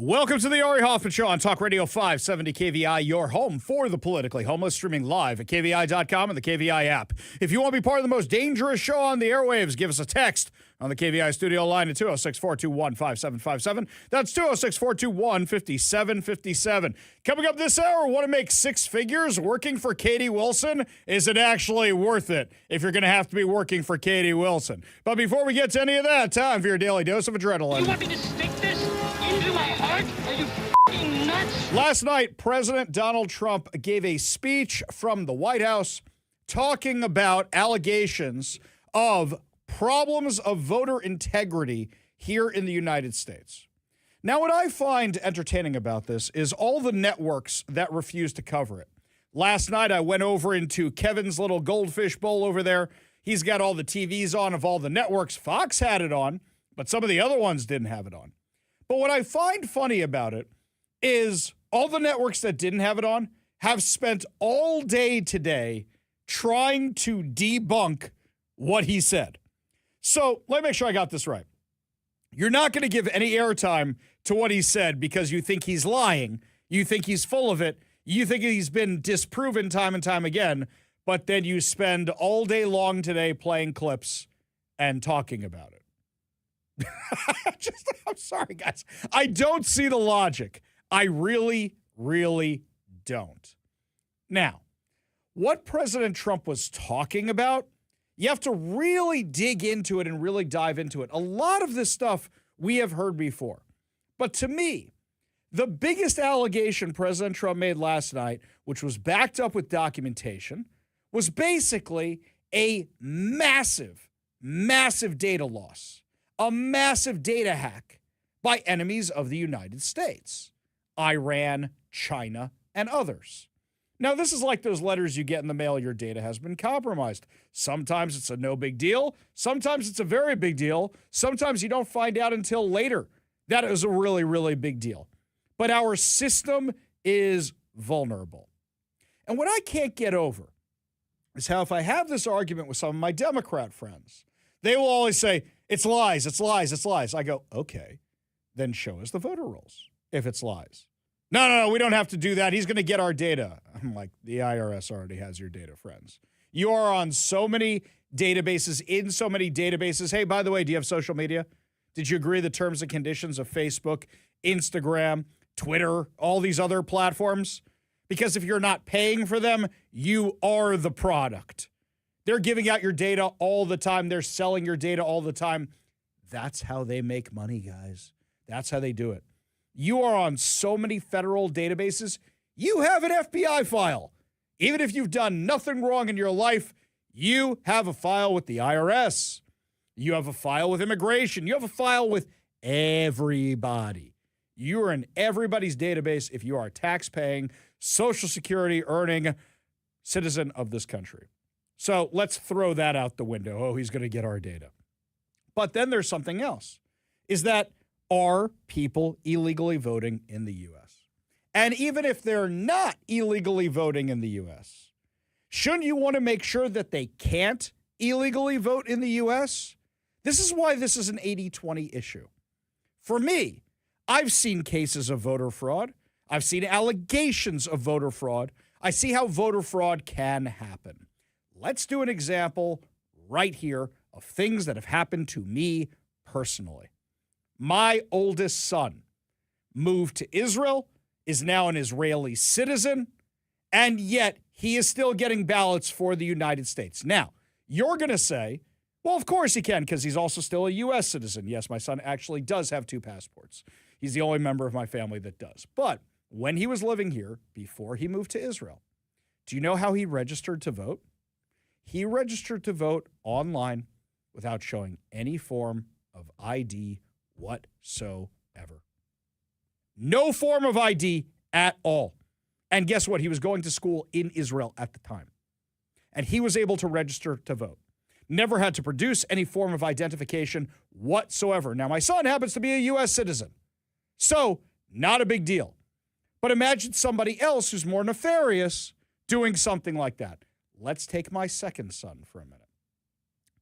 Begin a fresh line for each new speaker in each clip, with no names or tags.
Welcome to the Ari Hoffman Show on Talk Radio 570 KVI, your home for the politically homeless, streaming live at KVI.com and the KVI app. If you want to be part of the most dangerous show on the airwaves, give us a text on the KVI studio line at 206-421-5757. That's 206-421-5757. Coming up this hour, want to make six figures working for Katie Wilson? Is it actually worth it if you're going to have to be working for Katie Wilson? But before we get to any of that, time for your daily dose of adrenaline.
You want me to stick this into my heart? Are you f***ing nuts?
Last night, President Donald Trump gave a speech from the White House talking about allegations of problems of voter integrity here in the United States. Now, what I find entertaining about this is all the networks that refuse to cover it. Last night, I went over into Kevin's little goldfish bowl over there. He's got all the TVs on of all the networks. Fox had it on, but some of the other ones didn't have it on. But what I find funny about it is all the networks that didn't have it on have spent all day today trying to debunk what he said. So let me make sure I got this right. You're not going to give any airtime to what he said because you think he's lying. You think he's full of it. You think he's been disproven time and time again. But then you spend all day long today playing clips and talking about it. I'm sorry, guys. I don't see the logic. I really, really don't. Now, what President Trump was talking about, you have to really dig into it and really dive into it. A lot of this stuff we have heard before. But to me, the biggest allegation President Trump made last night, which was backed up with documentation, was basically a massive, massive data loss, a massive data hack by enemies of the United States, Iran, China, and others. Now, this is like those letters you get in the mail, your data has been compromised. Sometimes it's a no big deal. Sometimes it's a very big deal. Sometimes you don't find out until later. That is a really, really big deal. But our system is vulnerable. And what I can't get over is how if I have this argument with some of my Democrat friends, they will always say, it's lies, it's lies, it's lies. I go, okay, then show us the voter rolls if it's lies. No, we don't have to do that. He's going to get our data. I'm like, the IRS already has your data, friends. You are on so many databases, in so many databases. Hey, by the way, do you have social media? Did you agree the terms and conditions of Facebook, Instagram, Twitter, all these other platforms? Because if you're not paying for them, you are the product. They're giving out your data all the time. They're selling your data all the time. That's how they make money, guys. That's how they do it. You are on so many federal databases, you have an FBI file. Even if you've done nothing wrong in your life, you have a file with the IRS. You have a file with immigration. You have a file with everybody. You are in everybody's database if you are a tax-paying, Social Security earning citizen of this country. So let's throw that out the window. Oh, he's going to get our data. But then there's something else, is that are people illegally voting in the U.S.? And even if they're not illegally voting in the U.S., shouldn't you want to make sure that they can't illegally vote in the U.S.? This is why this is an 80-20 issue. For me, I've seen cases of voter fraud. I've seen allegations of voter fraud. I see how voter fraud can happen. Let's do an example right here of things that have happened to me personally. My oldest son moved to Israel, is now an Israeli citizen, and yet he is still getting ballots for the United States. Now, you're going to say, well, of course he can, because he's also still a U.S. citizen. Yes, my son actually does have two passports. He's the only member of my family that does. But when he was living here, before he moved to Israel, do you know how he registered to vote? He registered to vote online without showing any form of ID whatsoever. No form of ID at all. And guess what? He was going to school in Israel at the time. And he was able to register to vote. Never had to produce any form of identification whatsoever. Now, my son happens to be a U.S. citizen. So, not a big deal. But imagine somebody else who's more nefarious doing something like that. Let's take my second son for a minute.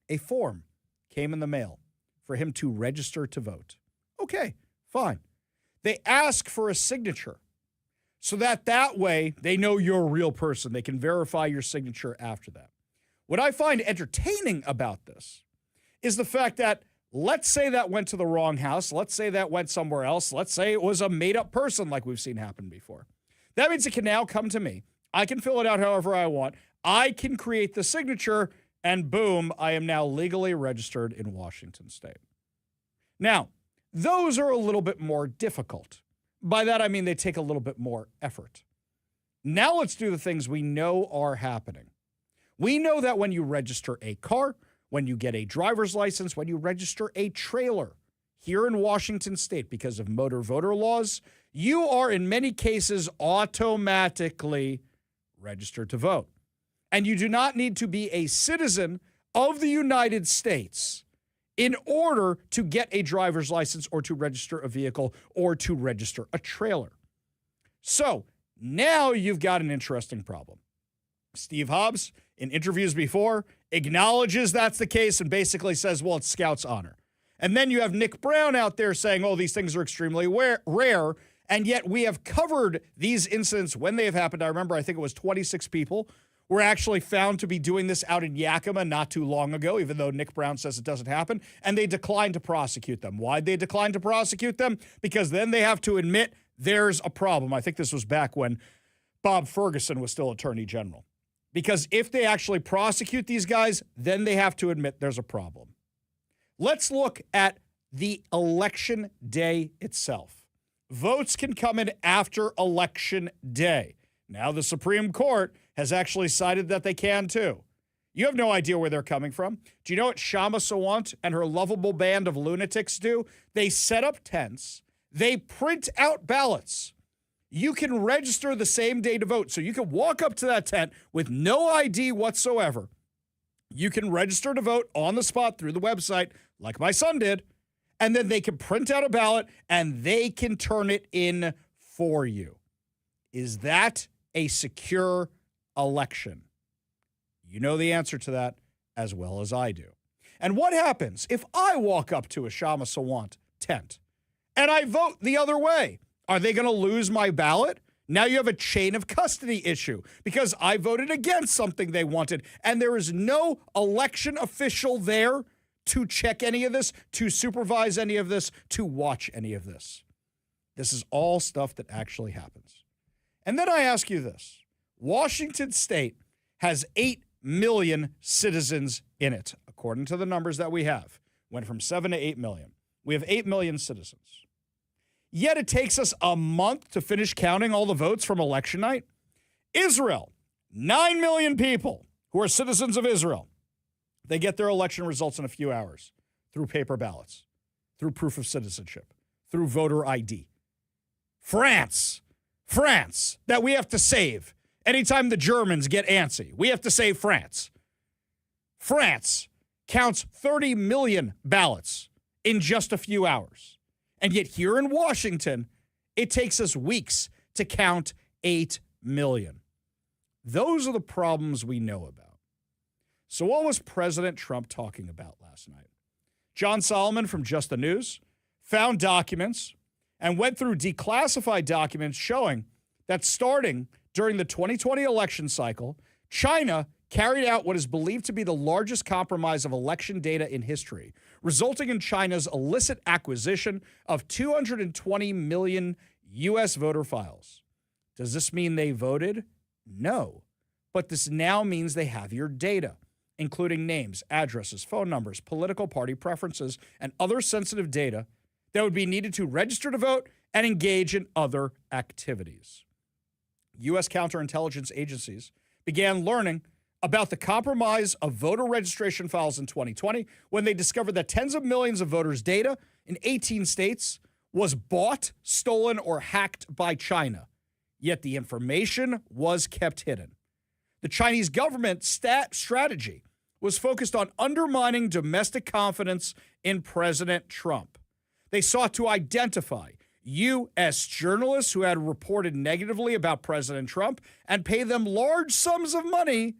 A form came in the mail for him to register to vote. Okay, fine. They ask for a signature so that way they know you're a real person. They can verify your signature after that. What I find entertaining about this is the fact that let's say that went to the wrong house. Let's say that went somewhere else. Let's say it was a made-up person like we've seen happen before. That means it can now come to me. I can fill it out however I want. I can create the signature, and boom, I am now legally registered in Washington State. Now, those are a little bit more difficult. By that, I mean they take a little bit more effort. Now let's do the things we know are happening. We know that when you register a car, when you get a driver's license, when you register a trailer here in Washington State because of motor voter laws, you are in many cases automatically registered to vote. And you do not need to be a citizen of the United States in order to get a driver's license or to register a vehicle or to register a trailer. So now you've got an interesting problem. Steve Hobbs, in interviews before, acknowledges that's the case and basically says, well, it's Scout's honor. And then you have Nick Brown out there saying, oh, these things are extremely rare, and yet we have covered these incidents when they have happened. I remember, I think it was 26 people were actually found to be doing this out in Yakima not too long ago, even though Nick Brown says it doesn't happen, and they declined to prosecute them. Why'd they decline to prosecute them? Because then they have to admit there's a problem. I think this was back when Bob Ferguson was still Attorney General. Because if they actually prosecute these guys, then they have to admit there's a problem. Let's look at the election day itself. Votes can come in after election day. Now the Supreme Court has actually cited that they can too. You have no idea where they're coming from. Do you know what Shama Sawant and her lovable band of lunatics do? They set up tents. They print out ballots. You can register the same day to vote. So you can walk up to that tent with no ID whatsoever. You can register to vote on the spot through the website, like my son did, and then they can print out a ballot and they can turn it in for you. Is that a secure election? You know the answer to that as well as I do. And what happens if I walk up to a Shama Sawant tent and I vote the other way? Are they going to lose my ballot? Now you have a chain of custody issue because I voted against something they wanted, and there is no election official there to check any of this, to supervise any of this, to watch any of this. This is all stuff that actually happens. And then I ask you this. Washington State has 8 million citizens in it, according to the numbers that we have. Went from 7 to 8 million. We have 8 million citizens. Yet it takes us a month to finish counting all the votes from election night. Israel, 9 million people who are citizens of Israel. They get their election results in a few hours through paper ballots, through proof of citizenship, through voter ID. France, that we have to save. Anytime the Germans get antsy, we have to save France. France counts 30 million ballots in just a few hours. And yet here in Washington, it takes us weeks to count 8 million. Those are the problems we know about. So what was President Trump talking about last night? John Solomon from Just the News found documents and went through declassified documents showing that starting during the 2020 election cycle, China carried out what is believed to be the largest compromise of election data in history, resulting in China's illicit acquisition of 220 million U.S. voter files. Does this mean they voted? No. But this now means they have your data, including names, addresses, phone numbers, political party preferences, and other sensitive data that would be needed to register to vote and engage in other activities. U.S. counterintelligence agencies began learning about the compromise of voter registration files in 2020 when they discovered that tens of millions of voters' data in 18 states was bought, stolen, or hacked by China. Yet the information was kept hidden. The Chinese government's strategy was focused on undermining domestic confidence in President Trump. They sought to identify U.S. journalists who had reported negatively about President Trump and pay them large sums of money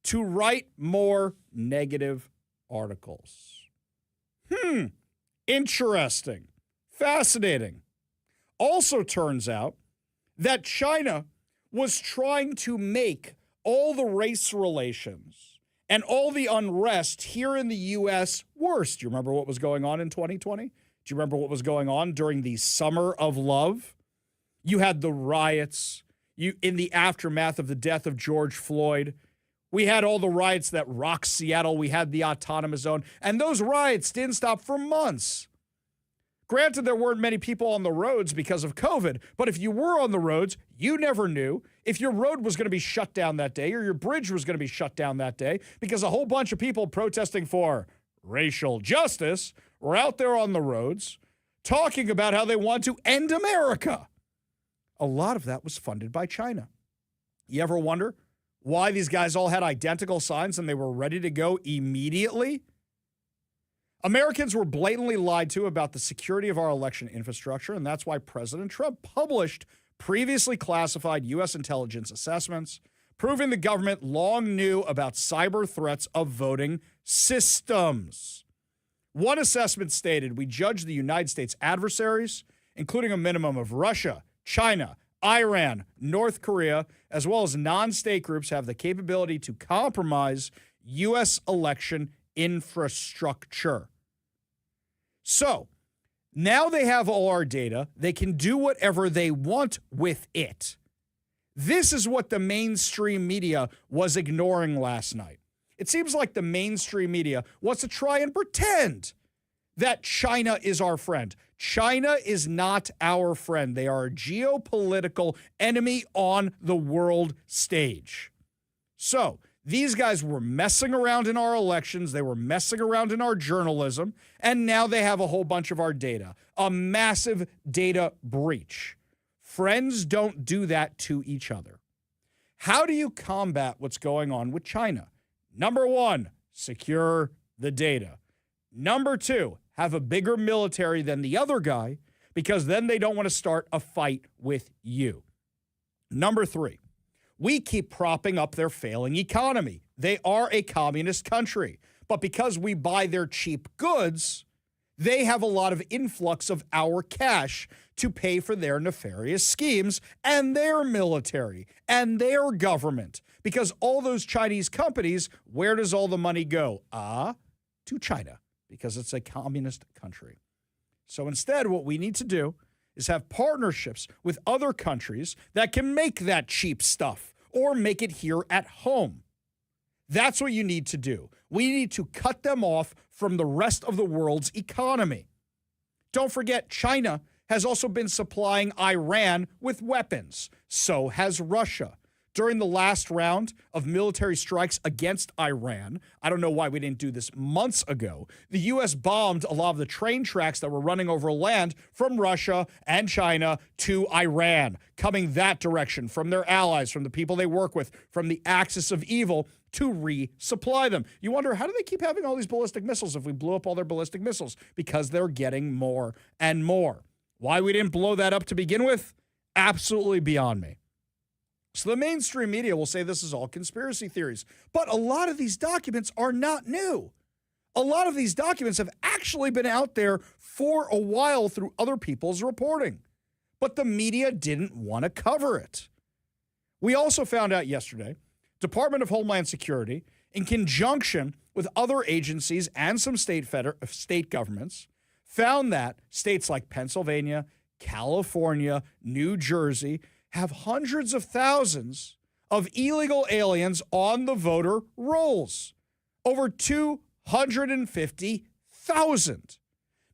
to write more negative articles. Interesting. Fascinating. Also turns out that China was trying to make all the race relations and all the unrest here in the U.S. worse. Do you remember what was going on in 2020? Do you remember what was going on during the summer of love? You had the riots. In the aftermath of the death of George Floyd. We had all the riots that rocked Seattle. We had the autonomous zone. And those riots didn't stop for months. Granted, there weren't many people on the roads because of COVID, but if you were on the roads, you never knew if your road was going to be shut down that day or your bridge was going to be shut down that day because a whole bunch of people protesting for racial justice were out there on the roads talking about how they want to end America. A lot of that was funded by China. You ever wonder why these guys all had identical signs and they were ready to go immediately? Americans were blatantly lied to about the security of our election infrastructure, and that's why President Trump published previously classified U.S. intelligence assessments, proving the government long knew about cyber threats of voting systems. One assessment stated, we judge the United States adversaries, including a minimum of Russia, China, Iran, North Korea, as well as non-state groups have the capability to compromise U.S. election infrastructure. So, now they have all our data. They can do whatever they want with it. This is what the mainstream media was ignoring last night. It seems like the mainstream media wants to try and pretend that China is our friend. China is not our friend. They are a geopolitical enemy on the world stage. So, these guys were messing around in our elections. They were messing around in our journalism. And now they have a whole bunch of our data. A massive data breach. Friends don't do that to each other. How do you combat what's going on with China? Number one, secure the data. Number two, have a bigger military than the other guy because then they don't want to start a fight with you. Number three, we keep propping up their failing economy. They are a communist country, but because we buy their cheap goods, they have a lot of influx of our cash to pay for their nefarious schemes and their military and their government. Because all those Chinese companies, where does all the money go? To China, because it's a communist country. So instead, what we need to do is have partnerships with other countries that can make that cheap stuff or make it here at home. That's what you need to do. We need to cut them off from the rest of the world's economy. Don't forget, China has also been supplying Iran with weapons. So has Russia. During the last round of military strikes against Iran, I don't know why we didn't do this months ago, the U.S. bombed a lot of the train tracks that were running over land from Russia and China to Iran, coming that direction from their allies, from the people they work with, from the axis of evil to resupply them. You wonder, how do they keep having all these ballistic missiles if we blew up all their ballistic missiles? Because they're getting more and more. Why we didn't blow that up to begin with? Absolutely beyond me. So the mainstream media will say this is all conspiracy theories. But a lot of these documents are not new. A lot of these documents have actually been out there for a while through other people's reporting. But the media didn't want to cover it. We also found out yesterday, Department of Homeland Security, in conjunction with other agencies and some state governments, found that states like Pennsylvania, California, New Jersey have hundreds of thousands of illegal aliens on the voter rolls. Over 250,000.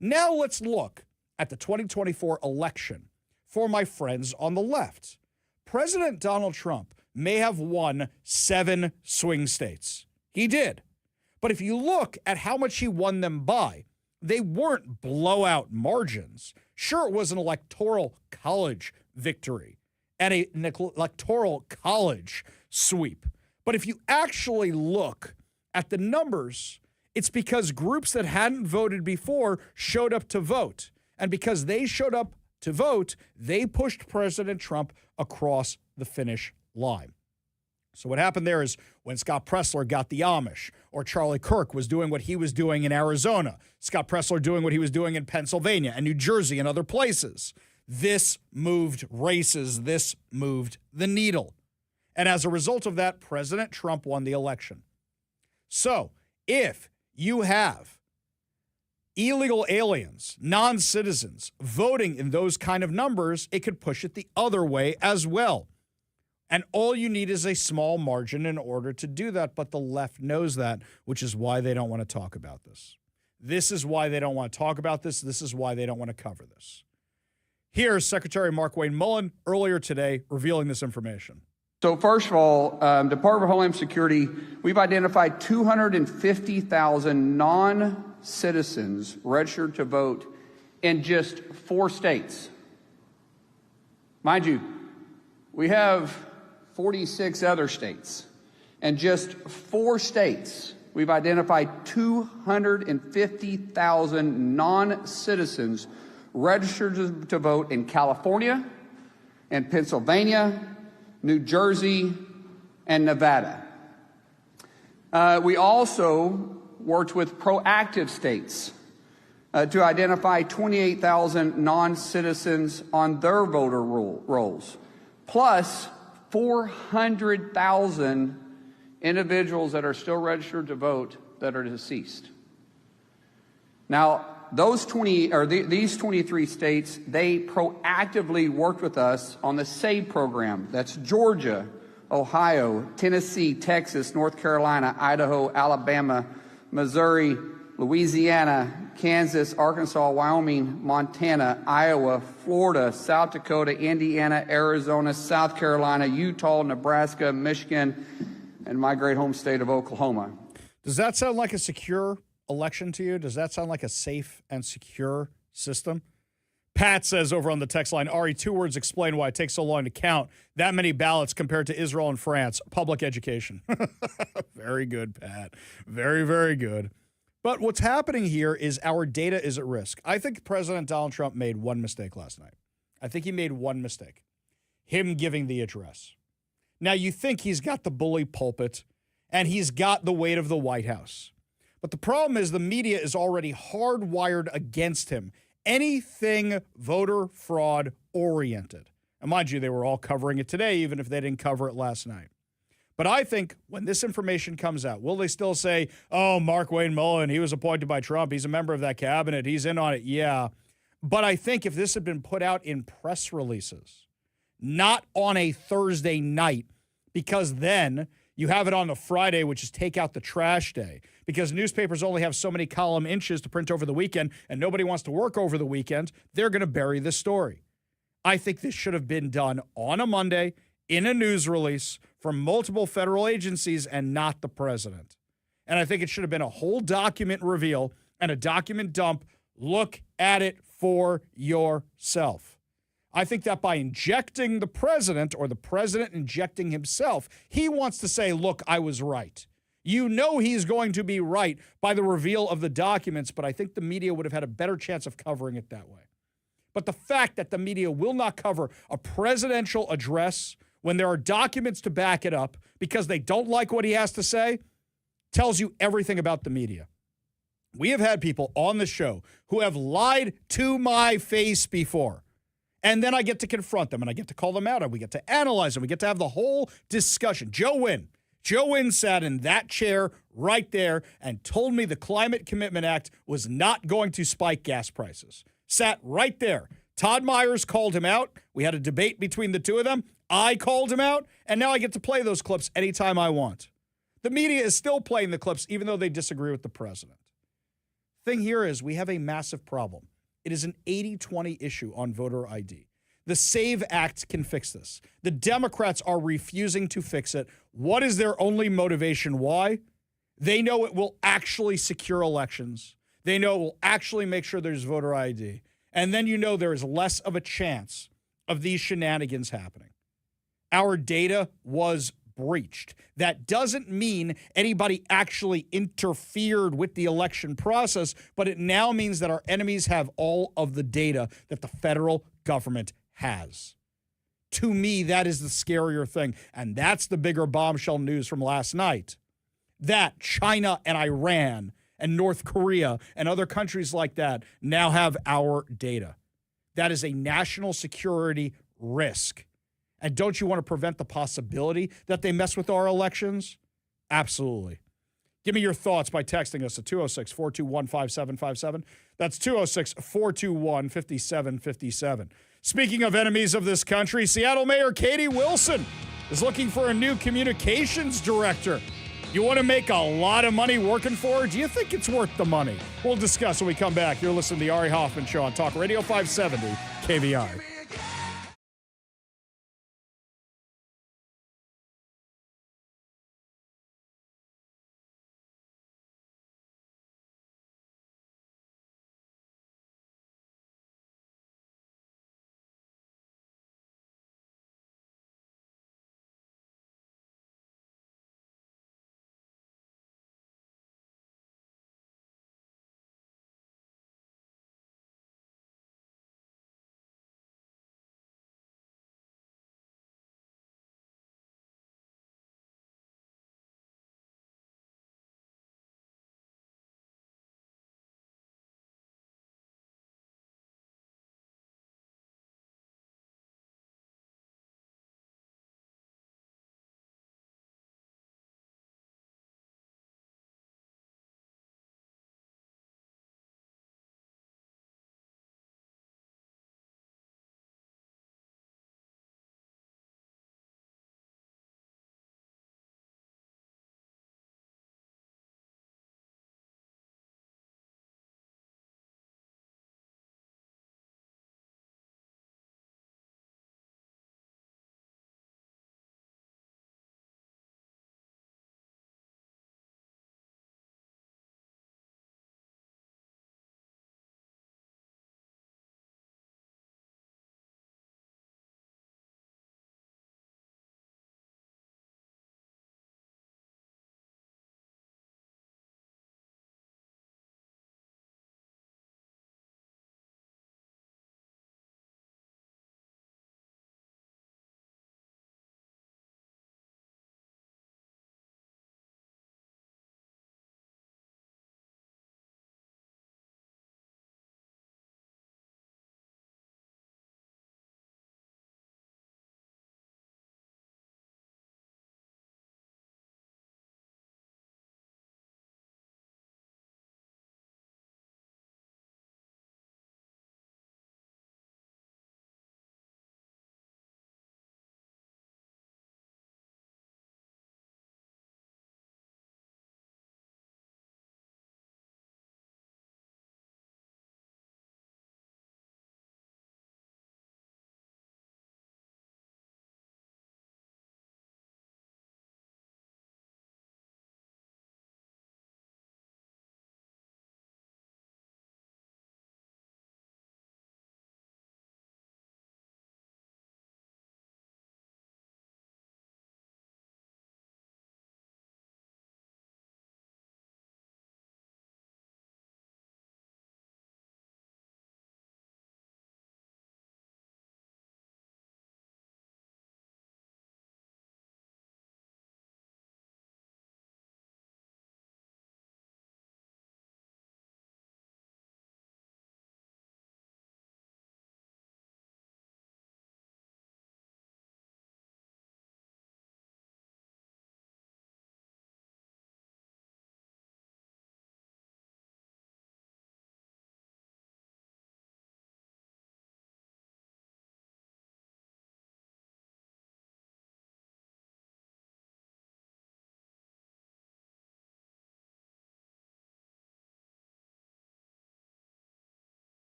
Now let's look at the 2024 election for my friends on the left. President Donald Trump may have won 7 swing states. He did. But if you look at how much he won them by, they weren't blowout margins. Sure, it was an electoral college victory and an electoral college sweep. But if you actually look at the numbers, it's because groups that hadn't voted before showed up to vote. And because they showed up to vote, they pushed President Trump across the finish line. So what happened there is when Scott Presler got the Amish, or Charlie Kirk was doing what he was doing in Arizona, Scott Presler doing what he was doing in Pennsylvania and New Jersey and other places, This moved races. This moved the needle. And as a result of that, President Trump won the election. So if you have illegal aliens, non-citizens, voting in those kind of numbers, it could push it the other way as well. And all you need is a small margin in order to do that. But the left knows that, which is why they don't want to talk about this. This is why they don't want to talk about this. This is why they don't want to cover this. Here's Secretary Mark-Wayne Mullen earlier today revealing this information.
So first of all, Department of Homeland Security, we've identified 250,000 non-citizens registered to vote in just 4 states. Mind you, we have 46 other states. And just 4 states, we've identified 250,000 non-citizens registered to vote in California, and Pennsylvania, New Jersey, and Nevada. We also worked with proactive states to identify 28,000 non-citizens on their voter rolls, plus 400,000 individuals that are still registered to vote that are deceased. Now, these 23 states, they proactively worked with us on the SAVE program. That's Georgia, Ohio, Tennessee, Texas, North Carolina, Idaho, Alabama, Missouri, Louisiana, Kansas, Arkansas, Wyoming, Montana, Iowa, Florida, South Dakota, Indiana, Arizona, South Carolina, Utah, Nebraska, Michigan, and my great home state of Oklahoma.
Does that sound like a secure election to you? Does that sound like a safe and secure system? Pat says over on the text line, Ari, 2 words explain why it takes so long to count that many ballots compared to Israel and France. Public education. Very good, Pat. Very, very good. But what's happening here is our data is at risk. I think President Donald Trump made one mistake last night. I think he made one mistake. Him giving the address. Now, you think he's got the bully pulpit and he's got the weight of the White House. But the problem is the media is already hardwired against him. Anything voter fraud oriented. And mind you, they were all covering it today, even if they didn't cover it last night. But I think when this information comes out, will they still say, oh, Mark-Wayne Mullen, he was appointed by Trump. He's a member of that cabinet. He's in on it. Yeah. But I think if this had been put out in press releases, not on a Thursday night, because then you have it on the Friday, which is take out the trash day, because newspapers only have so many column inches to print over the weekend, and nobody wants to work over the weekend, they're going to bury this story. I think this should have been done on a Monday in a news release from multiple federal agencies and not the president. And I think it should have been a whole document reveal and a document dump. Look at it for yourself. I think that by injecting the president or the president injecting himself, he wants to say, look, I was right. You know he's going to be right by the reveal of the documents, but I think the media would have had a better chance of covering it that way. But the fact that the media will not cover a presidential address when there are documents to back it up because they don't like what he has to say tells you everything about the media. We have had people on the show who have lied to my face before. And then I get to confront them and I get to call them out and we get to analyze them. We get to have the whole discussion. Joe Wynn sat in that chair right there and told me the Climate Commitment Act was not going to spike gas prices. Sat right there. Todd Myers called him out. We had a debate between the two of them. I called him out, and now I get to play those clips anytime I want. The media is still playing the clips even though they disagree with the president. Thing here is we have a massive problem. It is an 80-20 issue on voter ID. The SAVE Act can fix this. The Democrats are refusing to fix it. What is their only motivation? Why? They know it will actually secure elections. They know it will actually make sure there's voter ID. And then you know there is less of a chance of these shenanigans happening. Our data was breached. That doesn't mean anybody actually interfered with the election process, but it now means that our enemies have all of the data that the federal government has. To me, that is the scarier thing, and that's the bigger bombshell news from last night. That China and Iran and North Korea and other countries like that now have our data. That is a national security risk. And don't you want to prevent the possibility that they mess with our elections? Absolutely. Give me your thoughts by texting us at 206-421-5757. That's 206-421-5757. Speaking of enemies of this country, Seattle Mayor Katie Wilson is looking for a new communications director. You want to make a lot of money working for her? Do you think it's worth the money? We'll discuss when we come back. You're listening to the Ari Hoffman Show on Talk Radio 570 KVI.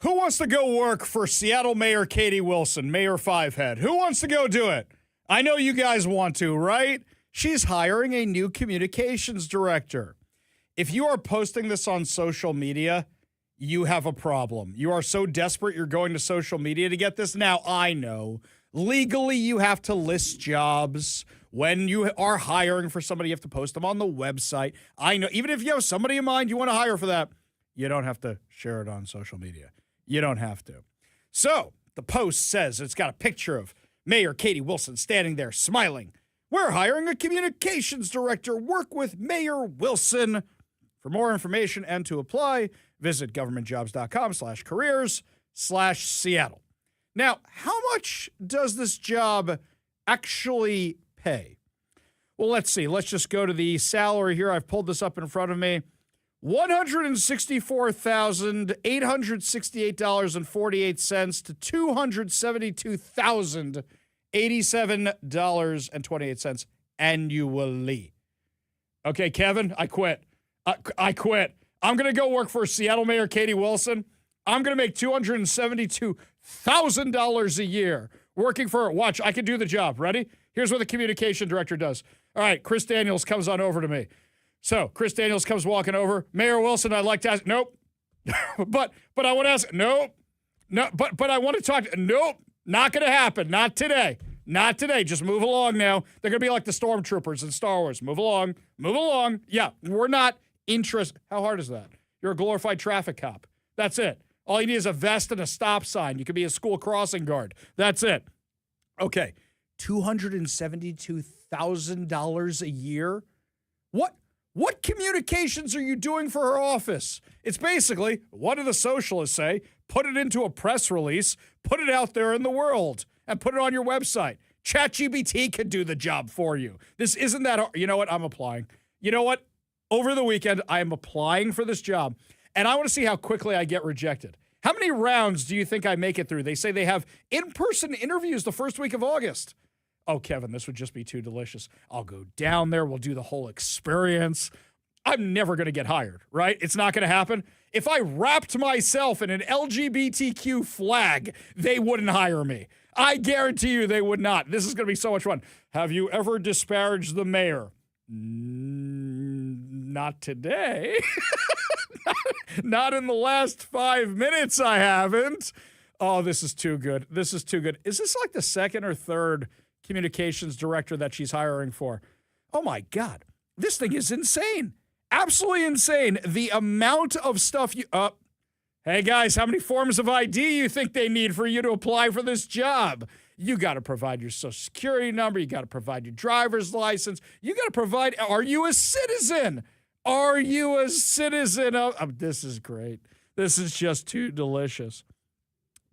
Who wants to go work for Seattle Mayor Katie Wilson, Mayor Fivehead? Who wants to go do it? I know you guys want to, right? She's hiring a new communications director. If you are posting this on social media, you have a problem. You are so desperate you're going to social media to get this. Now, I know legally you have to list jobs. When you are hiring for somebody, you have to post them on the website. I know, even if you have somebody in mind you want to hire for that, you don't have to share it on social media. You don't have to. So the post says it's got a picture of Mayor Katie Wilson standing there smiling. We're hiring a communications director. Work with Mayor Wilson. For more information and to apply, visit governmentjobs.com/careers/Seattle. Now, how much does this job actually pay? Well, let's see. Let's just go to the salary here. I've pulled this up in front of me. $164,868.48 to $272,087.28 annually. Okay, Kevin, I quit. I quit. I'm going to go work for Seattle Mayor Katie Wilson. I'm going to make $272,000 a year working for her. Watch, I can do the job. Ready? Here's what the communication director does. All right, Chris Daniels comes on over to me. So Chris Daniels comes walking over. Mayor Wilson, I'd like to ask. Nope. but I want to ask. Nope. No. But I want to talk. Nope. Not going to happen. Not today. Not today. Just move along now. They're going to be like the stormtroopers in Star Wars. Move along. Move along. Yeah, we're not interested. How hard is that? You're a glorified traffic cop. That's it. All you need is a vest and a stop sign. You could be a school crossing guard. That's it. Okay. $272,000 a year? What communications are you doing for her office? It's basically, what do the socialists say? Put it into a press release, put it out there in the world, and put it on your website. ChatGPT could do the job for you. This isn't that hard. You know what? I'm applying. You know what? Over the weekend, I am applying for this job, and I want to see how quickly I get rejected. How many rounds do you think I make it through? They say they have in-person interviews the first week of August. Oh, Kevin, this would just be too delicious. I'll go down there. We'll do the whole experience. I'm never going to get hired, right? It's not going to happen. If I wrapped myself in an LGBTQ flag, they wouldn't hire me. I guarantee you they would not. This is going to be so much fun. Have you ever disparaged the mayor? Not today. Not in the last 5 minutes, I haven't. Oh, this is too good. This is too good. Is this like the second or third communications director that she's hiring for? Oh my God. This thing is insane. Absolutely insane. The amount of stuff you hey guys, how many forms of ID you think they need for you to apply for this job? You got to provide your social security number, you got to provide your driver's license, you got to provide, are you a citizen? Are you a citizen of this is great. This is just too delicious.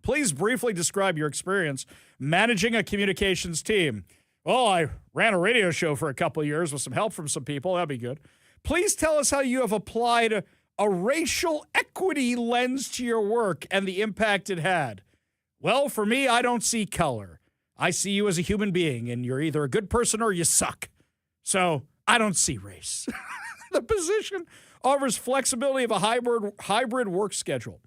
Please briefly describe your experience managing a communications team. Well, I ran a radio show for a couple of years with some help from some people. That'd be good. Please tell us how you have applied a racial equity lens to your work and the impact it had. Well, for me, I don't see color. I see you as a human being, and you're either a good person or you suck. So I don't see race. The position offers flexibility of a hybrid work schedule.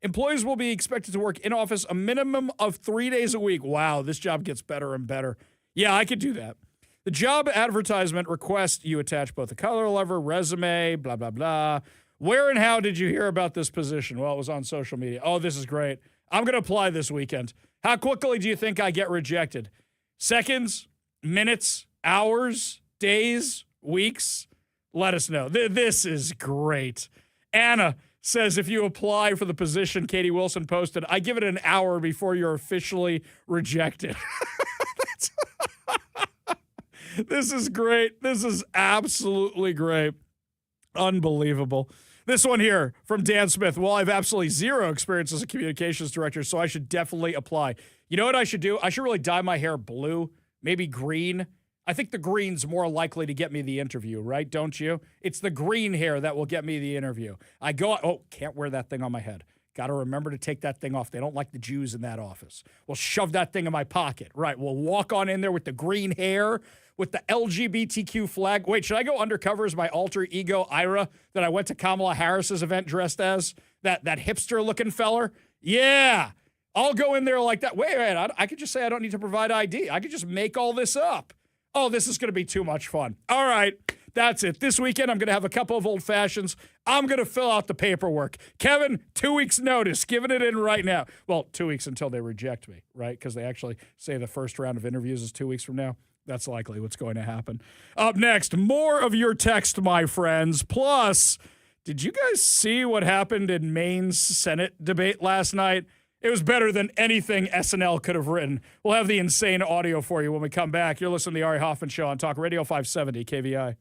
Employees will be expected to work in office a minimum of 3 days a week. Wow, this job gets better and better. Yeah, I could do that. The job advertisement requests you attach both a color letter, resume, blah, blah, blah. Where and how did you hear about this position? Well, it was on social media. Oh, this is great. I'm going to apply this weekend. How quickly do you think I get rejected? Seconds, minutes, hours, days, weeks? Let us know. This is great. Anna says if you apply for the position Katie Wilson posted, I give it an hour before you're officially rejected. This is great. This is absolutely great. Unbelievable. This one here from Dan Smith. Well, I have absolutely zero experience as a communications director, so I should definitely apply. You know what I should do? I should really dye my hair blue, maybe green. I think the green's more likely to get me the interview, right? Don't you? It's the green hair that will get me the interview. I go, oh, can't wear that thing on my head. Got to remember to take that thing off. They don't like the Jews in that office. We'll shove that thing in my pocket. Right. We'll walk on in there with the green hair, with the LGBTQ flag. Wait, should I go undercover as my alter ego, Ira, that I went to Kamala Harris's event dressed as? That hipster-looking feller? Yeah. I'll go in there like that. Wait, I could just say I don't need to provide ID. I could just make all this up. Oh, this is going to be too much fun. All right, that's it. This weekend, I'm going to have a couple of old fashions. I'm going to fill out the paperwork. Kevin, 2 weeks notice, giving it in right now. Well, 2 weeks until they reject me, right? Because they actually say the first round of interviews is 2 weeks from now. That's likely what's going to happen. Up next, more of your text, my friends. Plus, did you guys see what happened in Maine's Senate debate last night? It was better than anything SNL could have written. We'll have the insane audio for you when we come back. You're listening to the Ari Hoffman Show on Talk Radio 570 KVI.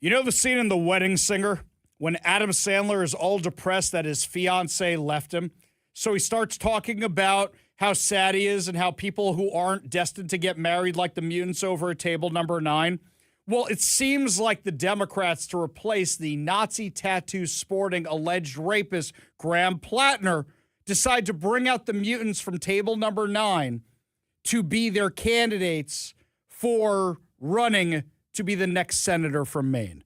You know the scene in The Wedding Singer when Adam Sandler is all depressed that his fiance left him? So he starts talking about how sad he is and how people who aren't destined to get married like the mutants over at table number 9. Well, it seems like the Democrats, to replace the Nazi tattoo sporting alleged rapist Graham Plattner, decide to bring out the mutants from table number 9 to be their candidates for running to be the next senator from Maine.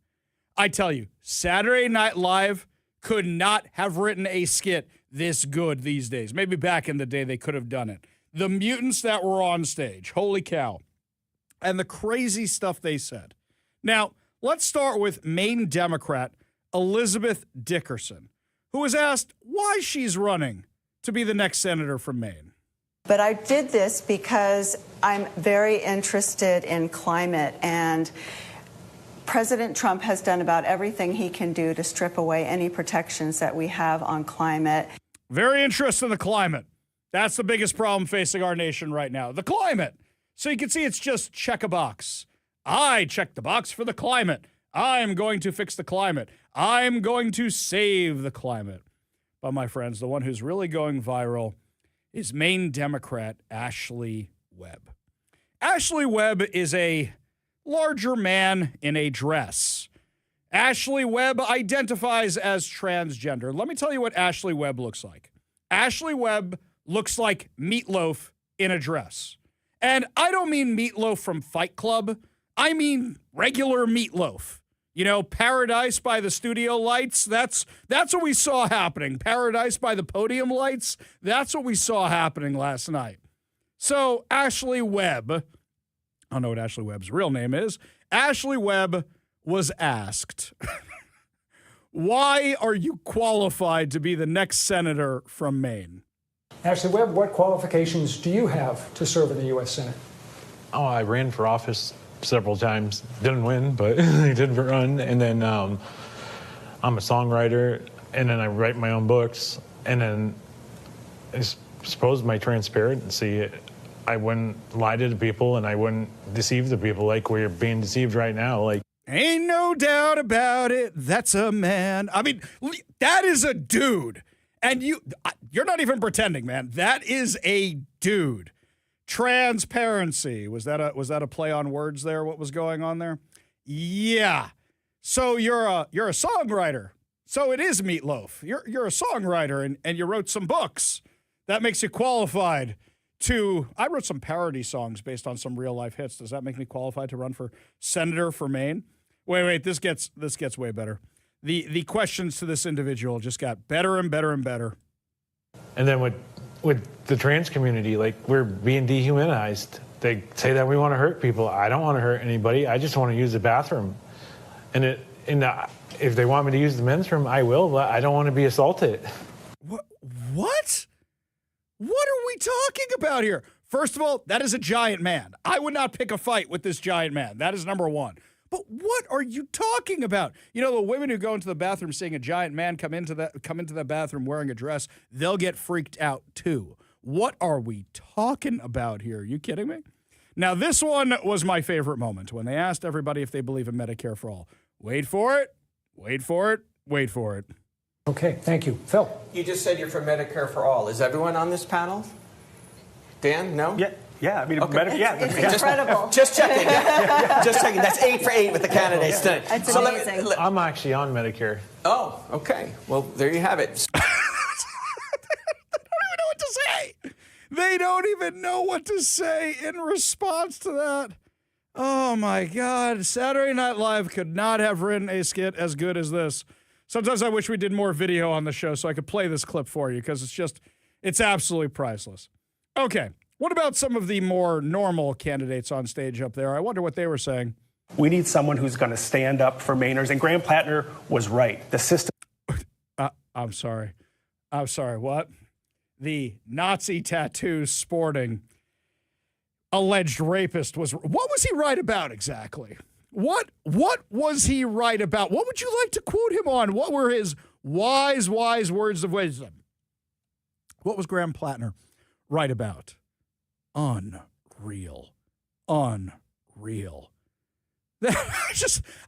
I tell you, Saturday Night Live could not have written a skit this good these days. Maybe back in the day they could have done it. The mutants that were on stage, holy cow. And the crazy stuff they said. Now, let's start with Maine Democrat Elizabeth Dickerson, who was asked why she's running to be the next senator from Maine.
But I did this because I'm very interested in climate, and President Trump has done about everything he can do to strip away any protections that we have on climate.
Very interested in the climate. That's the biggest problem facing our nation right now, the climate. So you can see it's just check a box. I checked the box for the climate. I'm going to fix the climate. I'm going to save the climate. But my friends, the one who's really going viral is Maine Democrat Ashley Webb. Ashley Webb is a larger man in a dress. Ashley Webb identifies as transgender. Let me tell you what Ashley Webb looks like. Ashley Webb looks like Meatloaf in a dress. And I don't mean Meatloaf from Fight Club. I mean regular Meatloaf. You know, Paradise by the studio lights, that's what we saw happening. Paradise by the podium lights, that's what we saw happening last night. So Ashley Webb, I don't know what Ashley Webb's real name is. Ashley Webb was asked, why are you qualified to be the next senator from Maine?
Ashley Webb, what qualifications do you have to serve in the U.S. Senate?
Oh, I ran for office several times. Didn't win, but I did run. And then I'm a songwriter, and then I write my own books. And then I suppose my transparency, I wouldn't lie to the people, and I wouldn't deceive the people like we're being deceived right now. Like,
ain't no doubt about it. That's a man. I mean, that is a dude. And you're not even pretending, man. That is a dude. Transparency. Was that a play on words there? What was going on there? Yeah. So you're a songwriter. So it is Meatloaf. You're a songwriter and you wrote some books. That makes you qualified to. I wrote some parody songs based on some real life hits. Does that make me qualified to run for senator for Maine? Wait. This gets way better. The questions to this individual just got better and better and better.
and then with the trans community, like, we're being dehumanized. They say that we want to hurt people. I don't want to hurt anybody. I just want to use the bathroom. And if they want me to use the men's room, I will, but I don't want to be assaulted.
What? What are we talking about here? First of all, that is a giant man. I would not pick a fight with this giant man. That is number one. But what are you talking about? You know, the women who go into the bathroom seeing a giant man come into the bathroom wearing a dress, they'll get freaked out too. What are we talking about here? Are you kidding me? Now, this one was my favorite moment when they asked everybody if they believe in Medicare for all. Wait for it. Wait for it. Wait for it.
Okay, thank you. Phil.
You just said you're for Medicare for all. Is everyone on this panel? Dan, no?
Yeah. I mean,
Okay.
It's incredible.
Just checking. Just checking. That's 8 for 8 with the candidates tonight.
It's
So
amazing.
I'm actually on Medicare.
Oh, okay. Well, there you have it.
They don't even know what to say in response to that. Oh, my God. Saturday Night Live could not have written a skit as good as this. Sometimes I wish we did more video on the show so I could play this clip for you because it's absolutely priceless. Okay. What about some of the more normal candidates on stage up there? I wonder what they were saying.
We need someone who's going to stand up for Mainers. And Graham Plattner was right. The system.
I'm sorry. What? The Nazi tattoo sporting alleged rapist what was he right about exactly? What was he right about? What would you like to quote him on? What were his wise words of wisdom? What was Graham Plattner right about? Unreal.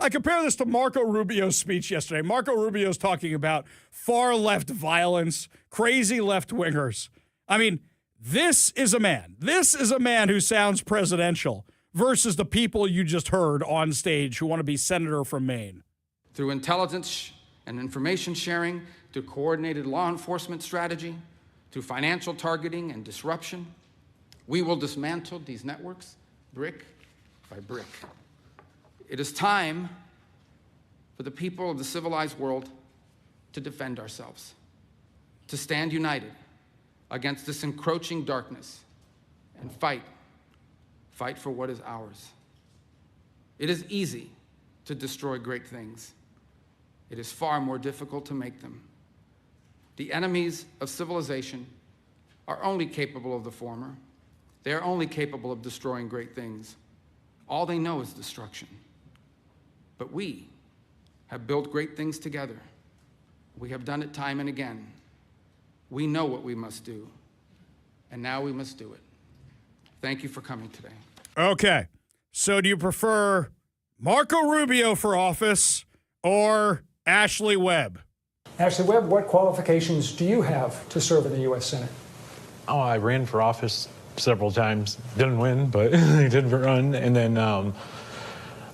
I compare this to Marco Rubio's speech yesterday. Marco Rubio's talking about far left violence, crazy left wingers. I mean, this is a man who sounds presidential versus the people you just heard on stage who want to be senator from Maine.
Through intelligence and information sharing, through coordinated law enforcement strategy, through financial targeting and disruption, we will dismantle these networks brick by brick. It is time for the people of the civilized world to defend ourselves, to stand united against this encroaching darkness and fight for what is ours. It is easy to destroy great things. It is far more difficult to make them. The enemies of civilization are only capable of the former. They are only capable of destroying great things. All they know is destruction. But we have built great things together. We have done it time and again. We know what we must do, and now we must do it. Thank you for coming today.
Okay, so do you prefer Marco Rubio for office or Ashley Webb?
Ashley Webb, what qualifications do you have to serve in the U.S. Senate?
Oh, I ran for office several times. Didn't win, but I did run. And then I'm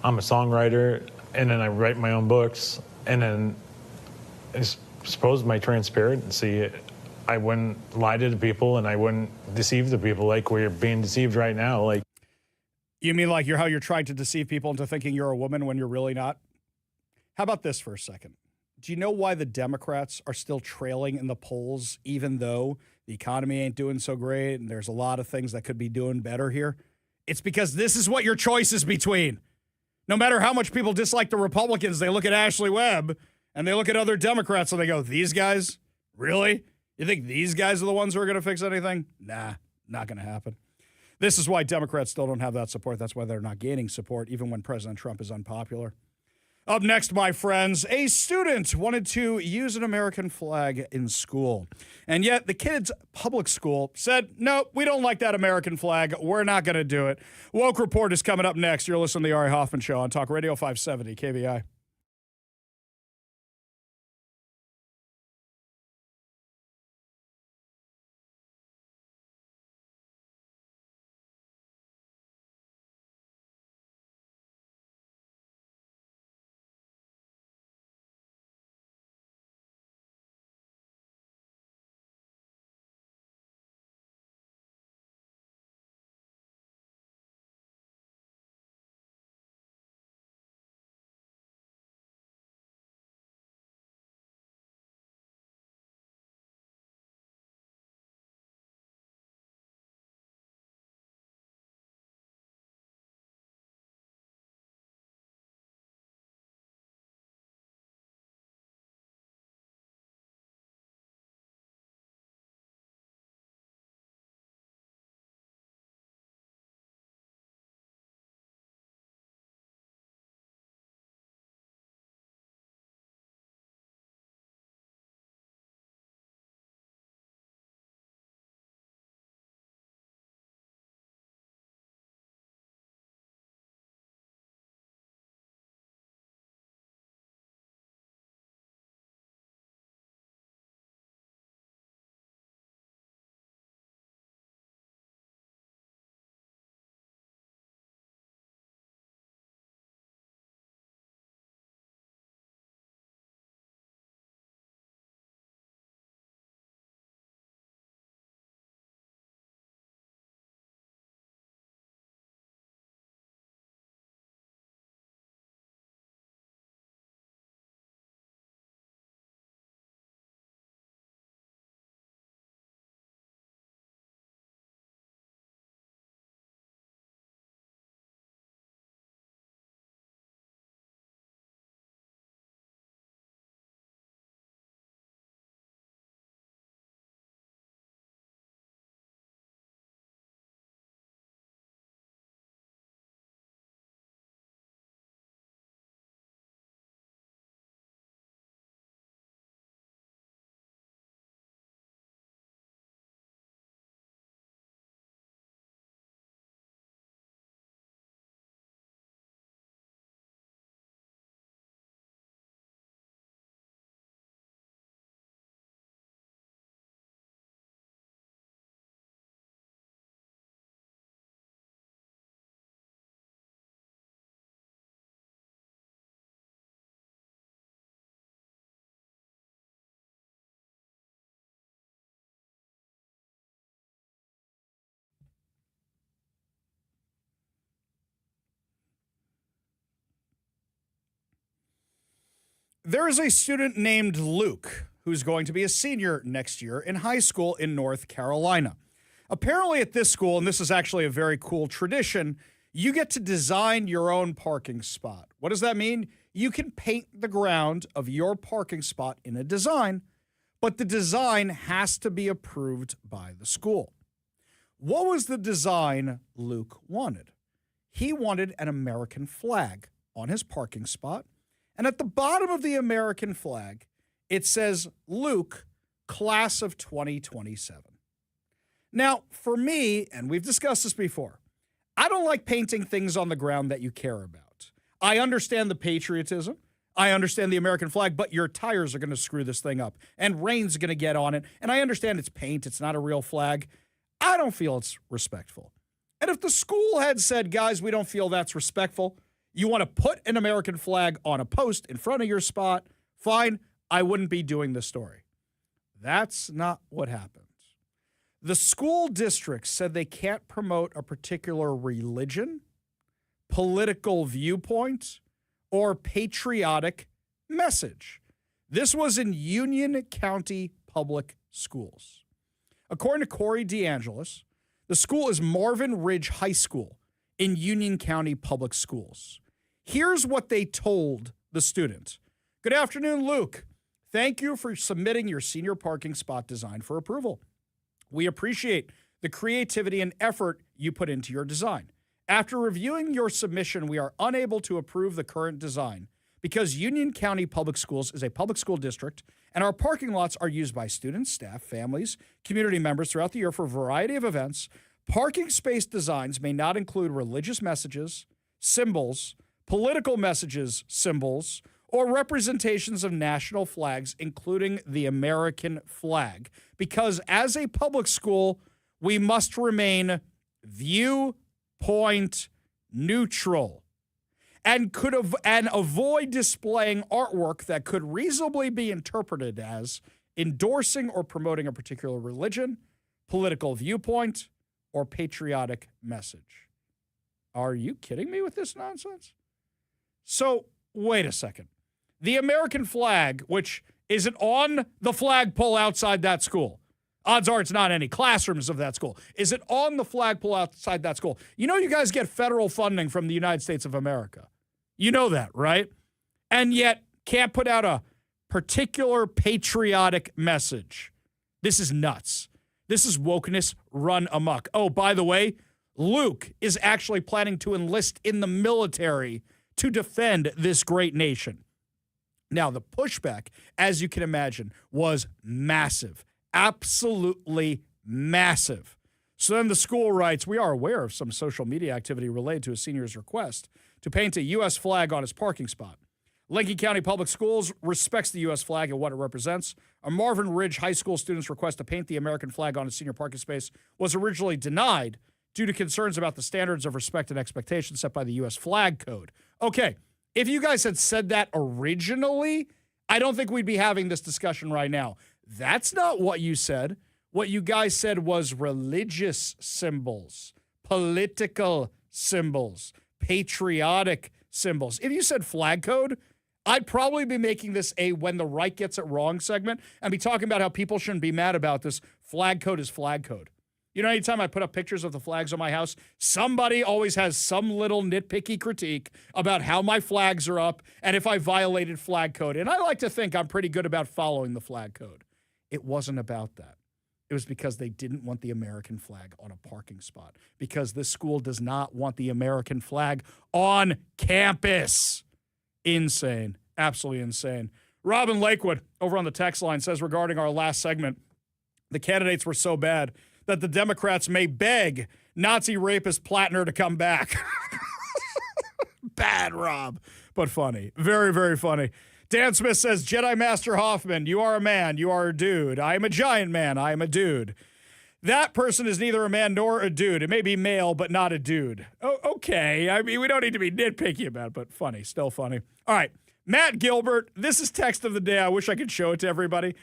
a songwriter, and then I write my own books. And then I suppose my transparency, I wouldn't lie to the people, and I wouldn't deceive the people like we're being deceived right now. Like,
you mean like how you're trying to deceive people into thinking you're a woman when you're really not? How about this for a second? Do you know why the Democrats are still trailing in the polls, even though the economy ain't doing so great and there's a lot of things that could be doing better here? It's because this is what your choice is between. No matter how much people dislike the Republicans, they look at Ashley Webb and they look at other Democrats and they go, these guys? Really? You think these guys are the ones who are going to fix anything? Nah, not going to happen. This is why Democrats still don't have that support. That's why they're not gaining support, even when President Trump is unpopular. Up next, my friends, a student wanted to use an American flag in school. And yet the kid's public school said, no, we don't like that American flag. We're not going to do it. Woke Report is coming up next. You're listening to The Ari Hoffman Show on Talk Radio 570 KBI. there is a student named Luke who's going to be a senior next year in high school in North Carolina. Apparently at this school, and this is actually a very cool tradition, you get to design your own parking spot. What does that mean? You can paint the ground of your parking spot in a design, but the design has to be approved by the school. What was the design Luke wanted? He wanted an American flag on his parking spot, and at the bottom of the American flag, it says, Luke, class of 2027. Now, for me, and we've discussed this before, I don't like painting things on the ground that you care about. I understand the patriotism. I understand the American flag, but your tires are going to screw this thing up, and rain's going to get on it. And I understand it's paint. It's not a real flag. I don't feel it's respectful. And if the school had said, guys, we don't feel that's respectful, you want to put an American flag on a post in front of your spot, fine, I wouldn't be doing this story. That's not what happened. The school district said they can't promote a particular religion, political viewpoint, or patriotic message. This was in Union County Public Schools. According to Corey DeAngelis, the school is Marvin Ridge High School in Union County Public Schools. Here's what they told the student. Good afternoon, Luke. Thank you for submitting your senior parking spot design for approval. We appreciate the creativity and effort you put into your design. After reviewing your submission, we are unable to approve the current design because Union County Public Schools is a public school district, and our parking lots are used by students, staff, families, community members throughout the year for a variety of events. Parking space designs may not include religious messages, symbols, political messages, symbols, or representations of national flags, including the American flag, because as a public school, we must remain viewpoint neutral and avoid displaying artwork that could reasonably be interpreted as endorsing or promoting a particular religion, political viewpoint, or patriotic message. Are you kidding me with this nonsense? So, wait a second. The American flag, which isn't on the flagpole outside that school. Odds are it's not any classrooms of that school. Is it on the flagpole outside that school? You know you guys get federal funding from the United States of America. You know that, right? And yet can't put out a particular patriotic message. This is nuts. This is wokeness run amok. Oh, by the way, Luke is actually planning to enlist in the military to defend this great nation. Now, the pushback, as you can imagine, was massive. Absolutely massive. So then the school writes, we are aware of some social media activity related to a senior's request to paint a U.S. flag on his parking spot. Lincoln County Public Schools respects the U.S. flag and what it represents. A Marvin Ridge High School student's request to paint the American flag on his senior parking space was originally denied due to concerns about the standards of respect and expectations set by the U.S. Flag Code. Okay, if you guys had said that originally, I don't think we'd be having this discussion right now. That's not what you said. What you guys said was religious symbols, political symbols, patriotic symbols. If you said flag code, I'd probably be making this a when the right gets it wrong segment and be talking about how people shouldn't be mad about this. Flag code is flag code. You know, anytime I put up pictures of the flags on my house, somebody always has some little nitpicky critique about how my flags are up and if I violated flag code. And I like to think I'm pretty good about following the flag code. It wasn't about that. It was because they didn't want the American flag on a parking spot, because this school does not want the American flag on campus. Insane. Absolutely insane. Robin Lakewood over on the text line says regarding our last segment, the candidates were so bad that the Democrats may beg Nazi rapist Plattner to come back. Bad, Rob, but funny. Very, very funny. Dan Smith says, Jedi Master Hoffman, you are a man, you are a dude. I am a giant man, I am a dude. That person is neither a man nor a dude. It may be male, but not a dude. Oh, okay. I mean, we don't need to be nitpicky about it, but funny, still funny. All right, Matt Gilbert, this is text of the day. I wish I could show it to everybody.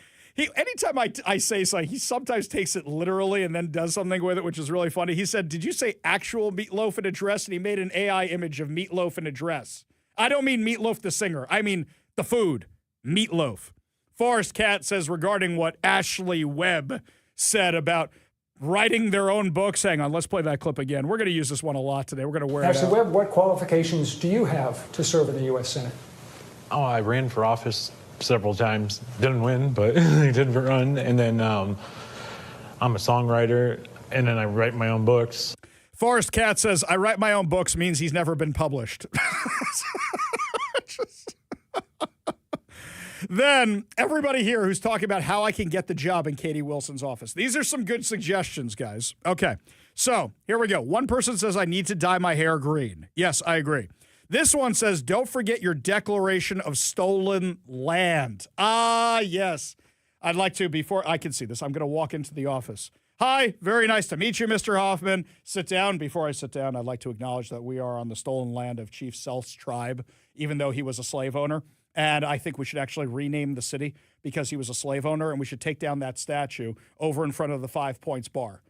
Anytime I say something, he sometimes takes it literally and then does something with it, which is really funny. He said, did you say actual meatloaf in a dress? And he made an AI image of meatloaf in a dress. I don't mean Meatloaf the singer. I mean the food. Meatloaf. Forrest Cat says regarding what Ashley Webb said about writing their own books. Hang on, let's play that clip again. We're going to use this one a lot today. We're going to wear it
Ashley
out.
Webb, what qualifications do you have to serve in the U.S. Senate?
Oh, I ran for office several times. Didn't win, but I did run. And then I'm a songwriter, and then I write my own books.
Forrest Cat says, I write my own books means he's never been published. Then everybody here who's talking about how I can get the job in Katie Wilson's office. These are some good suggestions, guys. Okay, so here we go. One person says I need to dye my hair green. Yes, I agree. This one says, don't forget your declaration of stolen land. Ah, yes. I'd like to, before I can see this, I'm going to walk into the office. Hi, very nice to meet you, Mr. Hoffman. Sit down. Before I sit down, I'd like to acknowledge that we are on the stolen land of Chief Self's tribe, even though he was a slave owner. And I think we should actually rename the city because he was a slave owner, and we should take down that statue over in front of the 5 Points bar.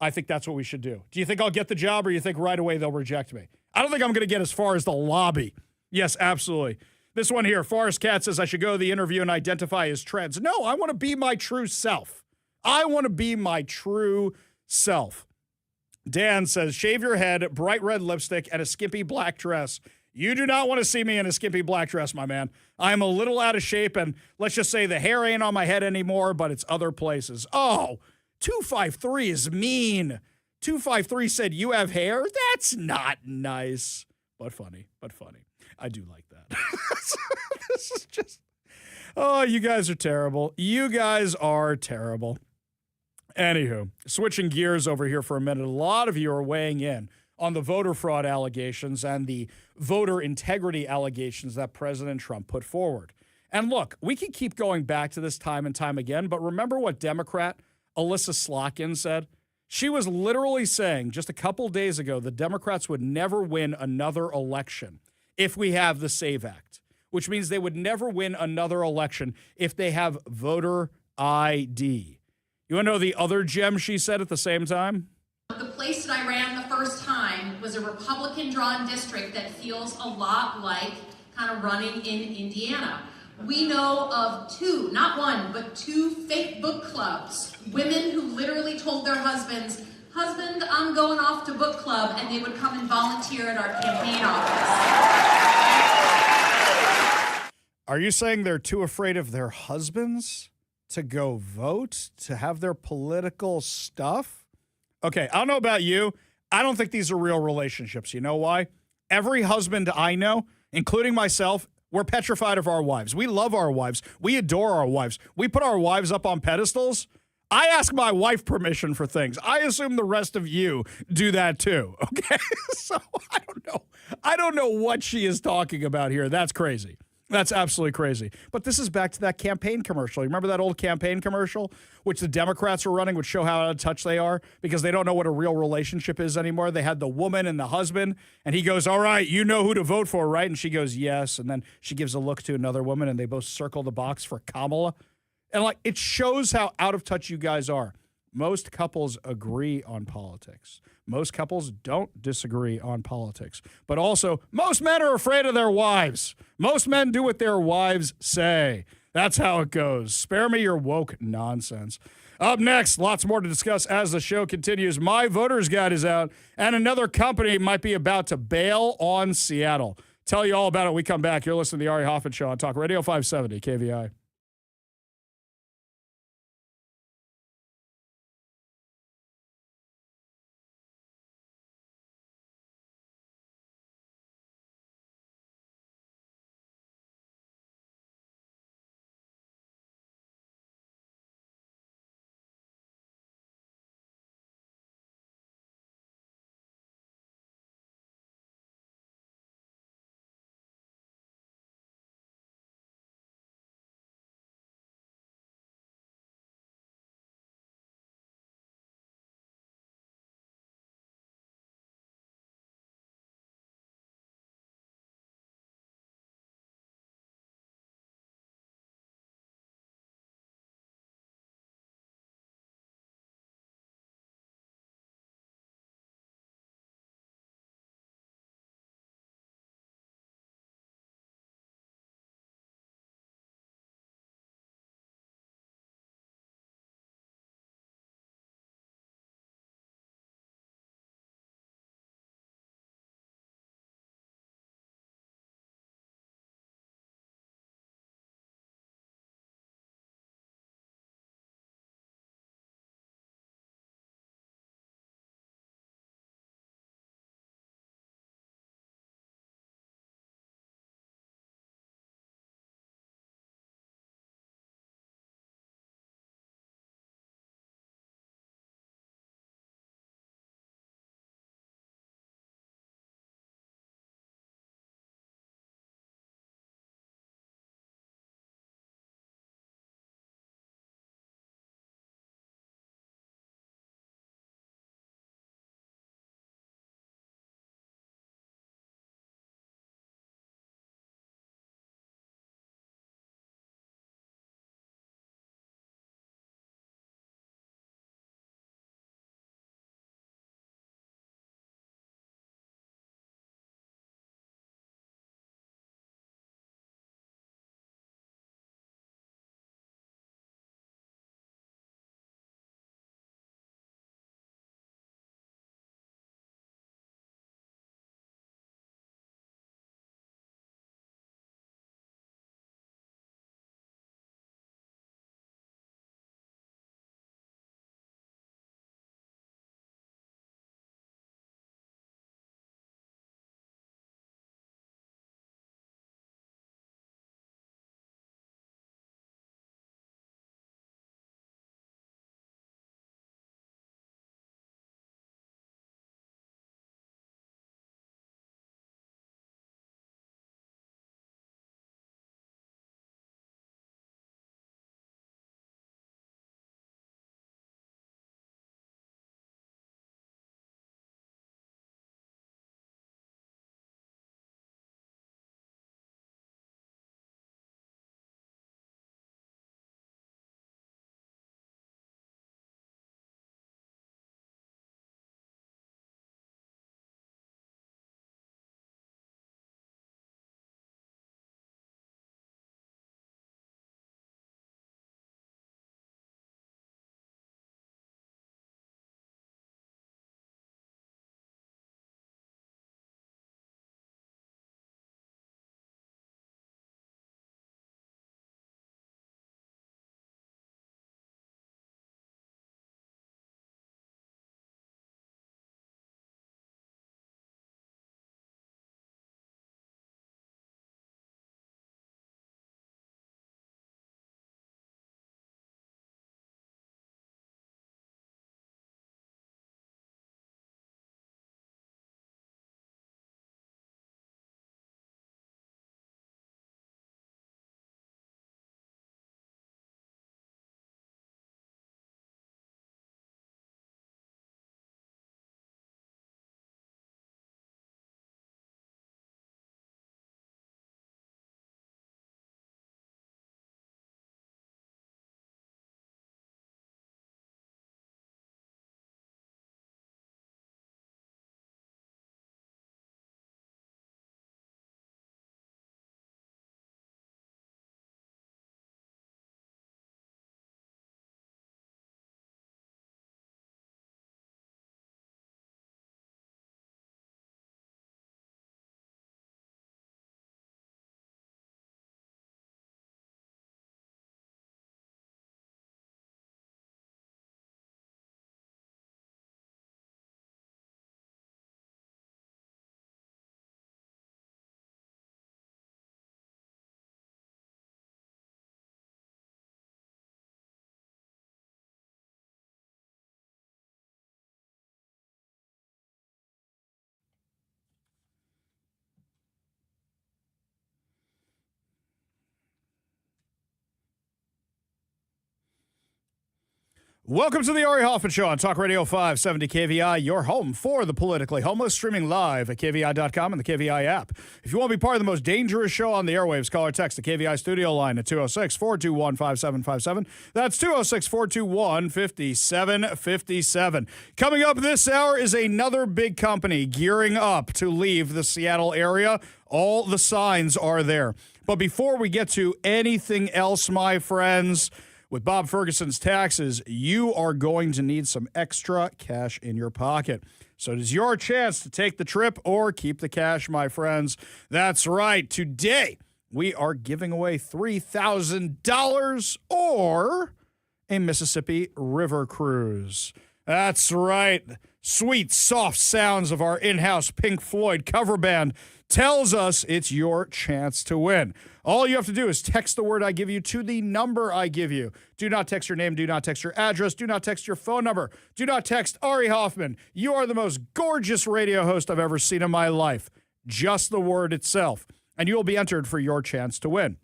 I think that's what we should do. Do you think I'll get the job, or you think right away they'll reject me? I don't think I'm going to get as far as the lobby. Yes, absolutely. This one here, Forrest Cat says I should go to the interview and identify as trans. No, I want to be my true self. I want to be my true self. Dan says, shave your head, bright red lipstick, and a skimpy black dress. You do not want to see me in a skimpy black dress, my man. I'm a little out of shape, and let's just say the hair ain't on my head anymore, but it's other places. Oh, 253 is mean. 253 said, you have hair? That's not nice. But funny, but funny. I do like that. This is just, oh, you guys are terrible. You guys are terrible. Anywho, switching gears over here for a minute. A lot of you are weighing in on the voter fraud allegations and the voter integrity allegations that President Trump put forward. And look, we can keep going back to this time and time again, but remember what Democrat Alyssa Slotkin said? She was literally saying just a couple days ago the Democrats would never win another election if we have the SAVE Act, which means they would never win another election if they have voter ID. You want to know the other gem she said at the same time?
The place that I ran the first time was a Republican-drawn district that feels a lot like kind of running in Indiana. We know of two, not one, but two fake book clubs. Women who literally told their husbands, husband, I'm going off to book club, and they would come and volunteer at our campaign office.
Are you saying they're too afraid of their husbands to go vote, to have their political stuff? Okay, I don't know about you. I don't think these are real relationships. You know why? Every husband I know, including myself, we're petrified of our wives. We love our wives. We adore our wives. We put our wives up on pedestals. I ask my wife permission for things. I assume the rest of you do that too. Okay? So I don't know. I don't know what she is talking about here. That's crazy. That's absolutely crazy. But this is back to that campaign commercial. You remember that old campaign commercial, which the Democrats were running, which show how out of touch they are because they don't know what a real relationship is anymore. They had the woman and the husband, and he goes, all right, you know who to vote for, right? And she goes, yes. And then she gives a look to another woman, and they both circle the box for Kamala. And, like, it shows how out of touch you guys are. Most couples agree on politics. Most couples don't disagree on politics. But also, most men are afraid of their wives. Most men do what their wives say. That's how it goes. Spare me your woke nonsense. Up next, lots more to discuss as the show continues. My voter's guide is out, and another company might be about to bail on Seattle. Tell you all about it when we come back. You're listening to the Ari Hoffman Show on Talk Radio 570 KVI. Welcome to the Ari Hoffman Show on Talk Radio 570 KVI, your home for the politically homeless, streaming live at KVI.com and the KVI app. If you want to be part of the most dangerous show on the airwaves, call or text the KVI studio line at 206-421-5757. That's 206-421-5757. Coming up this hour is another big company gearing up to leave the Seattle area. All the signs are there. But before we get to anything else, my friends, with Bob Ferguson's taxes, you are going to need some extra cash in your pocket. So it is your chance to take the trip or keep the cash, my friends. That's right. Today, we are giving away $3,000 or a Mississippi River cruise. That's right. Sweet, soft sounds of our in-house Pink Floyd cover band tells us it's your chance to win. All you have to do is text the word I give you to the number I give you. Do not text your name. Do not text your address. Do not text your phone number. Do not text Ari Hoffman. You are the most gorgeous radio host I've ever seen in my life. Just the word itself. And you will be entered for your chance to win.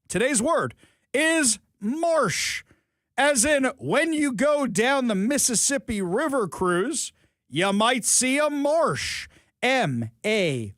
Today's word is marsh. As in, when you go down the Mississippi River cruise, you might see a marsh. M-A-R-S-H.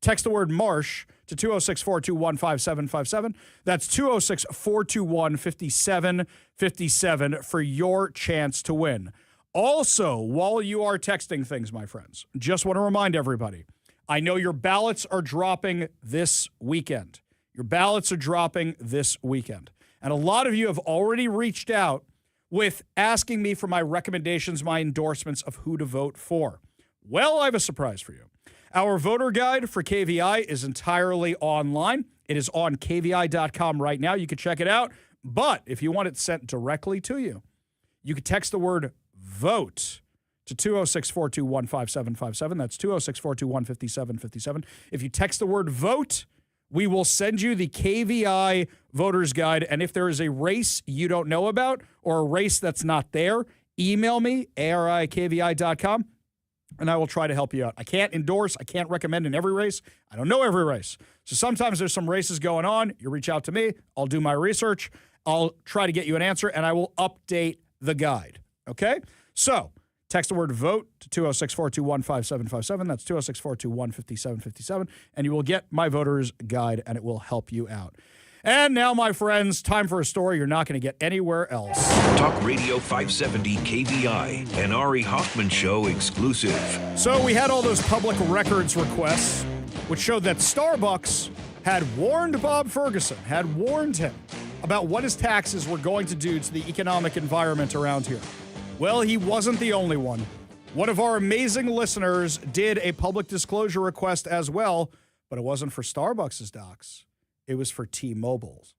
Text the word marsh to 206-421-5757. That's 206-421-5757 for your chance to win. Also, while you are texting things, my friends, just want to remind everybody, I know your ballots are dropping this weekend. Your ballots are dropping this weekend. And a lot of you have already reached out with asking me for my recommendations, my endorsements of who to vote for. Well, I have a surprise for you. Our voter guide for KVI is entirely online. It is on KVI.com right now. You can check it out. But if you want it sent directly to you, you can text the word VOTE to 206-421-5757. That's 206-421-5757. If you text the word VOTE, we will send you the KVI voters guide. And if there is a race you don't know about or a race that's not there, email me, ari@kvi.com, and I will try to help you out. I can't endorse, I can't recommend in every race. I don't know every race. So sometimes there's some races going on. You reach out to me. I'll do my research. I'll try to get you an answer, and I will update the guide. Okay? So text the word VOTE to 206-421-5757. That's 206-421-5757. And you will get my voter's guide, and it will help you out. And now, my friends, time for a story you're not going to get anywhere else.
Talk Radio 570 KVI, an Ari Hoffman Show exclusive.
So we had all those public records requests, which showed that Starbucks had warned Bob Ferguson, had warned him about what his taxes were going to do to the economic environment around here. Well, he wasn't the only one. One of our amazing listeners did a public disclosure request as well, but it wasn't for Starbucks' docs. It was for T-Mobile's.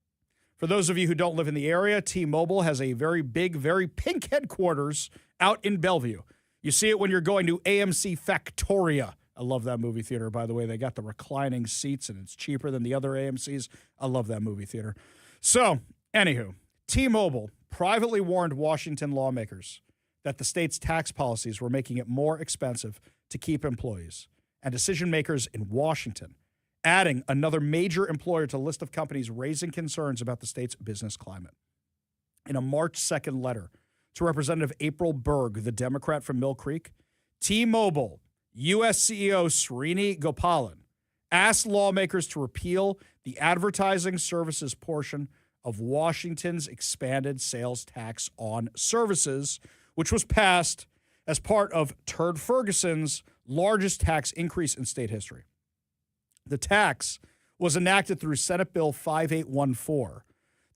For those of you who don't live in the area, T-Mobile has a very big, very pink headquarters out in Bellevue. You see it when you're going to AMC Factoria. I love that movie theater, by the way. They got the reclining seats, and it's cheaper than the other AMCs. I love that movie theater. So, anywho, T-Mobile privately warned Washington lawmakers that the state's tax policies were making it more expensive to keep employees and decision makers in Washington, adding another major employer to the list of companies raising concerns about the state's business climate. In a March 2nd letter to Representative April Berg, the Democrat from Mill Creek, T-Mobile U.S. CEO Srini Gopalan asked lawmakers to repeal the advertising services portion of Washington's expanded sales tax on services, which was passed as part of Turd Ferguson's largest tax increase in state history. The tax was enacted through Senate Bill 5814,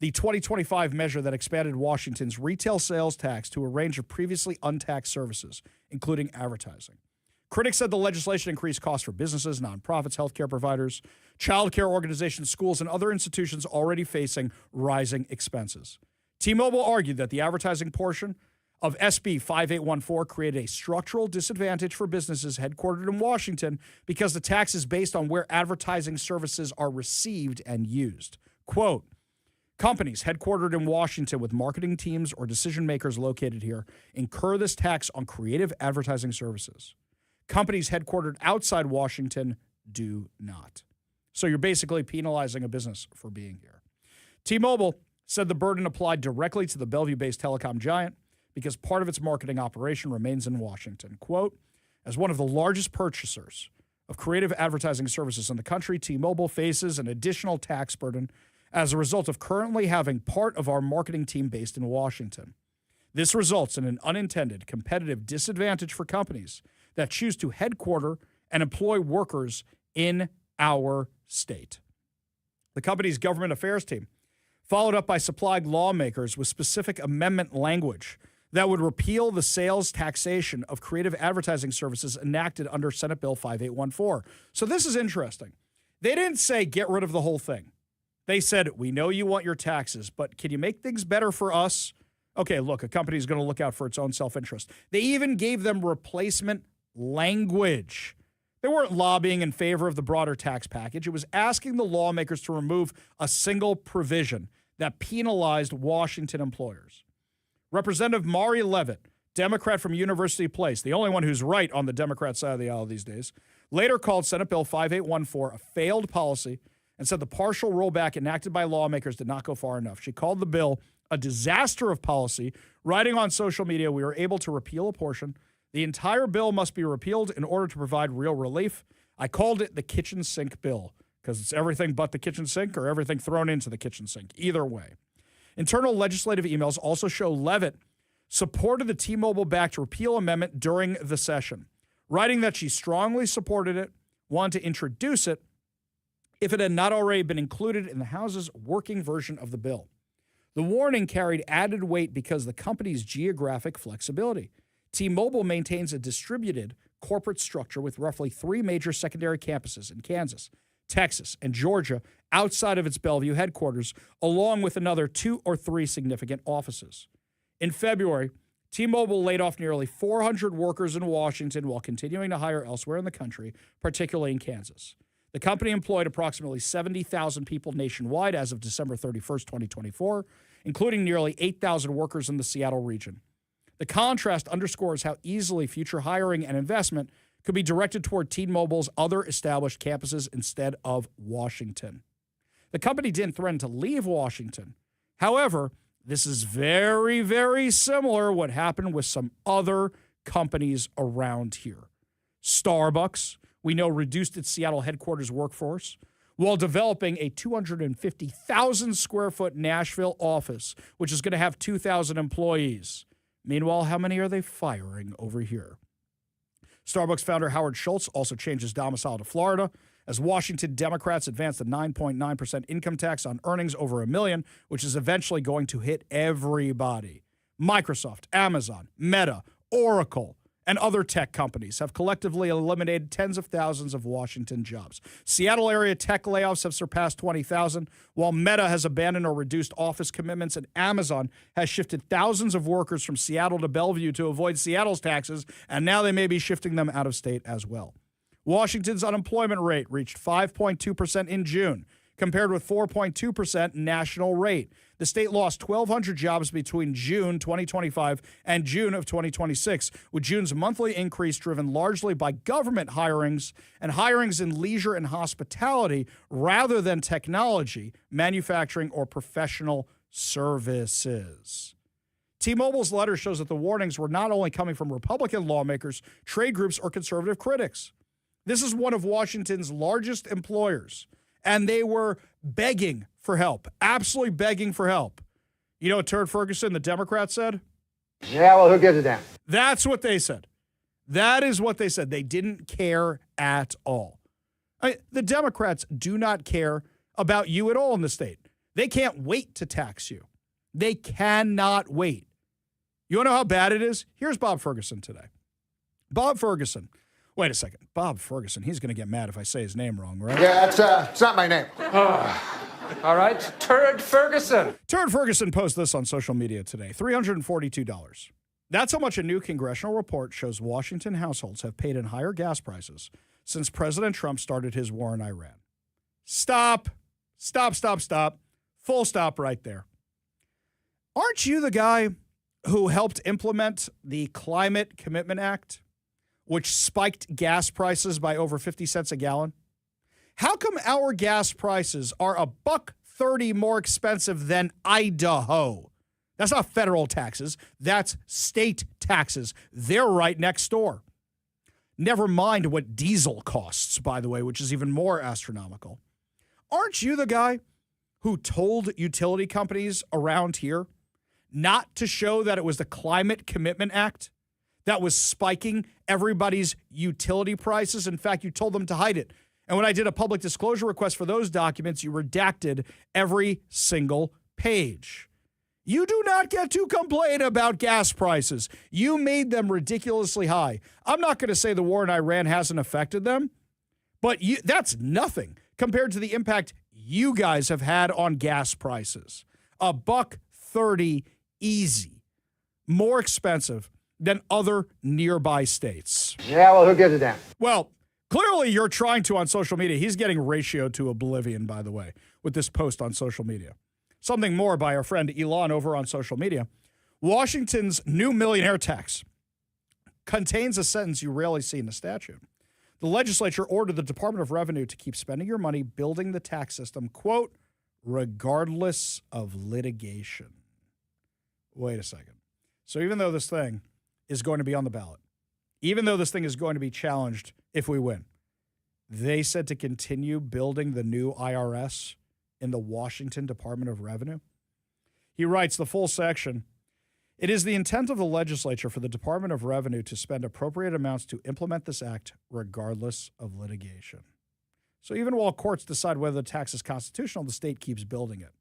the 2025 measure that expanded Washington's retail sales tax to a range of previously untaxed services, including advertising. Critics said the legislation increased costs for businesses, nonprofits, healthcare providers, childcare organizations, schools, and other institutions already facing rising expenses. T-Mobile argued that the advertising portion of SB 5814 created a structural disadvantage for businesses headquartered in Washington because the tax is based on where advertising services are received and used. Quote, companies headquartered in Washington with marketing teams or decision makers located here incur this tax on creative advertising services. Companies headquartered outside Washington do not. So you're basically penalizing a business for being here. T-Mobile said the burden applied directly to the Bellevue-based telecom giant because part of its marketing operation remains in Washington. Quote, as one of the largest purchasers of creative advertising services in the country, T-Mobile faces an additional tax burden as a result of currently having part of our marketing team based in Washington. This results in an unintended competitive disadvantage for companies that choose to headquarter and employ workers in our state. The company's government affairs team followed up by supplying lawmakers with specific amendment language that would repeal the sales taxation of creative advertising services enacted under Senate Bill 5814. So this is interesting. They didn't say get rid of the whole thing. They said, we know you want your taxes, but can you make things better for us? Okay, look, a company is going to look out for its own self-interest. They even gave them replacement language. They weren't lobbying in favor of the broader tax package. It was asking the lawmakers to remove a single provision that penalized Washington employers. Representative Mari Levitt, Democrat from University Place, the only one who's right on the Democrat side of the aisle these days, later called Senate Bill 5814 a failed policy and said the partial rollback enacted by lawmakers did not go far enough. She called the bill a disaster of policy, writing on social media, we were able to repeal a portion. The entire bill must be repealed in order to provide real relief. I called it the kitchen sink bill because it's everything but the kitchen sink or everything thrown into the kitchen sink. Either way. Internal legislative emails also show Levitt supported the T-Mobile-backed repeal amendment during the session, writing that she strongly supported it, wanted to introduce it if it had not already been included in the House's working version of the bill. The warning carried added weight because of the company's geographic flexibility. T-Mobile maintains a distributed corporate structure with roughly 3 major secondary campuses in Kansas, Texas, and Georgia outside of its Bellevue headquarters, along with another 2 or 3 significant offices. In February, T-Mobile laid off nearly 400 workers in Washington while continuing to hire elsewhere in the country, particularly in Kansas. The company employed approximately 70,000 people nationwide as of December 31st, 2024, including nearly 8,000 workers in the Seattle region. The contrast underscores how easily future hiring and investment could be directed toward T-Mobile's other established campuses instead of Washington. The company didn't threaten to leave Washington. However, this is very, very similar to what happened with some other companies around here. Starbucks, we know, reduced its Seattle headquarters workforce while developing a 250,000 square foot Nashville office, which is going to have 2,000 employees. Meanwhile, how many are they firing over here? Starbucks founder Howard Schultz also changed his domicile to Florida as Washington Democrats advanced a 9.9% income tax on earnings over $1 million, which is eventually going to hit everybody. Microsoft, Amazon, Meta, Oracle, and other tech companies have collectively eliminated tens of thousands of Washington jobs. Seattle area tech layoffs have surpassed 20,000, while Meta has abandoned or reduced office commitments, and Amazon has shifted thousands of workers from Seattle to Bellevue to avoid Seattle's taxes, and now they may be shifting them out of state as well. Washington's unemployment rate reached 5.2% in June, compared with 4.2% national rate. The state lost 1,200 jobs between June 2025 and June of 2026, with June's monthly increase driven largely by government hirings and hirings in leisure and hospitality rather than technology, manufacturing, or professional services. T-Mobile's letter shows that the warnings were not only coming from Republican lawmakers, trade groups, or conservative critics. This is one of Washington's largest employers, and they were begging for help, absolutely begging for help. You know what Turd Ferguson, the Democrat, said?
Yeah, well, who gives a damn?
That's what they said. That is what they said. They didn't care at all. The Democrats do not care about you at all in the state. They can't wait to tax you. They cannot wait. You want to know how bad it is? Here's Bob Ferguson today. Bob Ferguson. Wait a second. Bob Ferguson. He's going to get mad if I say his name wrong, right?
Yeah, it's not my name.
All right, Turd Ferguson.
Turd Ferguson posted this on social media today. $342. That's how much a new congressional report shows Washington households have paid in higher gas prices since President Trump started his war in Iran. Stop. Stop, stop, stop. Full stop right there. Aren't you the guy who helped implement the Climate Commitment Act, which spiked gas prices by over 50 cents a gallon? How come our gas prices are $1.30 more expensive than Idaho. That's not federal taxes. That's state taxes. They're right next door. Never mind what diesel costs, by the way, which is even more astronomical. Aren't you the guy who told utility companies around here not to show that it was the Climate Commitment Act that was spiking everybody's utility prices? In fact, you told them to hide it. And when I did a public disclosure request for those documents, you redacted every single page. You do not get to complain about gas prices. You made them ridiculously high. I'm not going to say the war in Iran hasn't affected them, but that's nothing compared to the impact you guys have had on gas prices. $1.30 easy, more expensive than other nearby states.
Yeah, well, who gives a damn?
Well, clearly you're trying to on social media. He's getting ratioed to oblivion, by the way, with this post on social media. Something more by our friend Elon over on social media. Washington's new millionaire tax contains a sentence you rarely see in the statute. The legislature ordered the Department of Revenue to keep spending your money building the tax system, quote, regardless of litigation. Wait a second. So even though this thing is going to be on the ballot, even though this thing is going to be challenged if we win, they said to continue building the new IRS in the Washington Department of Revenue. He writes the full section. It is the intent of the legislature for the Department of Revenue to spend appropriate amounts to implement this act regardless of litigation. So even while courts decide whether the tax is constitutional, the state keeps building it.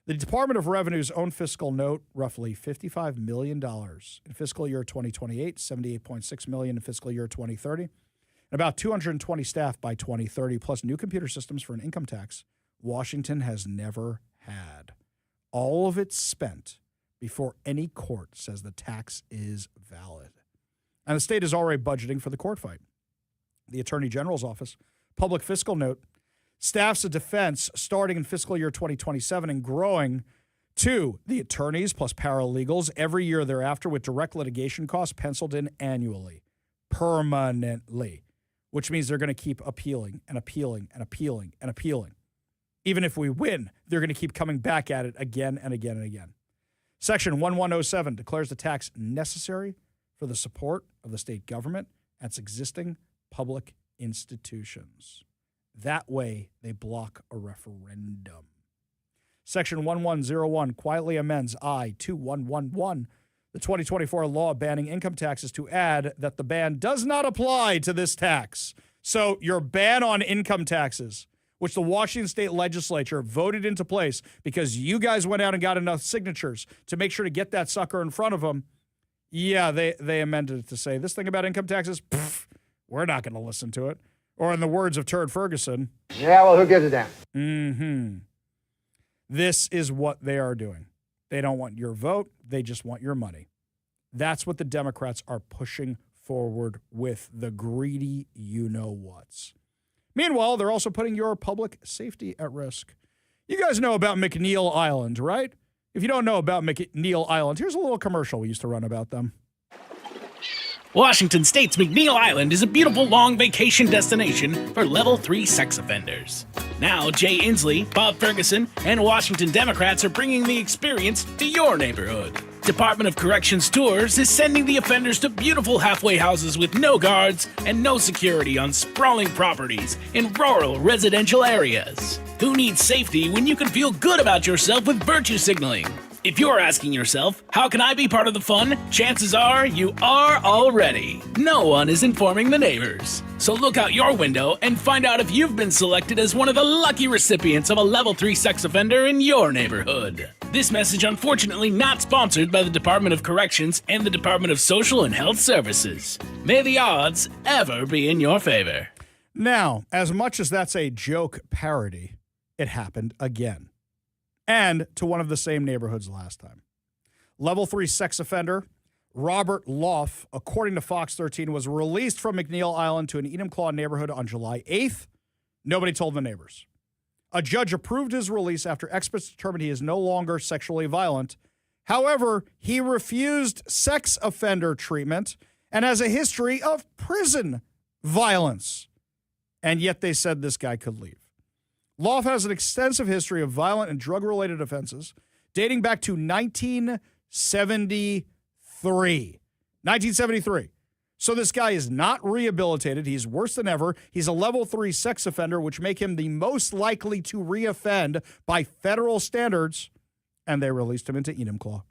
The Department of Revenue's own fiscal note, roughly $55 million in fiscal year 2028, $78.6 million in fiscal year 2030, and about 220 staff by 2030, plus new computer systems for an income tax Washington has never had. All of it spent before any court says the tax is valid. And the state is already budgeting for the court fight. The Attorney General's office, public fiscal note, staffs of defense starting in fiscal year 2027 and growing to the attorneys plus paralegals every year thereafter with direct litigation costs penciled in annually, permanently, which means they're going to keep appealing and appealing and appealing and appealing. Even if we win, they're going to keep coming back at it again and again and again. Section 1107 declares the tax necessary for the support of the state government and its existing public institutions. That way, they block a referendum. Section 1101 quietly amends I-2111, the 2024 law banning income taxes, to add that the ban does not apply to this tax. So your ban on income taxes, which the Washington State Legislature voted into place because you guys went out and got enough signatures to make sure to get that sucker in front of them. Yeah, they amended it to say this thing about income taxes, we're not going to listen to it. Or in the words of Turd Ferguson,
yeah, well, who gives a damn?
This is what they are doing. They don't want your vote. They just want your money. That's what the Democrats are pushing forward with, the greedy you-know-whats. Meanwhile, they're also putting your public safety at risk. You guys know about McNeil Island, right? If you don't know about McNeil Island, here's a little commercial we used to run about them.
Washington State's McNeil Island is a beautiful long vacation destination for level 3 sex offenders. Now, Jay Inslee, Bob Ferguson, and Washington Democrats are bringing the experience to your neighborhood. Department of Corrections Tours is sending the offenders to beautiful halfway houses with no guards and no security on sprawling properties in rural residential areas. Who needs safety when you can feel good about yourself with virtue signaling? If you're asking yourself, how can I be part of the fun? Chances are you are already. No one is informing the neighbors. So look out your window and find out if you've been selected as one of the lucky recipients of a level 3 sex offender in your neighborhood. This message unfortunately not sponsored by the Department of Corrections and the Department of Social and Health Services. May the odds ever be in your favor.
Now, as much as that's a joke parody, it happened again. And to one of the same neighborhoods last time. Level 3 sex offender Robert Loff, according to Fox 13, was released from McNeil Island to an Enumclaw neighborhood on July 8th. Nobody told the neighbors. A judge approved his release after experts determined he is no longer sexually violent. However, he refused sex offender treatment and has a history of prison violence. And yet they said this guy could leave. Loff has an extensive history of violent and drug-related offenses dating back to 1973. 1973. So this guy is not rehabilitated. He's worse than ever. He's a level 3 sex offender, which make him the most likely to reoffend by federal standards. And they released him into Enumclaw.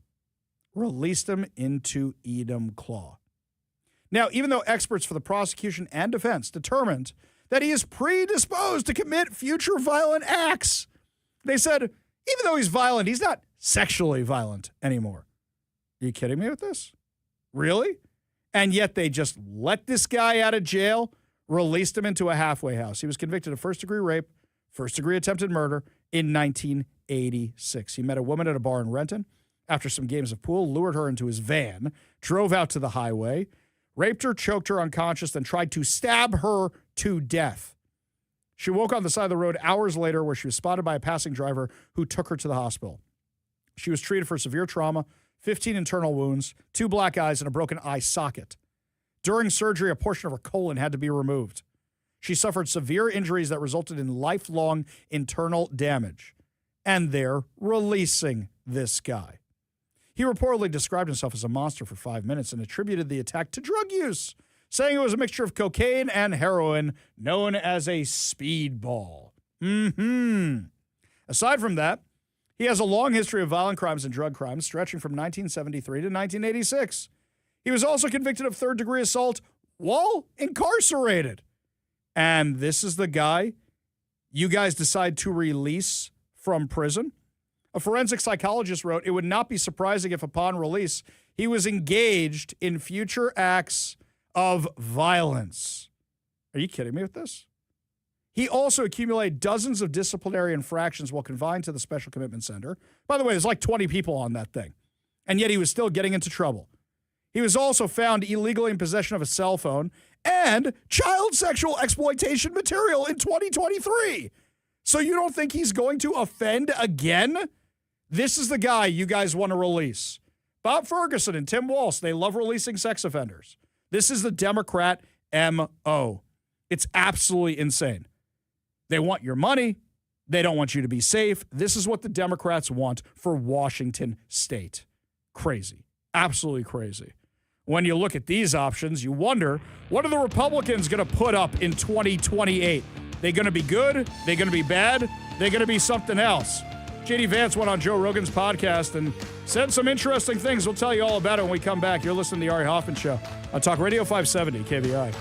Released him into Enumclaw. Now, even though experts for the prosecution and defense determined that he is predisposed to commit future violent acts, they said, even though he's violent, he's not sexually violent anymore. Are you kidding me with this? Really? And yet they just let this guy out of jail, released him into a halfway house. He was convicted of first-degree rape, first-degree attempted murder in 1986. He met a woman at a bar in Renton. After some games of pool, lured her into his van, drove out to the highway, raped her, choked her unconscious, then tried to stab her to death. She woke on the side of the road hours later where she was spotted by a passing driver who took her to the hospital. She was treated for severe trauma, 15 internal wounds, 2 black eyes, and a broken eye socket. During surgery, a portion of her colon had to be removed. She suffered severe injuries that resulted in lifelong internal damage. And they're releasing this guy. He reportedly described himself as a monster for 5 minutes and attributed the attack to drug use, saying it was a mixture of cocaine and heroin known as a speedball. Aside from that, he has a long history of violent crimes and drug crimes stretching from 1973 to 1986. He was also convicted of third-degree assault while incarcerated. And this is the guy you guys decide to release from prison? A forensic psychologist wrote, it would not be surprising if upon release, he was engaged in future acts of violence. Are you kidding me with this? He also accumulated dozens of disciplinary infractions while confined to the Special Commitment Center. By the way, there's like 20 people on that thing. And yet he was still getting into trouble. He was also found illegally in possession of a cell phone and child sexual exploitation material in 2023. So you don't think he's going to offend again? This is the guy you guys want to release. Bob Ferguson and Tim Walsh, they love releasing sex offenders. This is the Democrat MO. It's absolutely insane. They want your money. They don't want you to be safe. This is what the Democrats want for Washington State. Crazy. Absolutely crazy. When you look at these options, you wonder, what are the Republicans going to put up in 2028? They going to be good? They going to be bad? They going to be something else? J.D. Vance went on Joe Rogan's podcast and said some interesting things. We'll tell you all about it when we come back. You're listening to The Ari Hoffman Show on Talk Radio 570 KVI.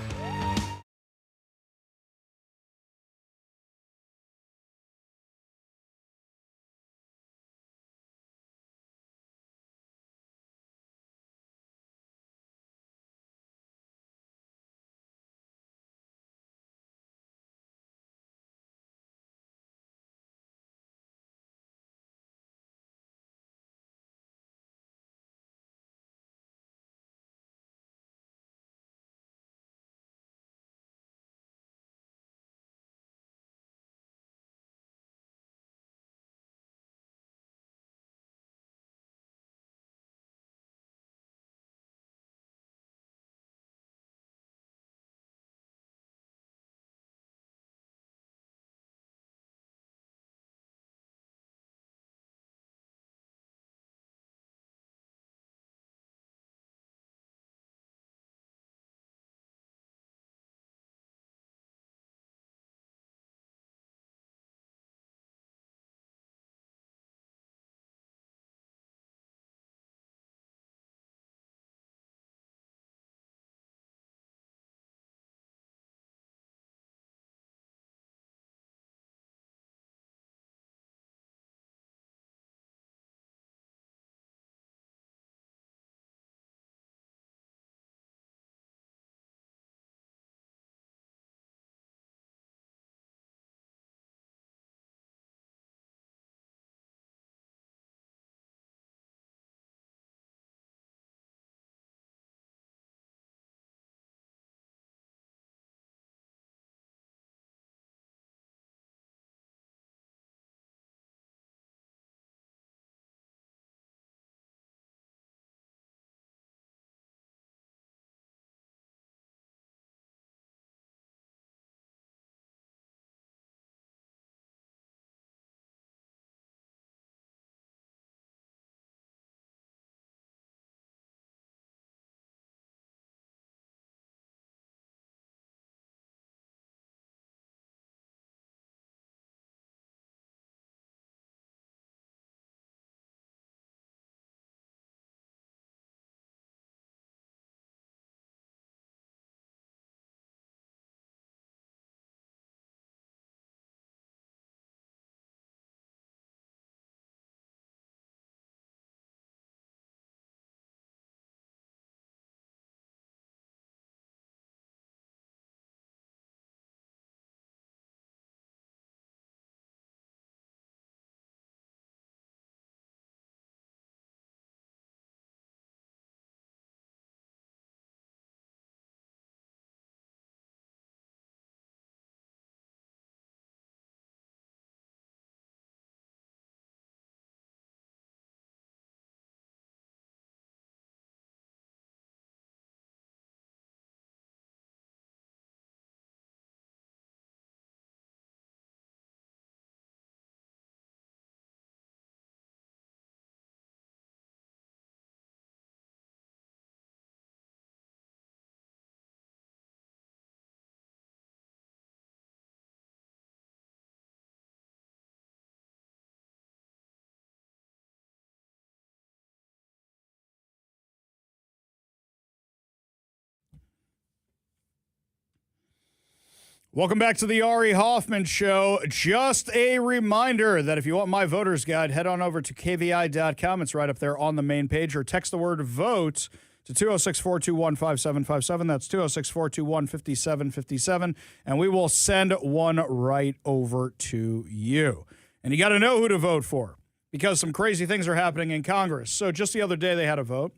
Welcome back to the Ari Hoffman Show. Just a reminder that if you want my voter's guide, head on over to kvi.com. It's right up there on the main page, or text the word VOTE to 206-421-5757. That's 206-421-5757, and we will send one right over to you. And you got to know who to vote for, because some crazy things are happening in Congress. So just the other day, they had a vote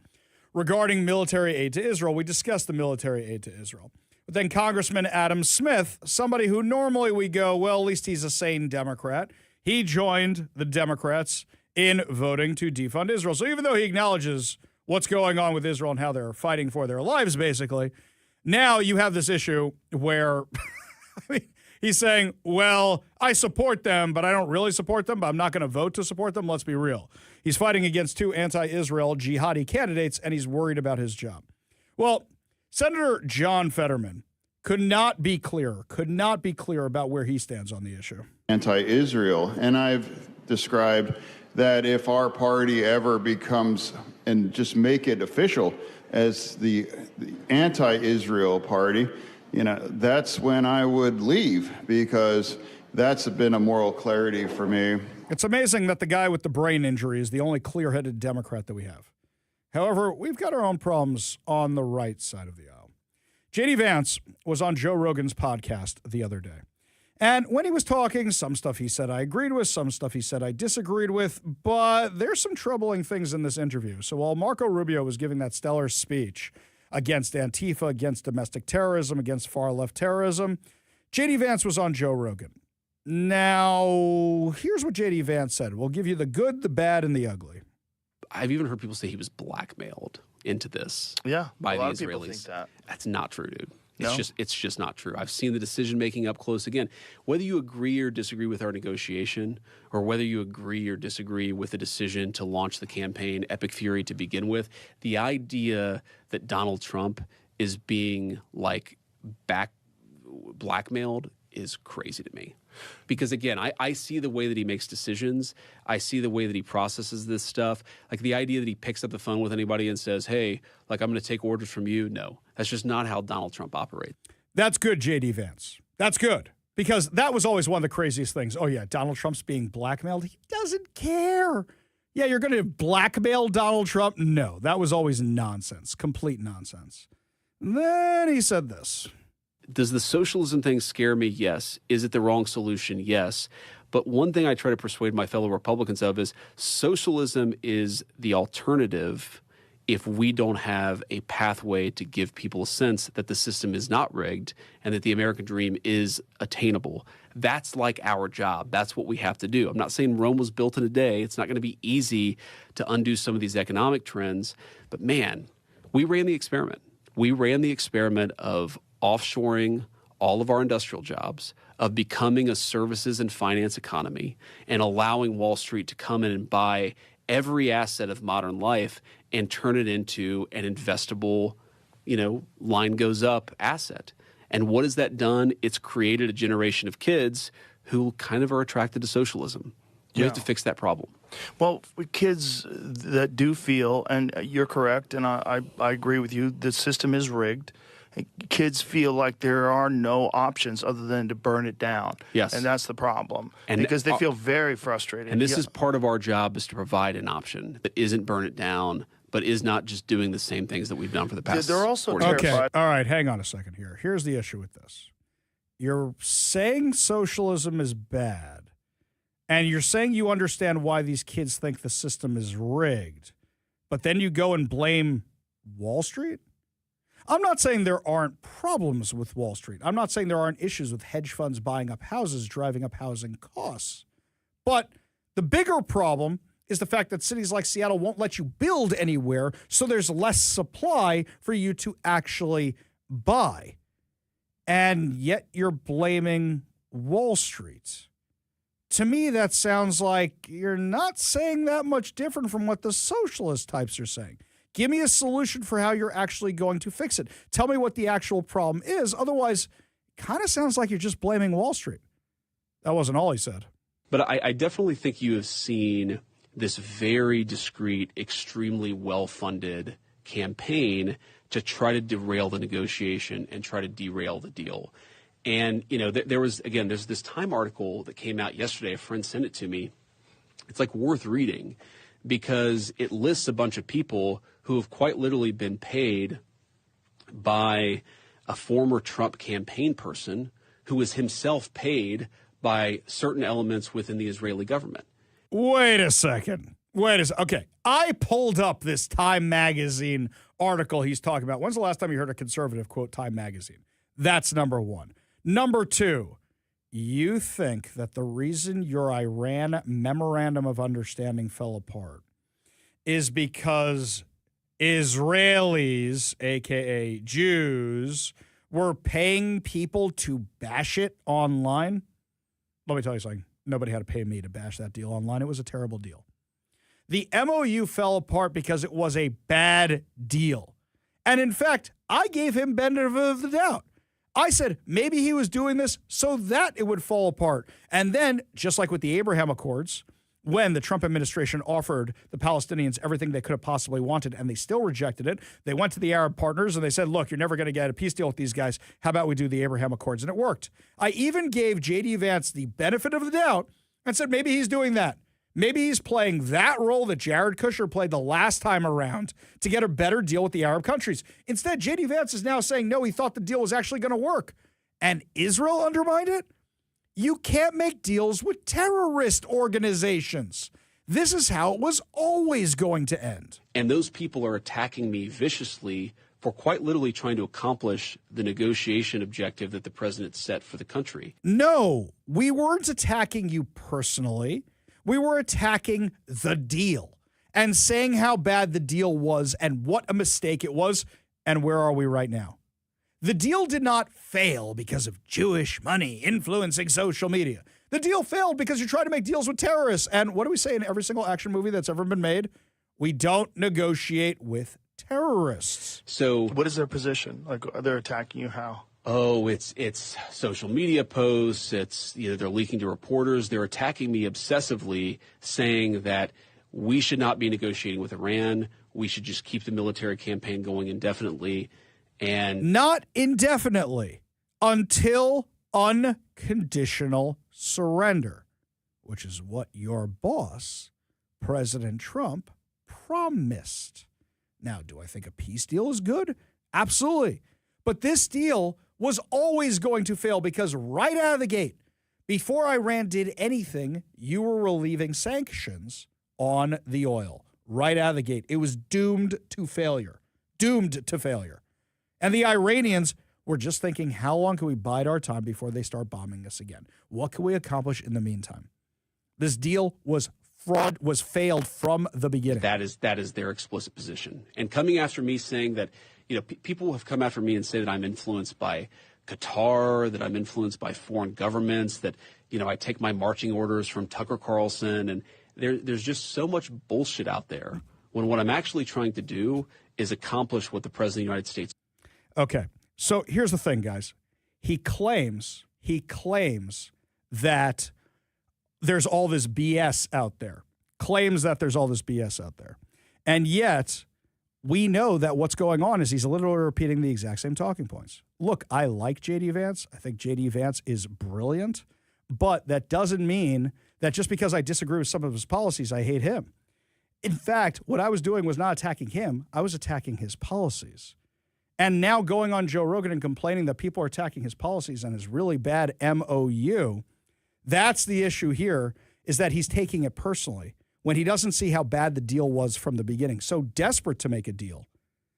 regarding military aid to Israel. We discussed the military aid to Israel. But then Congressman Adam Smith, somebody who normally we go, well, at least he's a sane Democrat, he joined the Democrats in voting to defund Israel. So even though he acknowledges what's going on with Israel and how they're fighting for their lives, basically, now you have this issue where he's saying, well, I support them, but I don't really support them, but I'm not going to vote to support them. Let's be real. He's fighting against two anti-Israel jihadi candidates, and he's worried about his job. Well, Senator John Fetterman could not be clearer about where he stands on the issue.
Anti-Israel, and I've described that if our party ever becomes, and just make it official as the anti-Israel party, that's when I would leave, because that's been a moral clarity for me.
It's amazing that the guy with the brain injury is the only clear-headed Democrat that we have. However, we've got our own problems on the right side of the aisle. J.D. Vance was on Joe Rogan's podcast the other day. And when he was talking, some stuff he said I agreed with, some stuff he said I disagreed with, but there's some troubling things in this interview. So while Marco Rubio was giving that stellar speech against Antifa, against domestic terrorism, against far-left terrorism, J.D. Vance was on Joe Rogan. Now, here's what J.D. Vance said. We'll give you the good, the bad, and the ugly.
I've even heard people say he was blackmailed into this by the Israelis. That's not true, dude. It's just not true. I've seen the decision making up close. Again, whether you agree or disagree with our negotiation, or whether you agree or disagree with the decision to launch the campaign Epic Fury to begin with, the idea that Donald Trump is being blackmailed is crazy to me. Because again, I see the way that he makes decisions. I see the way that he processes this stuff. Like the idea that he picks up the phone with anybody and says, hey, I'm going to take orders from you. No, that's just not how Donald Trump operates.
That's good, J.D. Vance. That's good. Because that was always one of the craziest things. Oh, yeah, Donald Trump's being blackmailed. He doesn't care. Yeah, you're going to blackmail Donald Trump? No, that was always nonsense, complete nonsense. And then he said this.
Does the socialism thing scare me? Yes. Is it the wrong solution? Yes. But one thing I try to persuade my fellow Republicans of is socialism is the alternative if we don't have a pathway to give people a sense that the system is not rigged and that the American dream is attainable. That's like our job. That's what we have to do. I'm not saying Rome was built in a day. It's not going to be easy to undo some of these economic trends. But man, we ran the experiment. We ran the experiment of offshoring all of our industrial jobs, of becoming a services and finance economy, and allowing Wall Street to come in and buy every asset of modern life and turn it into an investable, line goes up asset. And what has that done? It's created a generation of kids who kind of are attracted to socialism. We have to fix that problem.
Well, kids that do feel, and you're correct, and I agree with you, the system is rigged. Kids feel like there are no options other than to burn it down.
Yes.
And that's the problem. And because they feel very frustrated.
And this is part of our job, is to provide an option that isn't burn it down, but is not just doing the same things that we've done for the past.
They're also
terrified.
terrified.
All right, hang on a second here. Here's the issue with this. You're saying socialism is bad, and you're saying you understand why these kids think the system is rigged, but then you go and blame Wall Street? I'm not saying there aren't problems with Wall Street. I'm not saying there aren't issues with hedge funds buying up houses, driving up housing costs. But the bigger problem is the fact that cities like Seattle won't let you build anywhere, so there's less supply for you to actually buy. And yet you're blaming Wall Street. To me, that sounds like you're not saying that much different from what the socialist types are saying. Give me a solution for how you're actually going to fix it. Tell me what the actual problem is. Otherwise, it kind of sounds like you're just blaming Wall Street. That wasn't all he said.
But I definitely think you have seen this very discreet, extremely well-funded campaign to try to derail the negotiation and try to derail the deal. And, there's this Time article that came out yesterday. A friend sent it to me. It's like worth reading because it lists a bunch of people who have quite literally been paid by a former Trump campaign person who was himself paid by certain elements within the Israeli government.
Wait a second. Okay. I pulled up this Time magazine article he's talking about. When's the last time you heard a conservative quote Time magazine? That's number one. Number two, you think that the reason your Iran memorandum of understanding fell apart is because Israelis, a.k.a. Jews, were paying people to bash it online? Let me tell you something. Nobody had to pay me to bash that deal online. It was a terrible deal. The MOU fell apart because it was a bad deal. And in fact, I gave him benefit of the doubt. I said maybe he was doing this so that it would fall apart. And then, just like with the Abraham Accords, when the Trump administration offered the Palestinians everything they could have possibly wanted and they still rejected it, they went to the Arab partners and they said, look, you're never going to get a peace deal with these guys. How about we do the Abraham Accords? And it worked. I even gave J.D. Vance the benefit of the doubt and said maybe he's doing that. Maybe he's playing that role that Jared Kushner played the last time around to get a better deal with the Arab countries. Instead, J.D. Vance is now saying, no, he thought the deal was actually going to work. And Israel undermined it? You can't make deals with terrorist organizations. This is how it was always going to end.
And those people are attacking me viciously for quite literally trying to accomplish the negotiation objective that the president set for the country.
No, we weren't attacking you personally. We were attacking the deal and saying how bad the deal was and what a mistake it was. And where are we right now? The deal did not fail because of Jewish money influencing social media. The deal failed because you try to make deals with terrorists. And what do we say in every single action movie that's ever been made? We don't negotiate with terrorists.
So
what is their position? Like, they're attacking you how?
Oh, it's social media posts. It's they're leaking to reporters. They're attacking me obsessively, saying that we should not be negotiating with Iran. We should just keep the military campaign going indefinitely, and
not indefinitely until unconditional surrender, which is what your boss, President Trump, promised. Now, do I think a peace deal is good? Absolutely. But this deal was always going to fail because right out of the gate, before Iran did anything, you were relieving sanctions on the oil. Right out of the gate. It was doomed to failure. Doomed to failure. And the Iranians were just thinking, how long can we bide our time before they start bombing us again? What can we accomplish in the meantime? This deal was failed from the beginning.
That is their explicit position. And coming after me saying that, people have come after me and say that I'm influenced by Qatar, that I'm influenced by foreign governments, that, I take my marching orders from Tucker Carlson. And there's just so much bullshit out there when what I'm actually trying to do is accomplish what the President of the United States.
Okay. So here's the thing, guys. He claims that there's all this BS out there. Claims that there's all this BS out there. And yet, we know that what's going on is he's literally repeating the exact same talking points. Look, I like J.D. Vance. I think J.D. Vance is brilliant. But that doesn't mean that just because I disagree with some of his policies, I hate him. In fact, what I was doing was not attacking him. I was attacking his policies. And now going on Joe Rogan and complaining that people are attacking his policies and his really bad MOU, that's the issue here, is that he's taking it personally when he doesn't see how bad the deal was from the beginning. So desperate to make a deal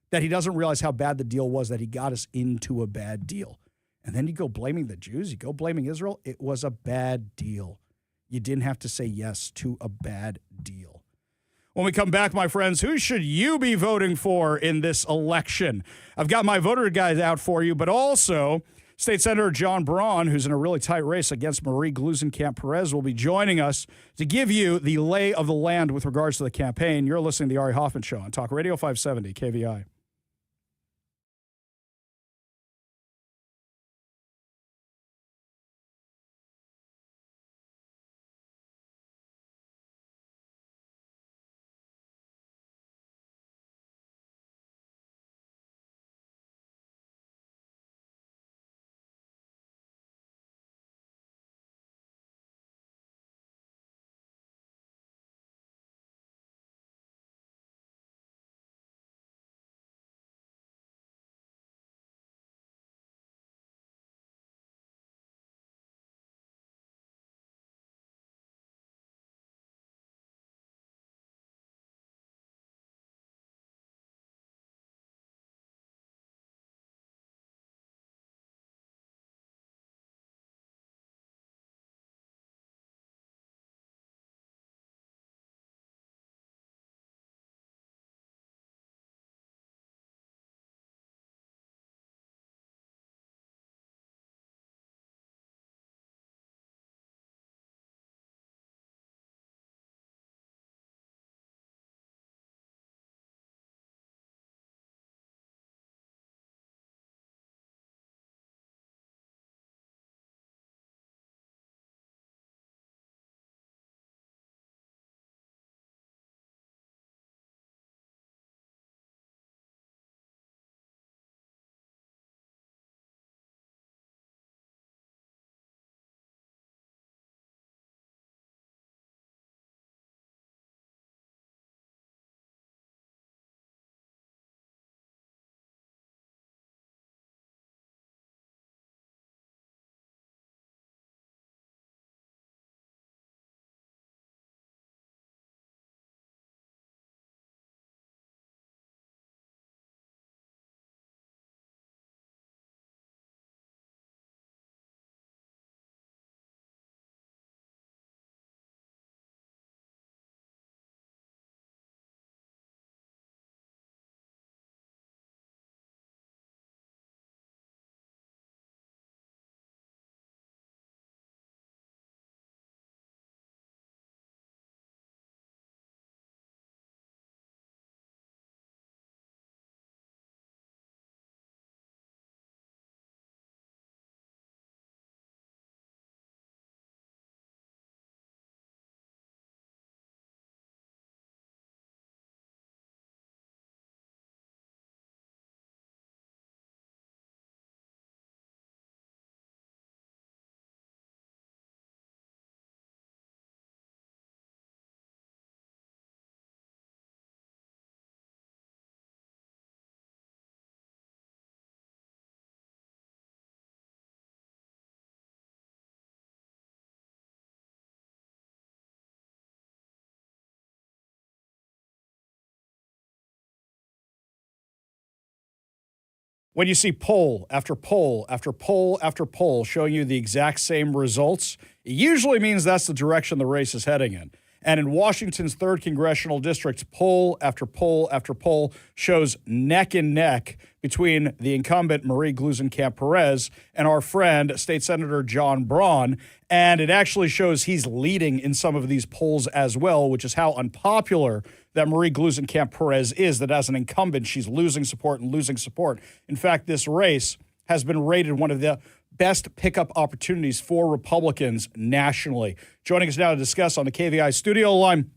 that he doesn't realize how bad the deal was, that he got us into a bad deal. And then you go blaming the Jews, you go blaming Israel. It was a bad deal. You didn't have to say yes to a bad deal. When we come back, my friends, who should you be voting for in this election? I've got my voter guide out for you, but also State Senator John Braun, who's in a really tight race against Marie Gluesenkamp-Perez, will be joining us to give you the lay of the land with regards to the campaign. You're listening to the Ari Hoffman Show on Talk Radio 570 KVI. When you see poll after poll after poll after poll showing you the exact same results, it usually means that's the direction the race is heading in. And in Washington's 3rd Congressional District, poll after poll after poll shows neck and neck between the incumbent Marie Gluesenkamp-Perez and our friend, State Senator John Braun. And it actually shows he's leading in some of these polls as well, which is how unpopular that Marie Gluesenkamp-Perez is, that as an incumbent, she's losing support and losing support. In fact, this race has been rated one of the best pickup opportunities for Republicans nationally. Joining us now to discuss on the KVI studio line,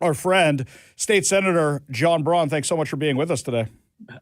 our friend, State Senator John Braun. Thanks so much for being with us today.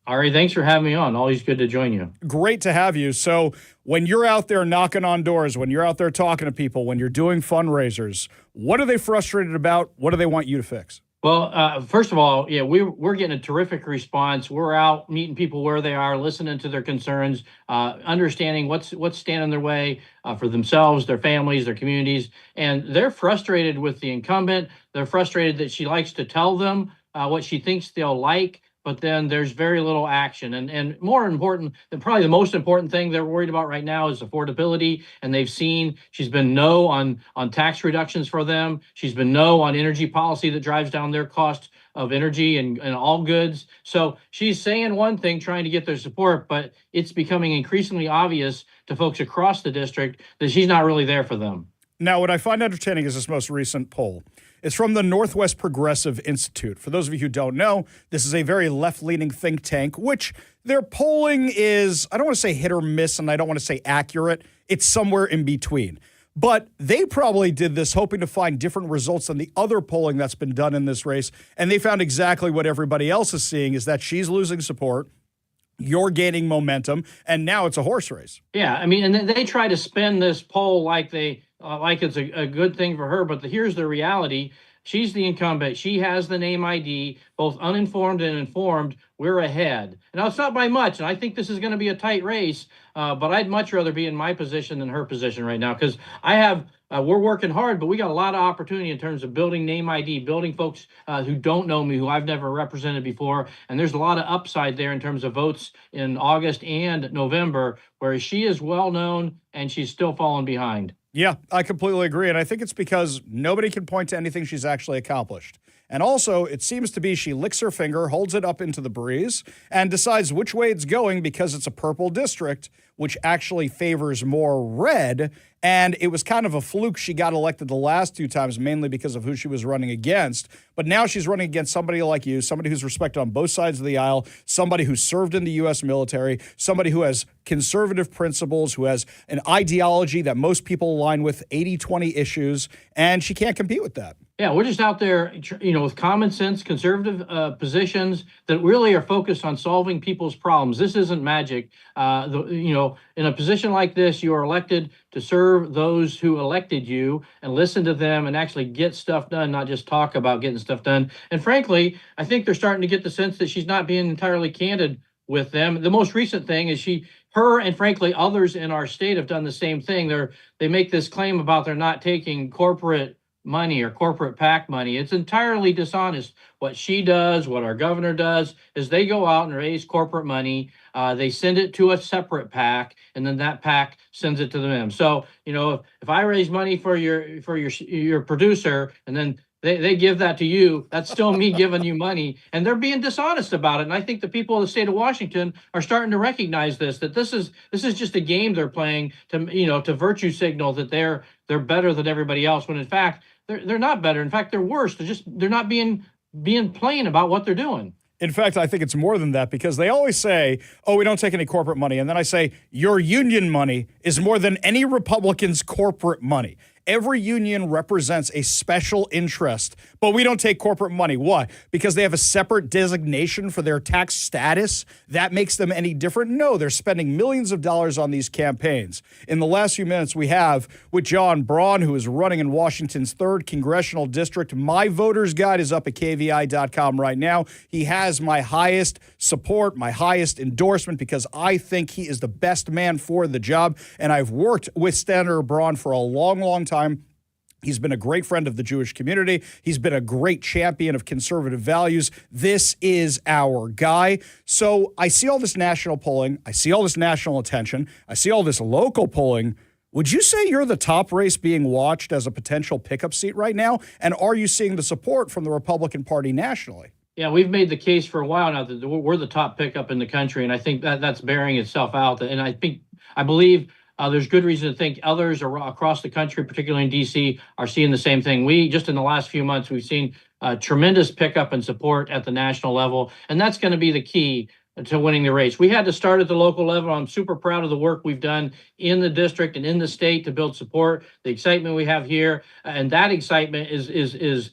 Ari, thanks for having me on. Always good to join you.
Great to have you. So when you're out there knocking on doors, when you're out there talking to people, when you're doing fundraisers, what are they frustrated about? What do they want you to fix?
Well, first of all, yeah, we're getting a terrific response. We're out meeting people where they are, listening to their concerns, understanding what's standing in their way for themselves, their families, their communities. And they're frustrated with the incumbent. They're frustrated that she likes to tell them what she thinks they'll like, but then there's very little action. And more important, than probably the most important thing they're worried about right now is affordability. And they've seen she's been no on tax reductions for them. She's been no on energy policy that drives down their cost of energy and all goods. So she's saying one thing, trying to get their support, but it's becoming increasingly obvious to folks across the district that she's not really there for them.
Now, what I find entertaining is this most recent poll. It's from the Northwest Progressive Institute. For those of you who don't know, this is a very left-leaning think tank, which their polling is, I don't want to say hit or miss, and I don't want to say accurate. It's somewhere in between. But they probably did this hoping to find different results than the other polling that's been done in this race, and they found exactly what everybody else is seeing, is that she's losing support, you're gaining momentum, and now it's a horse race.
Yeah, I mean, and they try to spin this poll like it's a good thing for her, but here's the reality. She's the incumbent. She has the name ID, both uninformed and informed. We're ahead. Now, it's not by much, and I think this is going to be a tight race, but I'd much rather be in my position than her position right now, because we're working hard, but we got a lot of opportunity in terms of building name ID, building folks who don't know me, who I've never represented before, and there's a lot of upside there in terms of votes in August and November, where she is well-known and she's still falling behind.
Yeah, I completely agree. And I think it's because nobody can point to anything she's actually accomplished. And also, it seems to be she licks her finger, holds it up into the breeze, and decides which way it's going because it's a purple district, which actually favors more red. And it was kind of a fluke she got elected the last 2 times, mainly because of who she was running against. But now she's running against somebody like you, somebody who's respected on both sides of the aisle, somebody who served in the U.S. military, somebody who has conservative principles, who has an ideology that most people align with, 80-20 issues, and she can't compete with that.
Yeah, we're just out there, with common sense, conservative positions that really are focused on solving people's problems. This isn't magic. In a position like this, you are elected to serve those who elected you and listen to them and actually get stuff done, not just talk about getting stuff done. And frankly, I think they're starting to get the sense that she's not being entirely candid with them. The most recent thing is her and frankly others in our state have done the same thing. They make this claim about they're not taking corporate money or corporate PAC money. It's entirely dishonest. What she does, what our governor does, is they go out and raise corporate money. They send it to a separate PAC, and then that PAC sends it to them. So, if I raise money for your producer, and then they give that to you, that's still me giving you money, and they're being dishonest about it. And I think the people of the state of Washington are starting to recognize that this is just a game they're playing to virtue signal that they're better than everybody else, when in fact they're not better. In fact, they're worse. They're not being plain about what they're doing.
In fact, I think it's more than that, because they always say, oh, we don't take any corporate money. And then I say, your union money is more than any Republican's corporate money. Every union represents a special interest, but we don't take corporate money. Why? Because they have a separate designation for their tax status? That makes them any different? No, they're spending millions of dollars on these campaigns. In the last few minutes we have with John Braun, who is running in Washington's 3rd Congressional District. My voter's guide is up at KVI.com right now. He has my highest support, my highest endorsement, because I think he is the best man for the job. And I've worked with Senator Braun for a long, long time. He's been a great friend of the Jewish community. He's been a great champion of conservative values. This is our guy. So I see all this national polling. I see all this national attention. I see all this local polling. Would you say you're the top race being watched as a potential pickup seat right now? And are you seeing the support from the Republican Party nationally?
Yeah, we've made the case for a while now that we're the top pickup in the country, and I think that's bearing itself out. And I believe there's good reason to think others across the country, particularly in D.C., are seeing the same thing. We just in the last few months, we've seen tremendous pickup and support at the national level, and that's going to be the key to winning the race. We had to start at the local level. I'm super proud of the work we've done in the district and in the state to build support. The excitement we have here, and that excitement is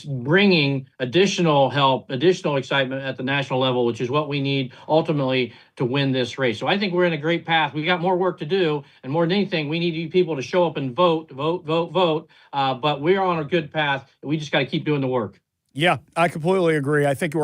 bringing additional help, additional excitement at the national level, which is what we need ultimately to win this race. So I think we're in a great path. We got more work to do, and more than anything, we need you people to show up and vote. But we're on a good path. We just got to keep doing the work.
Yeah, I completely agree. I think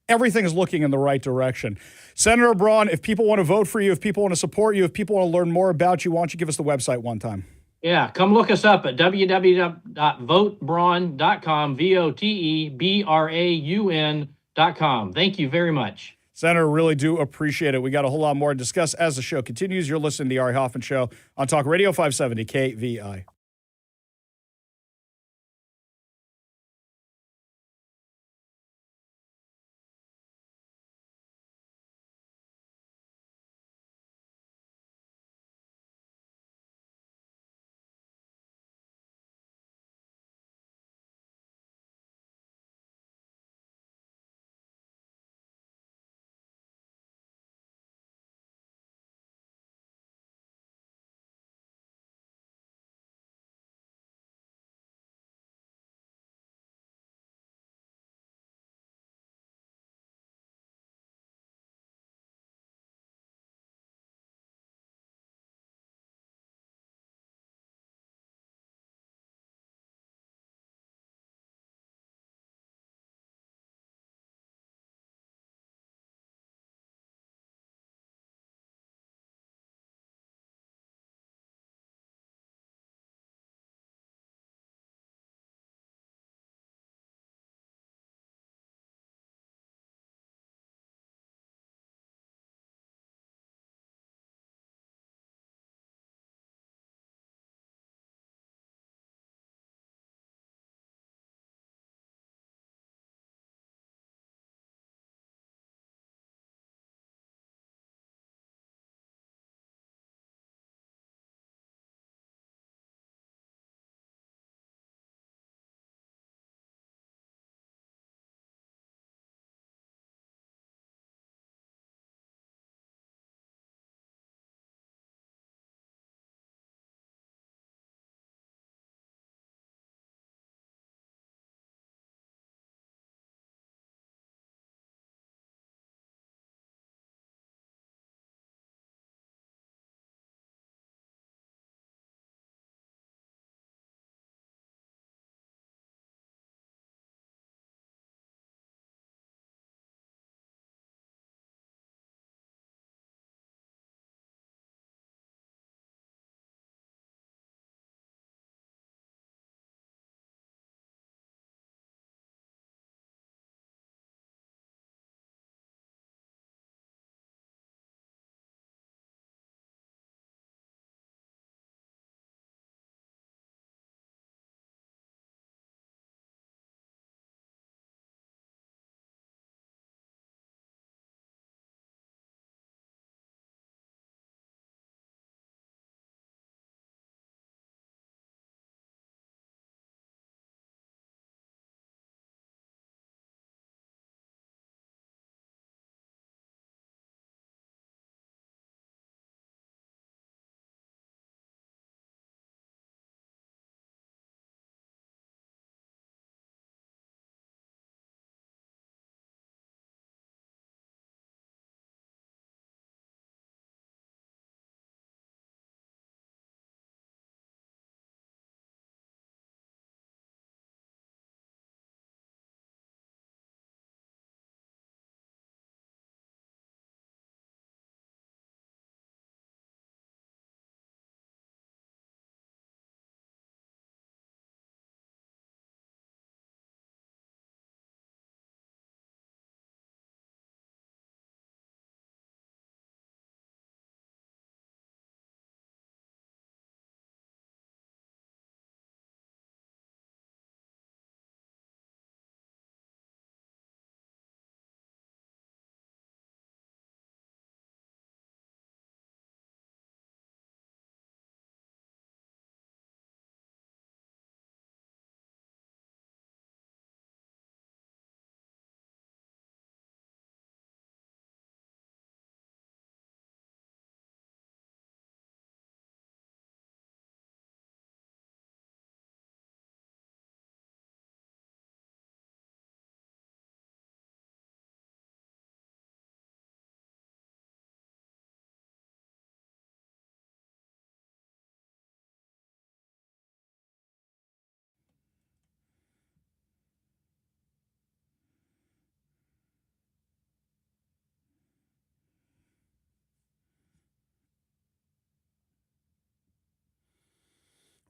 everything is looking in the right direction. Senator Braun, if people want to vote for you, if people want to support you, if people want to learn more about you, why don't you give us the website one time?
Yeah, come look us up at www.votebraun.com, VOTEBRAUN.com. Thank you very much.
Senator, really do appreciate it. We got a whole lot more to discuss as the show continues. You're listening to the Ari Hoffman Show on Talk Radio 570 KVI.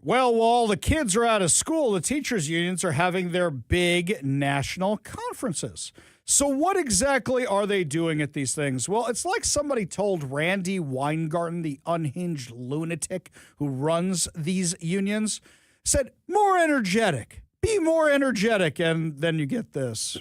Well, while the kids are out of school, the teachers' unions are having their big national conferences. So what exactly are they doing at these things? Well, it's like somebody told Randy Weingarten, the unhinged lunatic who runs these unions, said, more energetic, be more energetic, and then you get this.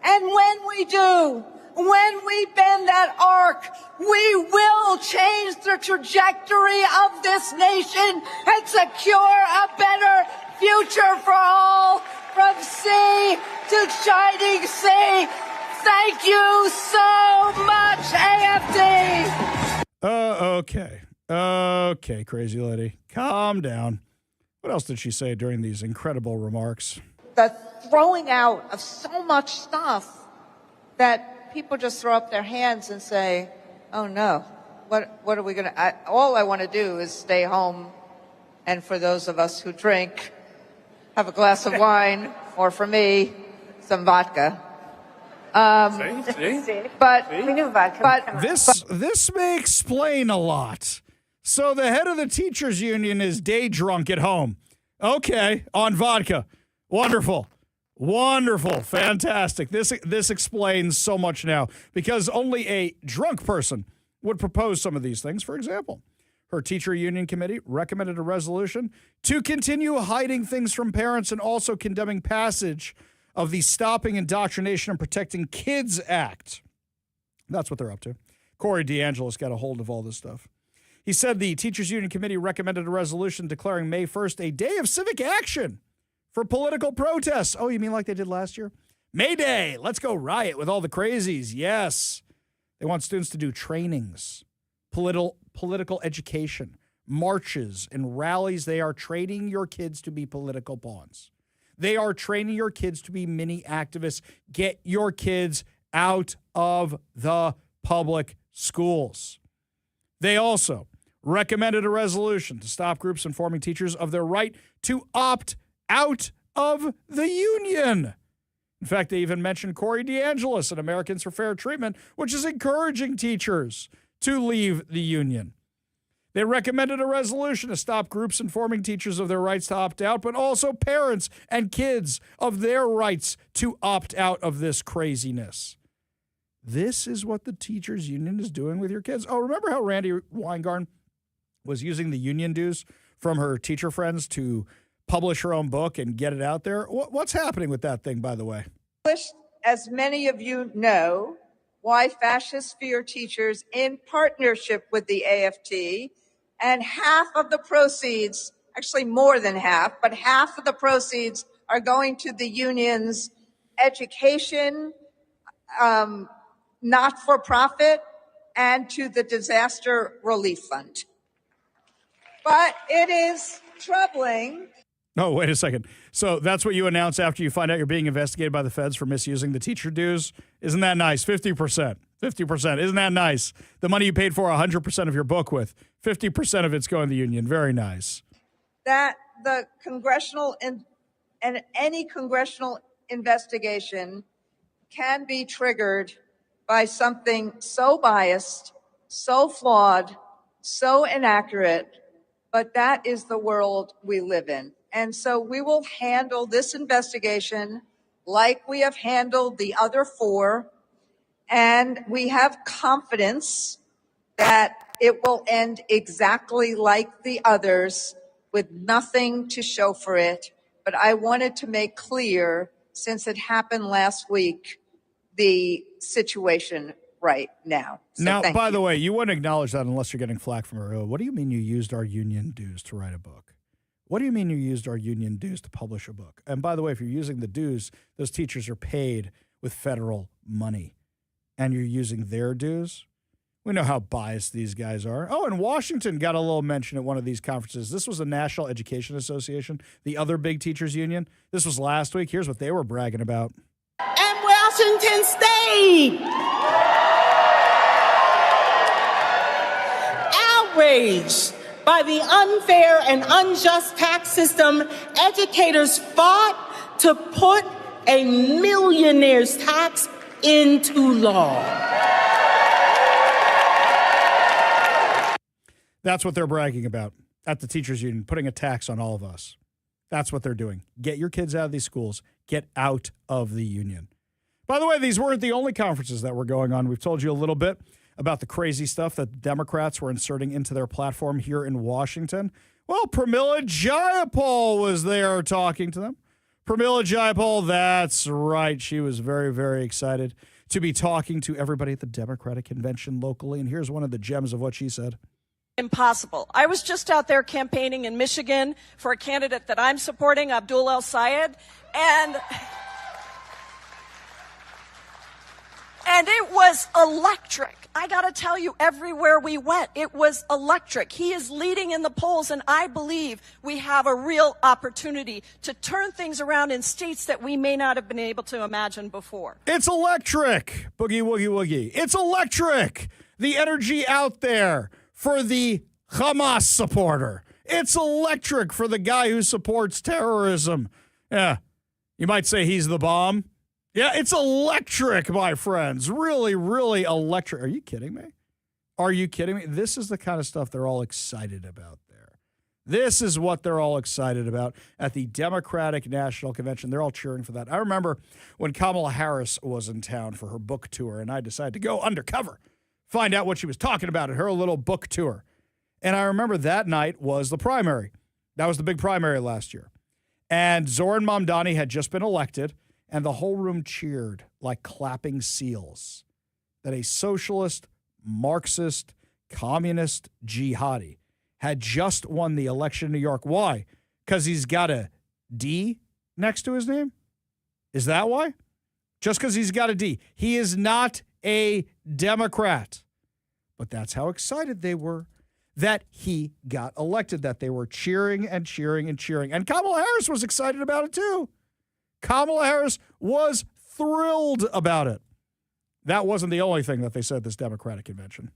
And when we do, when we bend that arc, we will change the trajectory of this nation and secure a better future for all, from sea to shining sea. Thank you so much, AFD.
Okay, crazy lady. Calm down. What else did she say during these incredible remarks?
The throwing out of so much stuff that people just throw up their hands and say, oh no, what are we going to, all I want to do is stay home. And for those of us who drink, have a glass of wine, or for me, some vodka. But we knew vodka.
This may explain a lot. So the head of the teachers union is day drunk at home. Okay, on vodka. Wonderful, fantastic. This explains so much now, because only a drunk person would propose some of these things. For example, her teacher union committee recommended a resolution to continue hiding things from parents and also condemning passage of the Stopping Indoctrination and Protecting Kids Act. That's what they're up to. Corey DeAngelis got a hold of all this stuff. He said the teachers union committee recommended a resolution declaring May 1st a day of civic action for political protests. Oh, you mean like they did last year? May Day. Let's go riot with all the crazies. Yes. They want students to do trainings, political education, marches, and rallies. They are training your kids to be political pawns. They are training your kids to be mini activists. Get your kids out of the public schools. They also recommended a resolution to stop groups informing teachers of their right to opt out of the union. In fact, they even mentioned Corey DeAngelis and Americans for Fair Treatment, which is encouraging teachers to leave the union. They recommended a resolution to stop groups informing teachers of their rights to opt out, but also parents and kids of their rights to opt out of this craziness. This is what the teachers union is doing with your kids. Oh, remember how Randy Weingarten was using the union dues from her teacher friends to publish her own book and get it out there? What's happening with that thing, by the way?
As many of you know, why fascists fear teachers in partnership with the AFT, and half of the proceeds, actually more than half, but half of the proceeds are going to the union's education, not-for-profit, and to the disaster relief fund. But it is troubling.
Oh, wait a second. So that's what you announce after you find out you're being investigated by the feds for misusing the teacher dues? Isn't that nice? 50%. 50%. Isn't that nice? The money you paid for 100% of your book with, 50% of it's going to the union. Very nice.
That the congressional and any congressional investigation can be triggered by something so biased, so flawed, so inaccurate, but that is the world we live in. And so we will handle this investigation like we have handled the other four, and we have confidence that it will end exactly like the others with nothing to show for it. But I wanted to make clear, since it happened last week, the situation right now. So
now, by the way, you wouldn't acknowledge that unless you're getting flack from her. What do you mean you used our union dues to write a book? What do you mean you used our union dues to publish a book? And by the way, if you're using the dues, those teachers are paid with federal money. And you're using their dues? We know how biased these guys are. Oh, and Washington got a little mention at one of these conferences. This was the National Education Association, the other big teachers union. This was last week. Here's what they were bragging about.
And Washington State! Outraged by the unfair and unjust tax system, educators fought to put a millionaire's tax into law.
That's what they're bragging about. at the teachers union, putting a tax on all of us. That's what they're doing. Get your kids out of these schools. Get out of the union. By the way, these weren't the only conferences that were going on. We've told you a little bit about the crazy stuff that the Democrats were inserting into their platform here in Washington. Well, Pramila Jayapal was there talking to them. Pramila Jayapal, that's right. She was very, very excited to be talking to everybody at the Democratic convention locally. And here's one of the gems of what she said.
Impossible. I was just out there campaigning in Michigan for a candidate that I'm supporting, Abdul El Sayed, and it was electric. I got to tell you, everywhere we went, it was electric. He is leading in the polls, and I believe we have a real opportunity to turn things around in states that we may not have been able to imagine before.
It's electric. Boogie, woogie, woogie. It's electric. The energy out there for the Hamas supporter. It's electric for the guy who supports terrorism. Yeah, you might say he's the bomb. Yeah, it's electric, my friends. Really, really electric. Are you kidding me? Are you kidding me? This is the kind of stuff they're all excited about there. This is what they're all excited about at the Democratic National Convention. They're all cheering for that. I remember when Kamala Harris was in town for her book tour, and I decided to go undercover, find out what she was talking about at her little book tour. And I remember that night was the primary. That was the big primary last year. And Zoran Mamdani had just been elected, and the whole room cheered like clapping seals that a socialist, Marxist, communist jihadi had just won the election in New York. Why? Because he's got a D next to his name? Is that why? Just because he's got a D. He is not a Democrat. But that's how excited they were that he got elected, that they were cheering and cheering and cheering. And Kamala Harris was excited about it too. Kamala Harris was thrilled about it. That wasn't the only thing that they said at this Democratic convention.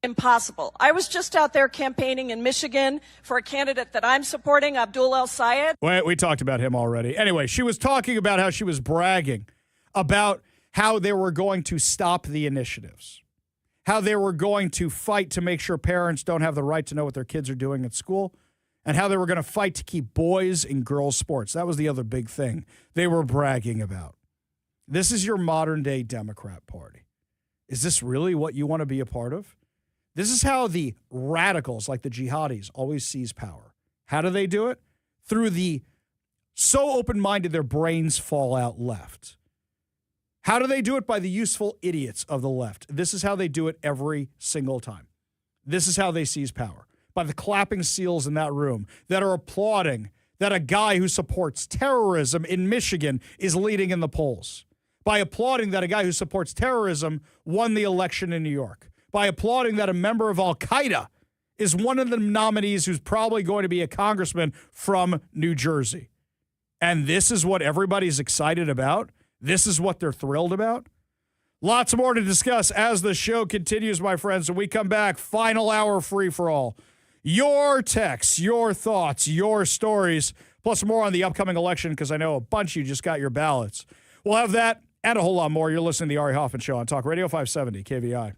Impossible. I was just out there campaigning in Michigan for a candidate that I'm supporting, Abdul El Sayed.
Well, we talked about him already. Anyway, she was talking about how she was bragging about how they were going to stop the initiatives, how they were going to fight to make sure parents don't have the right to know what their kids are doing at school, and how they were going to fight to keep boys in girls' sports. That was the other big thing they were bragging about. This is your modern-day Democrat Party. Is this really what you want to be a part of? This is how the radicals, like the jihadis, always seize power. How do they do it? Through the so open-minded their brains fall out left. How do they do it? By the useful idiots of the left. This is how they do it every single time. This is how they seize power. By the clapping seals in that room that are applauding that a guy who supports terrorism in Michigan is leading in the polls. By applauding that a guy who supports terrorism won the election in New York. By applauding that a member of Al-Qaeda is one of the nominees who's probably going to be a congressman from New Jersey. And this is what everybody's excited about? This is what they're thrilled about? Lots more to discuss as the show continues, my friends. When we come back, final hour free for all. Your texts, your thoughts, your stories, plus more on the upcoming election, because I know a bunch of you just got your ballots. We'll have that and a whole lot more. You're listening to The Ari Hoffman Show on Talk Radio 570 KVI.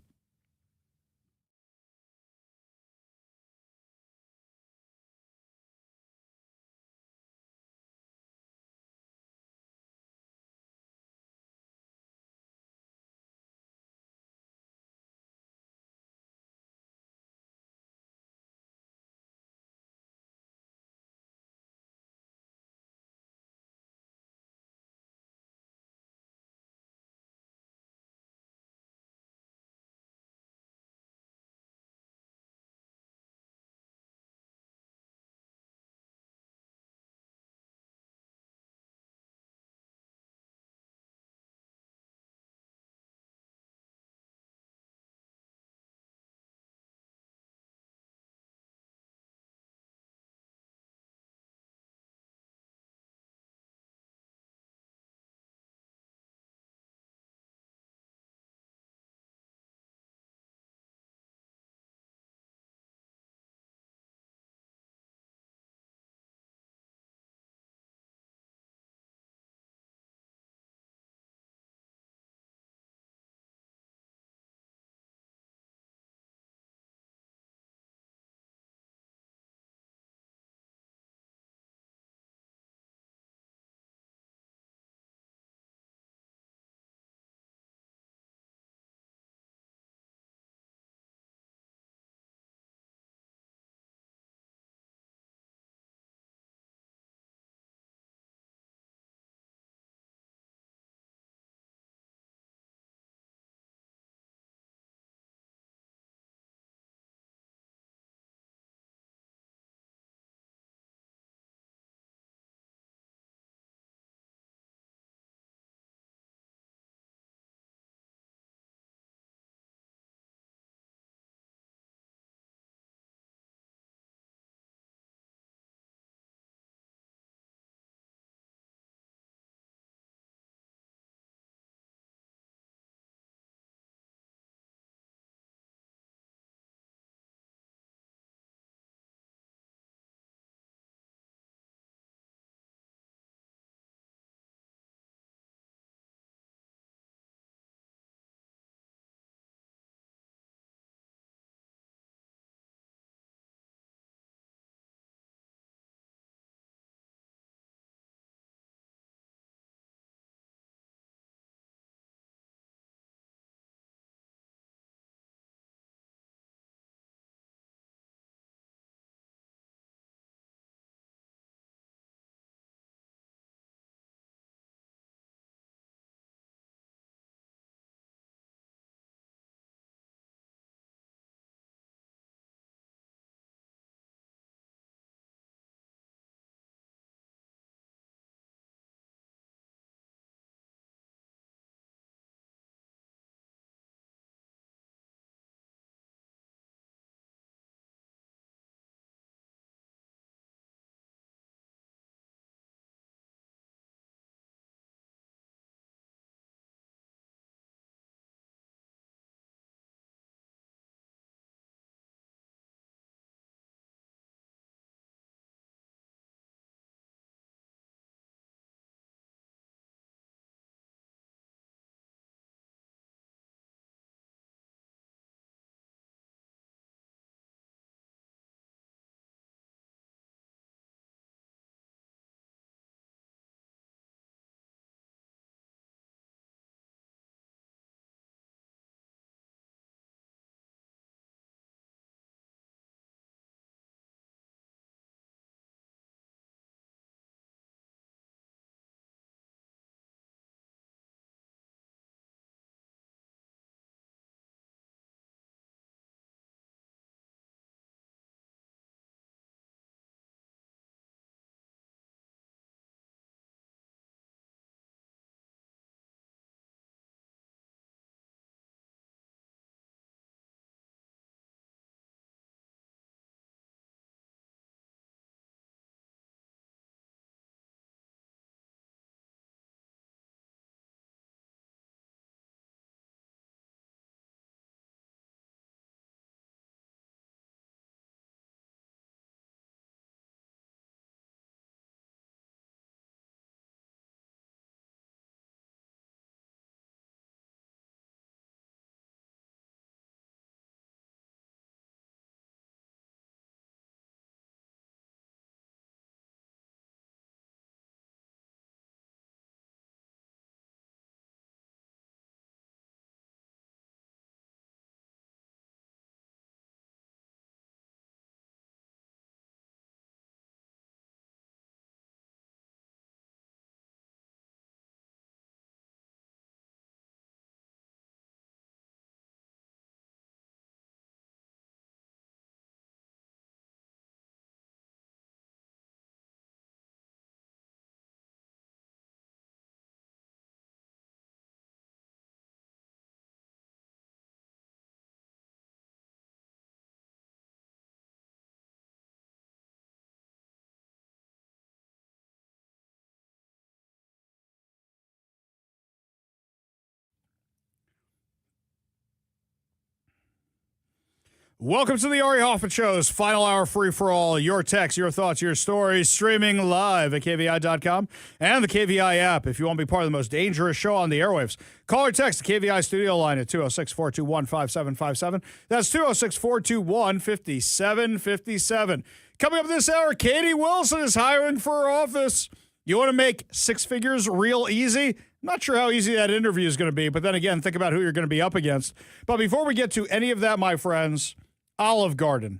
Welcome to the Ari Hoffman Show's final hour free-for-all. Your texts, your thoughts, your stories, streaming live at KVI.com and the KVI app. If you want to be part of the most dangerous show on the airwaves, call or text the KVI studio line at 206-421-5757. That's 206-421-5757. Coming up this hour, Katie Wilson is hiring for office. You want to make six figures real easy? Not sure how easy that interview is going to be, but then again, think about who you're going to be up against. But before we get to any of that, my friends, Olive Garden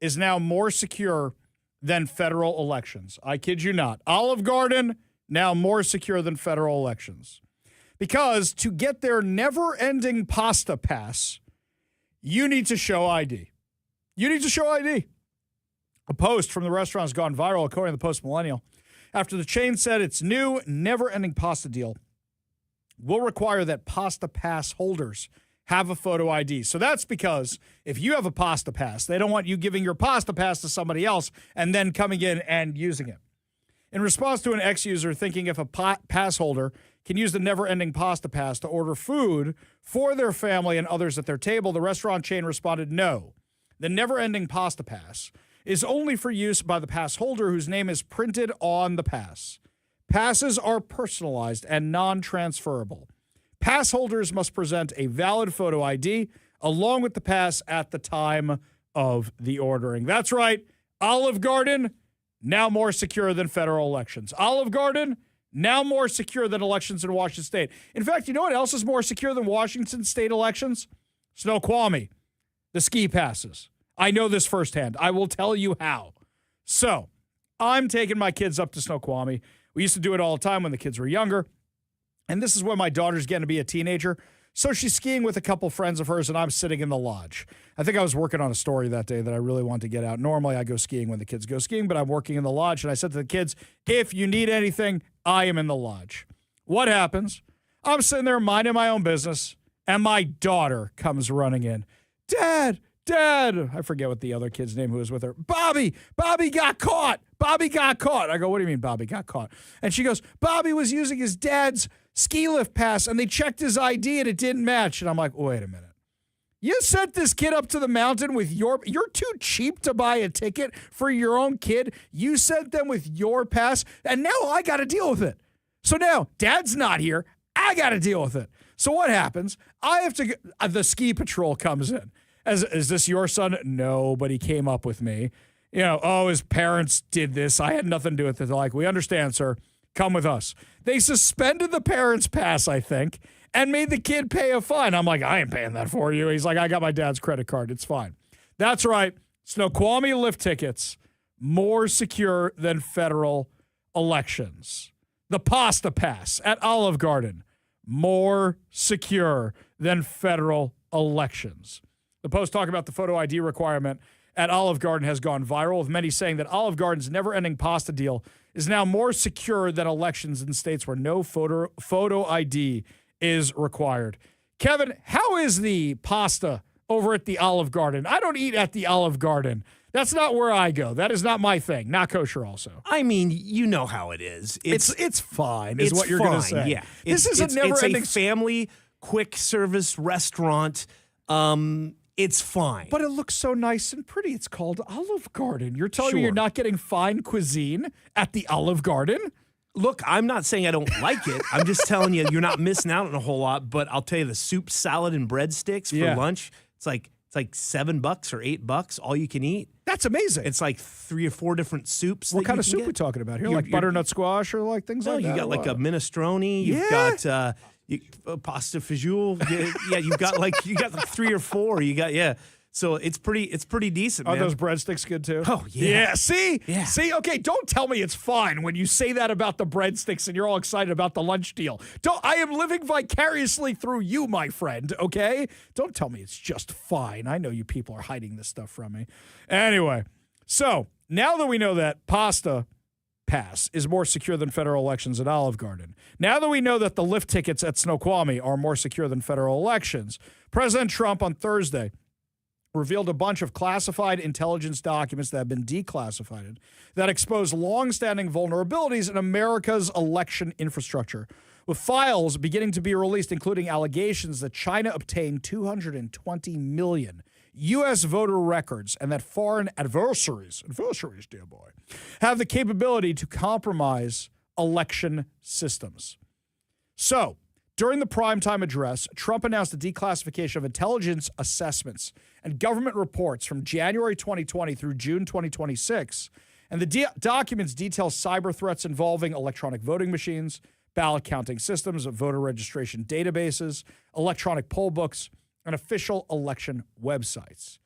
is now more secure than federal elections. I kid you not. Olive Garden now more secure than federal elections. Because to get their never-ending pasta pass, you need to show ID. You need to show ID. A post from the restaurant has gone viral, according to the Post Millennial, after the chain said its new never-ending pasta deal will require that pasta pass holders have a photo ID. So that's because if you have a pasta pass, they don't want you giving your pasta pass to somebody else and then coming in and using it. In response to an ex-user thinking if a pass holder can use the never-ending pasta pass to order food for their family and others at their table, the restaurant chain responded, no. The never-ending pasta pass is only for use by the pass holder whose name is printed on the pass. Passes are personalized and non-transferable. Pass holders must present a valid photo ID along with the pass at the time of the ordering. That's right. Olive Garden, now more secure than federal elections. Olive Garden, now more secure than elections in Washington State. In fact, you know what else is more secure than Washington State elections? Snoqualmie, the ski passes. I know this firsthand. I will tell you how. So, I'm taking my kids up to Snoqualmie. We used to do it all the time when the kids were younger. And this is when my daughter's getting to be a teenager. So she's skiing with a couple friends of hers, and I'm sitting in the lodge. I think I was working on a story that day that I really wanted to get out. Normally, I go skiing when the kids go skiing, but I'm working in the lodge. And I said to the kids, if you need anything, I am in the lodge. What happens? I'm sitting there minding my own business, and my daughter comes running in. Dad, I forget what the other kid's name who was with her. Bobby got caught. Bobby got caught. I go, what do you mean Bobby got caught? And she goes, Bobby was using his dad's ski lift pass, and they checked his ID, and it didn't match. And I'm like, wait a minute. You sent this kid up to the mountain with you're too cheap to buy a ticket for your own kid. You sent them with your pass, and now I got to deal with it. So now Dad's not here. I got to deal with it. So what happens? I have to, the ski patrol comes in. Is this your son? No, but he came up with me. You know, oh, his parents did this. I had nothing to do with it. They're like, we understand, sir. Come with us. They suspended the parents' pass, I think, and made the kid pay a fine. I'm like, I ain't paying that for you. He's like, I got my dad's credit card. It's fine. That's right. Snoqualmie lift tickets, more secure than federal elections. The pasta pass at Olive Garden, more secure than federal elections. The Post talking about the photo ID requirement at Olive Garden has gone viral, with many saying that Olive Garden's never-ending pasta deal is now more secure than elections in states where no photo ID is required. Kevin, how is the pasta over at the Olive Garden? I don't eat at the Olive Garden. That's not where I go. That is not my thing. Not kosher also.
I mean, you know how it is.
It's fine, is what you're going to say.
Yeah.
This is a never-ending...
It's a family quick service restaurant. It's fine.
But it looks so nice and pretty. It's called Olive Garden. You're telling me you're not getting fine cuisine at the Olive Garden?
Look, I'm not saying I don't like it. I'm just telling you, you're not missing out on a whole lot. But I'll tell you, the soup, salad, and breadsticks for lunch, it's like $7 or $8, all you can eat.
That's amazing.
It's like 3 or 4 different soups.
What kind of soup are we talking about here? Like butternut squash or like things like that?
No, you got like a minestrone. You've got pasta fajoule. You've got like 3 or 4. So it's pretty decent.
Are
man.
those breadsticks good too?
Oh yeah.
See. Okay. Don't tell me it's fine when you say that about the breadsticks and you're all excited about the lunch deal. I am living vicariously through you, my friend. Okay. Don't tell me it's just fine. I know you people are hiding this stuff from me. Anyway, so now that we know that pasta pass is more secure than federal elections at Olive Garden, now that we know that the lift tickets at Snoqualmie are more secure than federal elections, President Trump on Thursday revealed a bunch of classified intelligence documents that have been declassified that expose long-standing vulnerabilities in America's election infrastructure, with files beginning to be released, including allegations that China obtained $220 million U.S. voter records and that foreign adversaries, dear boy, have the capability to compromise election systems. So, during the primetime address, Trump announced the declassification of intelligence assessments and government reports from January 2020 through June 2026. And the documents detail cyber threats involving electronic voting machines, ballot counting systems, voter registration databases, electronic poll books, and official election websites.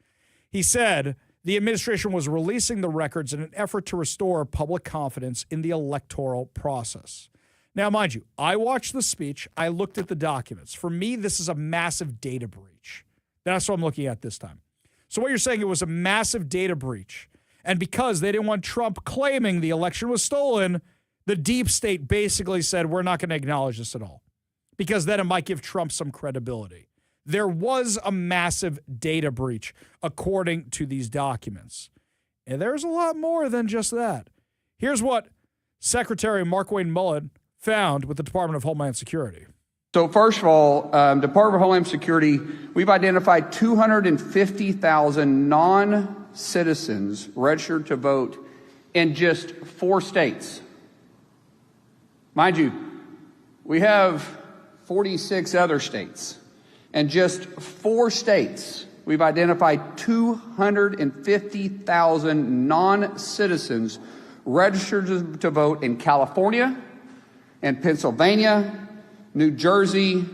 He said the administration was releasing the records in an effort to restore public confidence in the electoral process. Now, mind you, I watched the speech. I looked at the documents. For me, this is a massive data breach. That's what I'm looking at this time. So what you're saying, it was a massive data breach. And because they didn't want Trump claiming the election was stolen, the deep state basically said, we're not going to acknowledge this at all, because then it might give Trump some credibility. There was a massive data breach, according to these documents. And there's a lot more than just that. Here's what Secretary Markwayne Mullin found with the Department of Homeland Security.
So first of all, Department of Homeland Security, we've identified 250,000 non-citizens registered to vote in just 4 states. Mind you, we have 46 other states. And just 4 states, we've identified 250,000 non-citizens registered to vote in California, and Pennsylvania, New Jersey,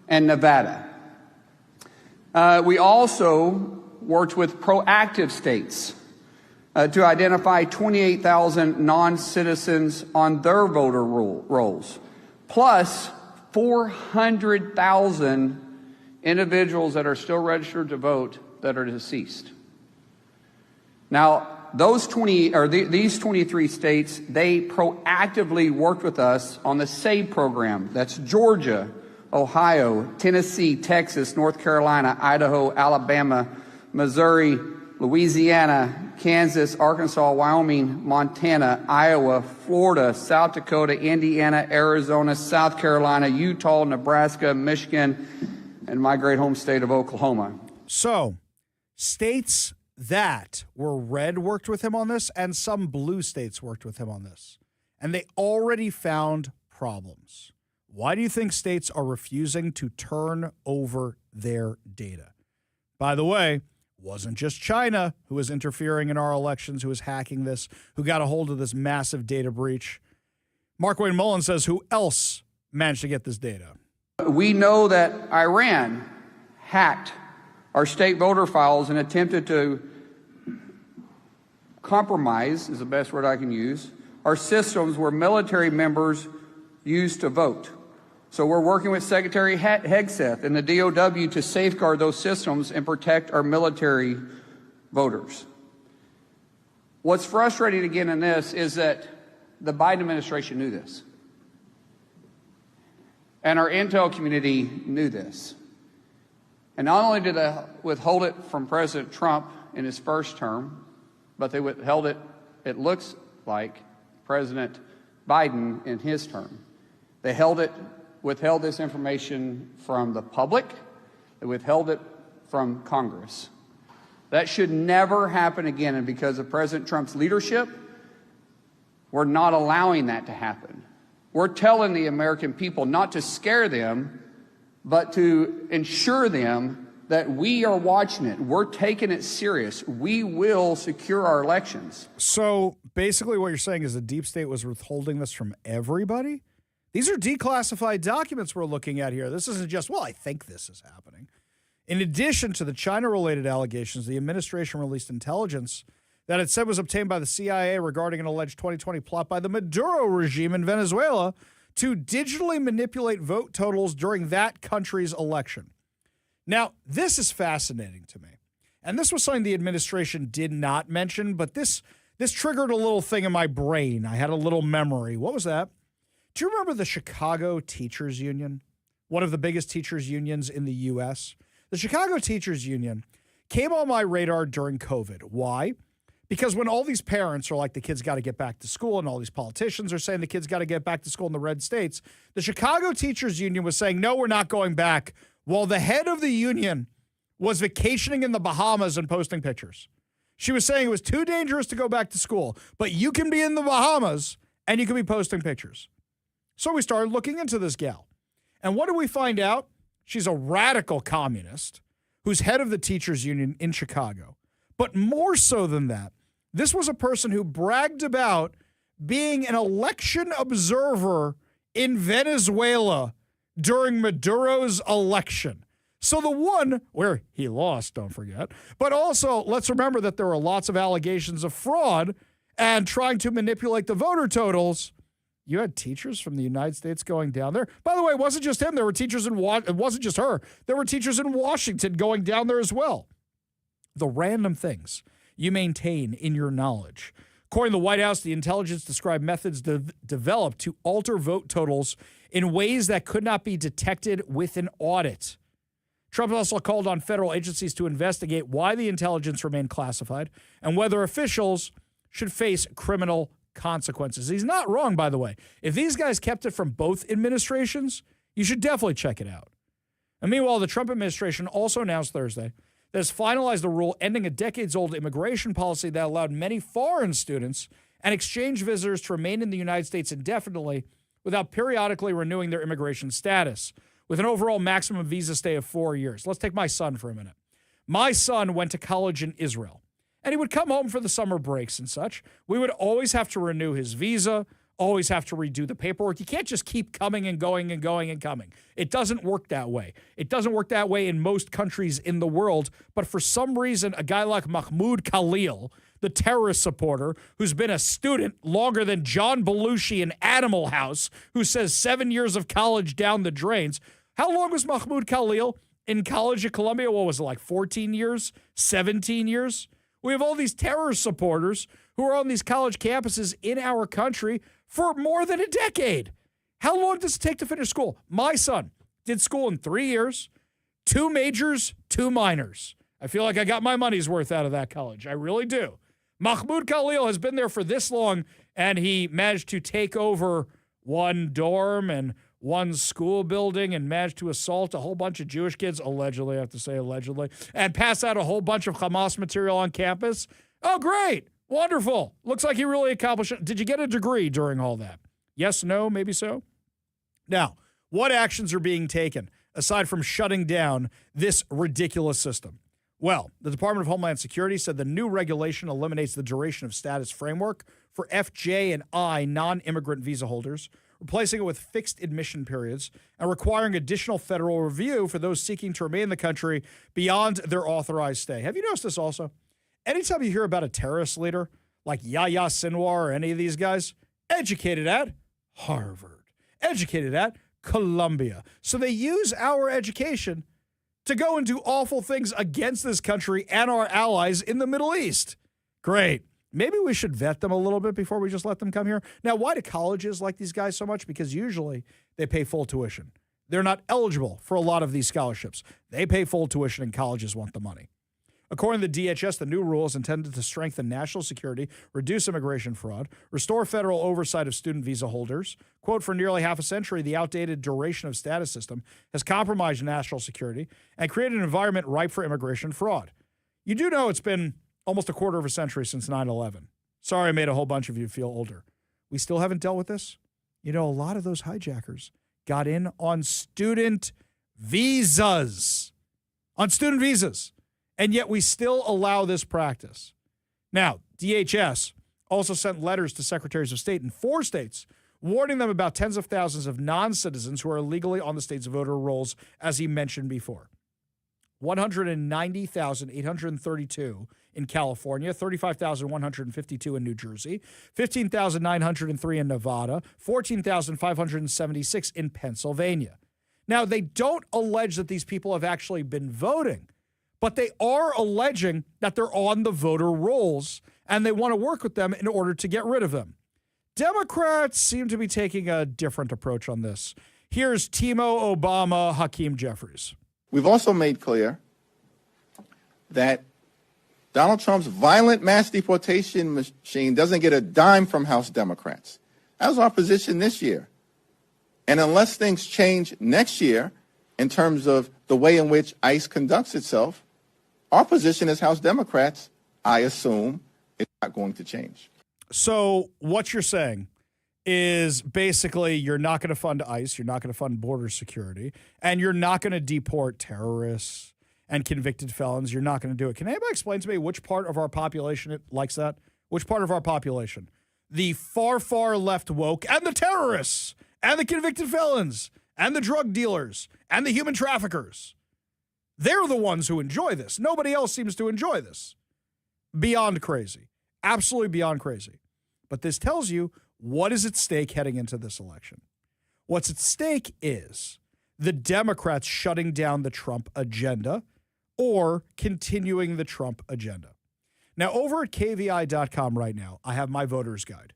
and Nevada. We also worked with proactive states to identify 28,000 non-citizens on their voter rolls, plus 400,000 individuals that are still registered to vote that are deceased. Now, these 23 states, they proactively worked with us on the SAVE program. That's Georgia, Ohio, Tennessee, Texas, North Carolina, Idaho, Alabama, Missouri, Louisiana, Kansas, Arkansas, Wyoming, Montana, Iowa, Florida, South Dakota, Indiana, Arizona, South Carolina, Utah, Nebraska, Michigan, and my great home state of Oklahoma.
So, states that were red worked with him on this, and some blue states worked with him on this. And they already found problems. Why do you think states are refusing to turn over their data? By the way, wasn't just China who was interfering in our elections, who was hacking this, who got a hold of this massive data breach. Markwayne Mullin says, who else managed to get this data?
We know that Iran hacked our state voter files and attempted to compromise, is the best word I can use, our systems where military members used to vote. So we're working with Secretary Hegseth and the DOW to safeguard those systems and protect our military voters. What's frustrating again in this is that the Biden administration knew this. And our intel community knew this. And not only did they withhold it from President Trump in his first term, but they withheld it, it looks like, President Biden in his term. They withheld this information from the public. They withheld it from Congress. That should never happen again. And because of President Trump's leadership, we're not allowing that to happen. We're telling the American people not to scare them, but to ensure them that we are watching it. We're taking it serious. We will secure our elections.
So basically what you're saying is the deep state was withholding this from everybody? These are declassified documents we're looking at here. This isn't just, well, I think this is happening. In addition to the China-related allegations, the administration released intelligence that it said was obtained by the CIA regarding an alleged 2020 plot by the Maduro regime in Venezuela to digitally manipulate vote totals during that country's election. Now, this is fascinating to me. And this was something the administration did not mention, but this triggered a little thing in my brain. I had a little memory. What was that? Do you remember the Chicago Teachers Union? One of the biggest teachers unions in the U.S. The Chicago Teachers Union came on my radar during COVID. Why? Because when all these parents are like, the kids got to get back to school, and all these politicians are saying the kids got to get back to school in the red states, the Chicago Teachers Union was saying, no, we're not going back. While the head of the union was vacationing in the Bahamas and posting pictures. She was saying it was too dangerous to go back to school, but you can be in the Bahamas and you can be posting pictures. So we started looking into this gal. And what did we find out? She's a radical communist who's head of the teachers union in Chicago. But more so than that, this was a person who bragged about being an election observer in Venezuela during Maduro's election. So the one where he lost, don't forget. But also, let's remember that there were lots of allegations of fraud and trying to manipulate the voter totals. You had teachers from the United States going down there. By the way, it wasn't just him. There were teachers in it wasn't just her. There were teachers in Washington going down there as well. The random things you maintain in your knowledge. According to the White House, the intelligence described methods developed to alter vote totals in ways that could not be detected with an audit. Trump also called on federal agencies to investigate why the intelligence remained classified and whether officials should face criminal consequences. He's not wrong, by the way. If these guys kept it from both administrations, you should definitely check it out. And meanwhile, the Trump administration also announced Thursday that has finalized the rule ending a decades-old immigration policy that allowed many foreign students and exchange visitors to remain in the United States indefinitely without periodically renewing their immigration status, with an overall maximum visa stay of 4 years. Let's take my son for a minute. My son went to college in Israel, and he would come home for the summer breaks and such. We would always have to renew his visa, always have to redo the paperwork. You can't just keep coming and going and going and coming. It doesn't work that way. It doesn't work that way in most countries in the world, but for some reason, a guy like Mahmoud Khalil, the terrorist supporter who's been a student longer than John Belushi in Animal House, who says 7 years of college down the drains. How long was Mahmoud Khalil in college at Columbia? What was it, like 14 years, 17 years? We have all these terrorist supporters who are on these college campuses in our country for more than a decade. How long does it take to finish school? My son did school in 3 years, 2 majors, 2 minors. I feel like I got my money's worth out of that college. I really do. Mahmoud Khalil has been there for this long, and he managed to take over one dorm and one school building and managed to assault a whole bunch of Jewish kids, allegedly, I have to say allegedly, and pass out a whole bunch of Hamas material on campus. Oh, great. Wonderful. Looks like he really accomplished it. Did you get a degree during all that? Yes, no, maybe so? Now, what actions are being taken aside from shutting down this ridiculous system? Well, the Department of Homeland Security said the new regulation eliminates the duration of status framework for FJ and I non-immigrant visa holders, replacing it with fixed admission periods and requiring additional federal review for those seeking to remain in the country beyond their authorized stay. Have you noticed this also? Anytime you hear about a terrorist leader like Yahya Sinwar or any of these guys, educated at Harvard, educated at Columbia. So they use our education to go and do awful things against this country and our allies in the Middle East. Great. Maybe we should vet them a little bit before we just let them come here. Now, why do colleges like these guys so much? Because usually they pay full tuition. They're not eligible for a lot of these scholarships. They pay full tuition and colleges want the money. According to the DHS, the new rule is intended to strengthen national security, reduce immigration fraud, restore federal oversight of student visa holders. Quote, for nearly half a century, the outdated duration of status system has compromised national security and created an environment ripe for immigration fraud. You do know it's been almost a quarter of a century since 9/11. Sorry, I made a whole bunch of you feel older. We still haven't dealt with this. You know, a lot of those hijackers got in on student visas. And yet we still allow this practice. Now, DHS also sent letters to secretaries of state in 4 states warning them about tens of thousands of non-citizens who are illegally on the state's voter rolls, as he mentioned before. 190,832 in California, 35,152 in New Jersey, 15,903 in Nevada, 14,576 in Pennsylvania. Now, they don't allege that these people have actually been voting, but they are alleging that they're on the voter rolls, and they want to work with them in order to get rid of them. Democrats seem to be taking a different approach on this. Here's Timo Obama, Hakeem Jeffries.
We've also made clear that Donald Trump's violent mass deportation machine doesn't get a dime from House Democrats. That was our position this year. And unless things change next year in terms of the way in which ICE conducts itself, Our position as House Democrats, I assume, is not going to change.
So what you're saying is basically you're not going to fund ICE, you're not going to fund border security, and you're not going to deport terrorists and convicted felons. You're not going to do it. Can anybody explain to me which part of our population likes that? Which part of our population? The far, far left woke and the terrorists and the convicted felons and the drug dealers and the human traffickers. They're the ones who enjoy this. Nobody else seems to enjoy this. Beyond crazy. Absolutely beyond crazy. But this tells you what is at stake heading into this election. What's at stake is the Democrats shutting down the Trump agenda or continuing the Trump agenda. Now, over at KVI.com right now, I have my voter's guide.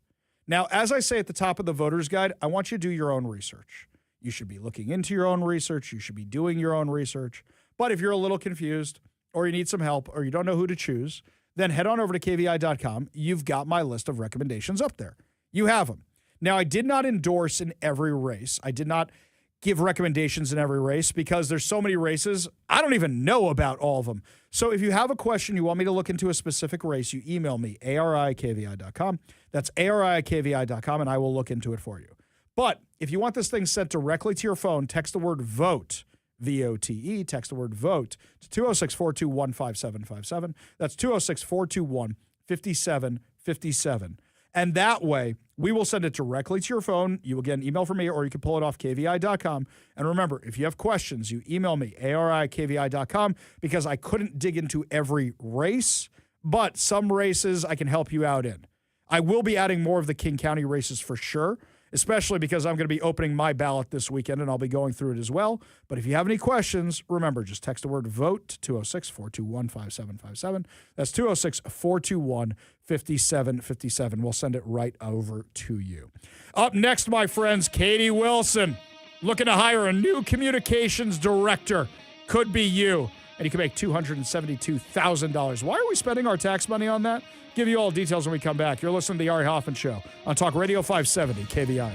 Now, as I say at the top of the voter's guide, I want you to do your own research. You should be looking into your own research. You should be doing your own research. But if you're a little confused or you need some help or you don't know who to choose, then head on over to KVI.com. You've got my list of recommendations up there. You have them. Now, I did not endorse in every race. I did not give recommendations in every race because there's so many races, I don't even know about all of them. So if you have a question, you want me to look into a specific race, you email me, ari@kvi.com. That's ari@kvi.com, and I will look into it for you. But if you want this thing sent directly to your phone, text the word VOTE, VOTE, text the word VOTE to 206-421-5757. That's 206-421-5757. And that way, we will send it directly to your phone. You will get an email from me, or you can pull it off kvi.com. And remember, if you have questions, you email me, ari@kvi.com, because I couldn't dig into every race, but some races I can help you out in. I will be adding more of the King County races for sure, especially because I'm going to be opening my ballot this weekend, and I'll be going through it as well. But if you have any questions, remember, just text the word VOTE to 206-421-5757. That's 206-421-5757. We'll send it right over to you. Up next, my friends, Katie Wilson, looking to hire a new communications director. Could be you. And you can make $272,000. Why are we spending our tax money on that? Give you all details when we come back. You're listening to the Ari Hoffman Show on Talk Radio 570 KVI.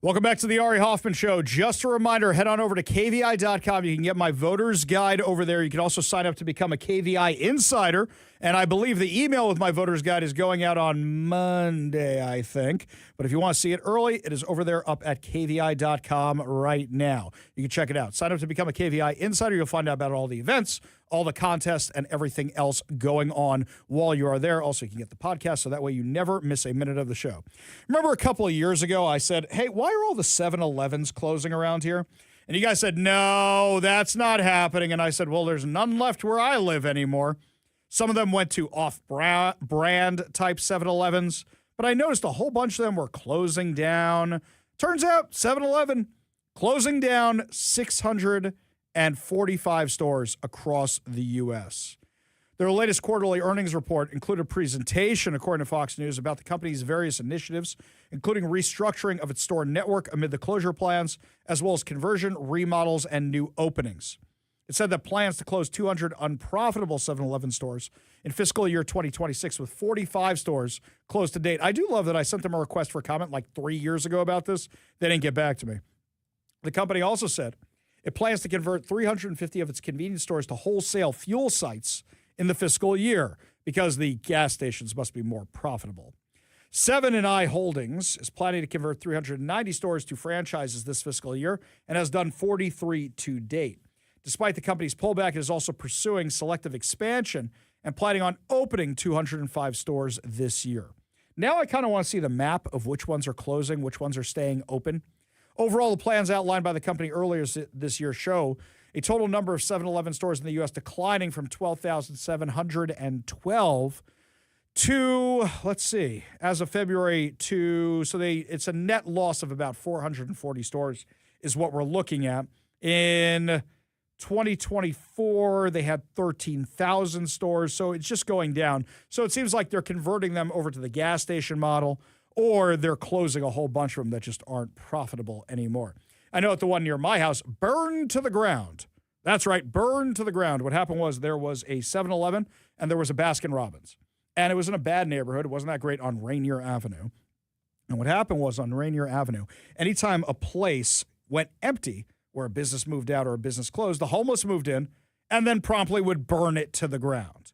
Welcome back to the Ari Hoffman Show. Just a reminder, head on over to KVI.com. You can get my voter's guide over there. You can also sign up to become a KVI insider. And I believe the email with my voter's guide is going out on Monday, I think. But if you want to see it early, it is over there up at KVI.com right now. You can check it out. Sign up to become a KVI insider. You'll find out about all the events, all the contests, and everything else going on while you are there. Also, you can get the podcast, so that way you never miss a minute of the show. Remember a couple of years ago, I said, hey, why are all the 7-Elevens closing around here? And you guys said, no, that's not happening. And I said, well, there's none left where I live anymore. Some of them went to off-brand type 7-Elevens, but I noticed a whole bunch of them were closing down. Turns out 7-Eleven closing down 645 stores across the U.S. Their latest quarterly earnings report included a presentation, according to Fox News, about the company's various initiatives, including restructuring of its store network amid the closure plans, as well as conversion, remodels, and new openings. It said that plans to close 200 unprofitable 7-Eleven stores in fiscal year 2026, with 45 stores closed to date. I do love that I sent them a request for comment like 3 years ago about this. They didn't get back to me. The company also said it plans to convert 350 of its convenience stores to wholesale fuel sites in the fiscal year because the gas stations must be more profitable. 7&I Holdings is planning to convert 390 stores to franchises this fiscal year and has done 43 to date. Despite the company's pullback, it is also pursuing selective expansion and planning on opening 205 stores this year. Now I kind of want to see the map of which ones are closing, which ones are staying open. Overall, the plans outlined by the company earlier this year show a total number of 7-Eleven stores in the U.S. declining from 12,712 to, let's see, as of February it's a net loss of about 440 stores is what we're looking at. In 2024, they had 13,000 stores, so it's just going down. So it seems like they're converting them over to the gas station model, or they're closing a whole bunch of them that just aren't profitable anymore. I know at the one near my house, burned to the ground. That's right, burned to the ground. What happened was there was a 7-Eleven and there was a Baskin-Robbins. And it was in a bad neighborhood. It wasn't that great on Rainier Avenue. And what happened was on Rainier Avenue, anytime a place went empty, where a business moved out or a business closed, the homeless moved in and then promptly would burn it to the ground.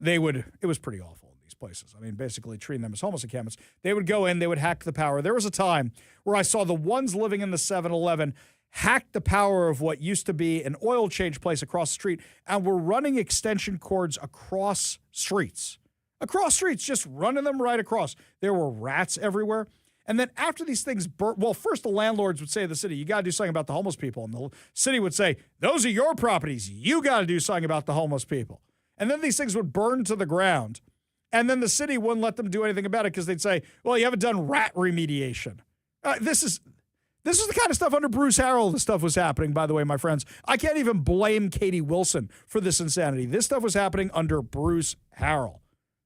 It was pretty awful in these places. I mean, basically treating them as homeless encampments. They would go in, they would hack the power. There was a time where I saw the ones living in the 7-Eleven hack the power of what used to be an oil change place across the street and were running extension cords across streets. Across streets, just running them right across. There were rats everywhere. And then after these things burn, well, first the landlords would say to the city, you got to do something about the homeless people. And the city would say, those are your properties. You got to do something about the homeless people. And then these things would burn to the ground. And then the city wouldn't let them do anything about it because they'd say, well, you haven't done rat remediation. This is the kind of stuff under Bruce Harrell. This stuff was happening, by the way, my friends. I can't even blame Katie Wilson for this insanity. This stuff was happening under Bruce Harrell.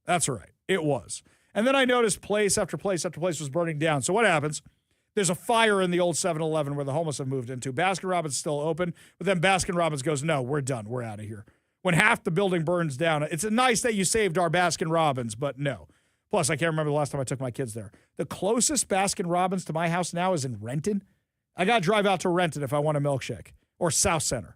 That's right. It was. And then I noticed place after place after place was burning down. So what happens? There's a fire in the old 7-Eleven where the homeless have moved into. Baskin-Robbins is still open, but then Baskin-Robbins goes, no, we're done. We're out of here. When half the building burns down, it's nice that you saved our Baskin-Robbins, but no. Plus, I can't remember the last time I took my kids there. The closest Baskin-Robbins to my house now is in Renton. I got to drive out to Renton if I want a milkshake, or South Center.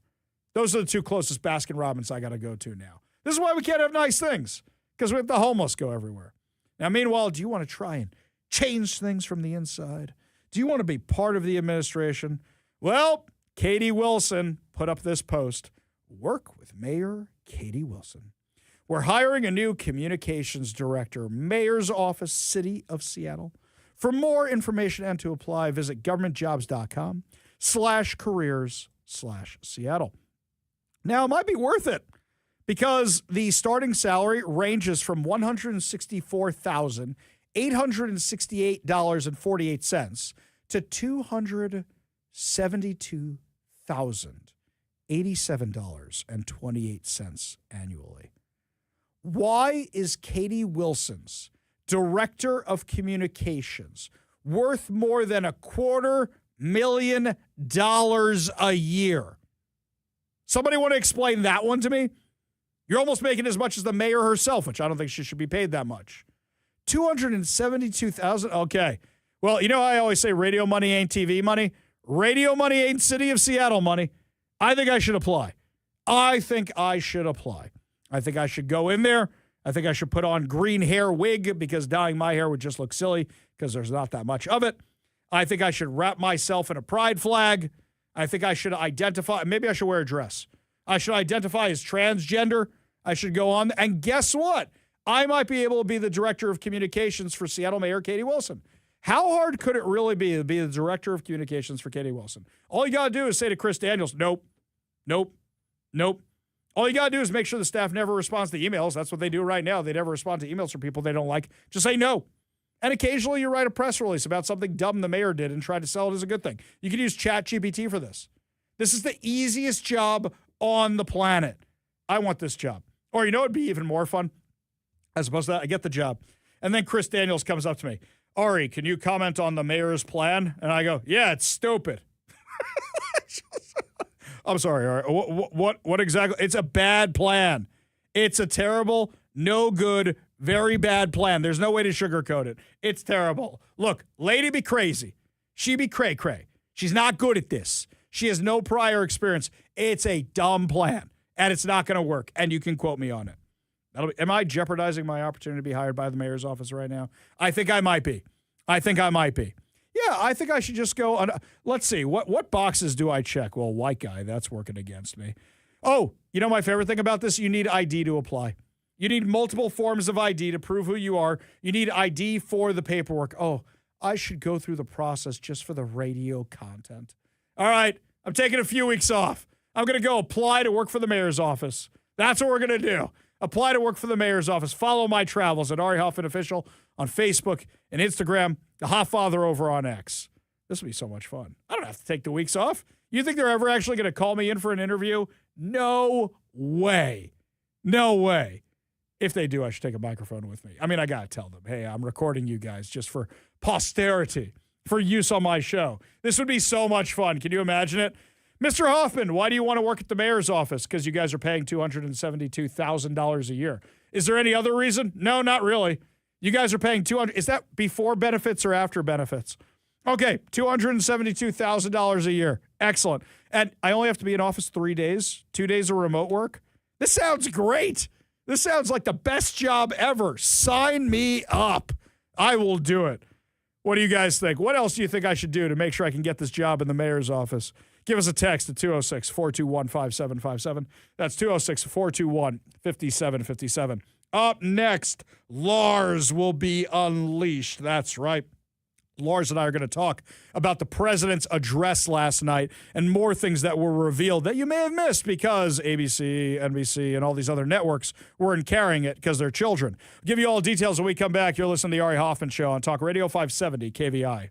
Those are the two closest Baskin-Robbins I got to go to now. This is why we can't have nice things, because we have the homeless go everywhere. Now, meanwhile, do you want to try and change things from the inside? Do you want to be part of the administration? Well, Katie Wilson put up this post. Work with Mayor Katie Wilson. We're hiring a new communications director, Mayor's Office, City of Seattle. For more information and to apply, visit governmentjobs.com/careers/Seattle. Now, it might be worth it, because the starting salary ranges from $164,868.48 to $272,087.28 annually. Why is Katie Wilson's director of communications worth more than $250,000 a year? Somebody want to explain that one to me? You're almost making as much as the mayor herself, which I don't think she should be paid that much. $272,000. Okay. Well, you know, I always say radio money ain't TV money. Radio money ain't City of Seattle money. I think I should apply. I think I should go in there. I think I should put on green hair wig because dyeing my hair would just look silly because there's not that much of it. I think I should wrap myself in a pride flag. I think I should identify, maybe I should wear a dress. I should identify as transgender. I should go on. And guess what? I might be able to be the director of communications for Seattle Mayor Katie Wilson. How hard could it really be to be the director of communications for Katie Wilson? All you got to do is say to Chris Daniels, nope, nope, nope. All you got to do is make sure the staff never responds to emails. That's what they do right now. They never respond to emails from people they don't like. Just say no. And occasionally you write a press release about something dumb the mayor did and try to sell it as a good thing. You can use ChatGPT for this. This is the easiest job on the planet. I want this job. Or you know what would be even more fun? As opposed to that, I get the job. And then Chris Daniels comes up to me. Ari, can you comment on the mayor's plan? And I go, yeah, it's stupid. I'm sorry, Ari. What exactly? It's a bad plan. It's a terrible, no good, very bad plan. There's no way to sugarcoat it. It's terrible. Look, lady be crazy. She be cray-cray. She's not good at this. She has no prior experience. It's a dumb plan, and it's not going to work, and you can quote me on it. Am I jeopardizing my opportunity to be hired by the mayor's office right now? I think I might be. Yeah, I think I should just go on. Let's see. What boxes do I check? Well, white guy, that's working against me. Oh, you know my favorite thing about this? You need ID to apply. You need multiple forms of ID to prove who you are. You need ID for the paperwork. Oh, I should go through the process just for the radio content. All right, I'm taking a few weeks off. I'm going to go apply to work for the mayor's office. That's what we're going to do. Apply to work for the mayor's office. Follow my travels at Ari Hoffman Official on Facebook and Instagram. The Hotfather over on X. This will be so much fun. I don't have to take the weeks off. You think they're ever actually going to call me in for an interview? No way. No way. If they do, I should take a microphone with me. I mean, I got to tell them, hey, I'm recording you guys just for posterity, for use on my show. This would be so much fun. Can you imagine it? Mr. Hoffman, why do you want to work at the mayor's office? Because you guys are paying $272,000 a year. Is there any other reason? No, not really. You guys are paying $200,000. Is that before benefits or after benefits? Okay, $272,000 a year. Excellent. And I only have to be in office 3 days, 2 days of remote work. This sounds great. This sounds like the best job ever. Sign me up. I will do it. What do you guys think? What else do you think I should do to make sure I can get this job in the mayor's office? Give us a text at 206-421-5757. That's 206-421-5757. Up next, Lars will be unleashed. That's right. Lars and I are going to talk about the president's address last night and more things that were revealed that you may have missed because ABC, NBC, and all these other networks weren't carrying it because they're children. I'll give you all details when we come back. You're listening to the Ari Hoffman Show on Talk Radio 570 KVI.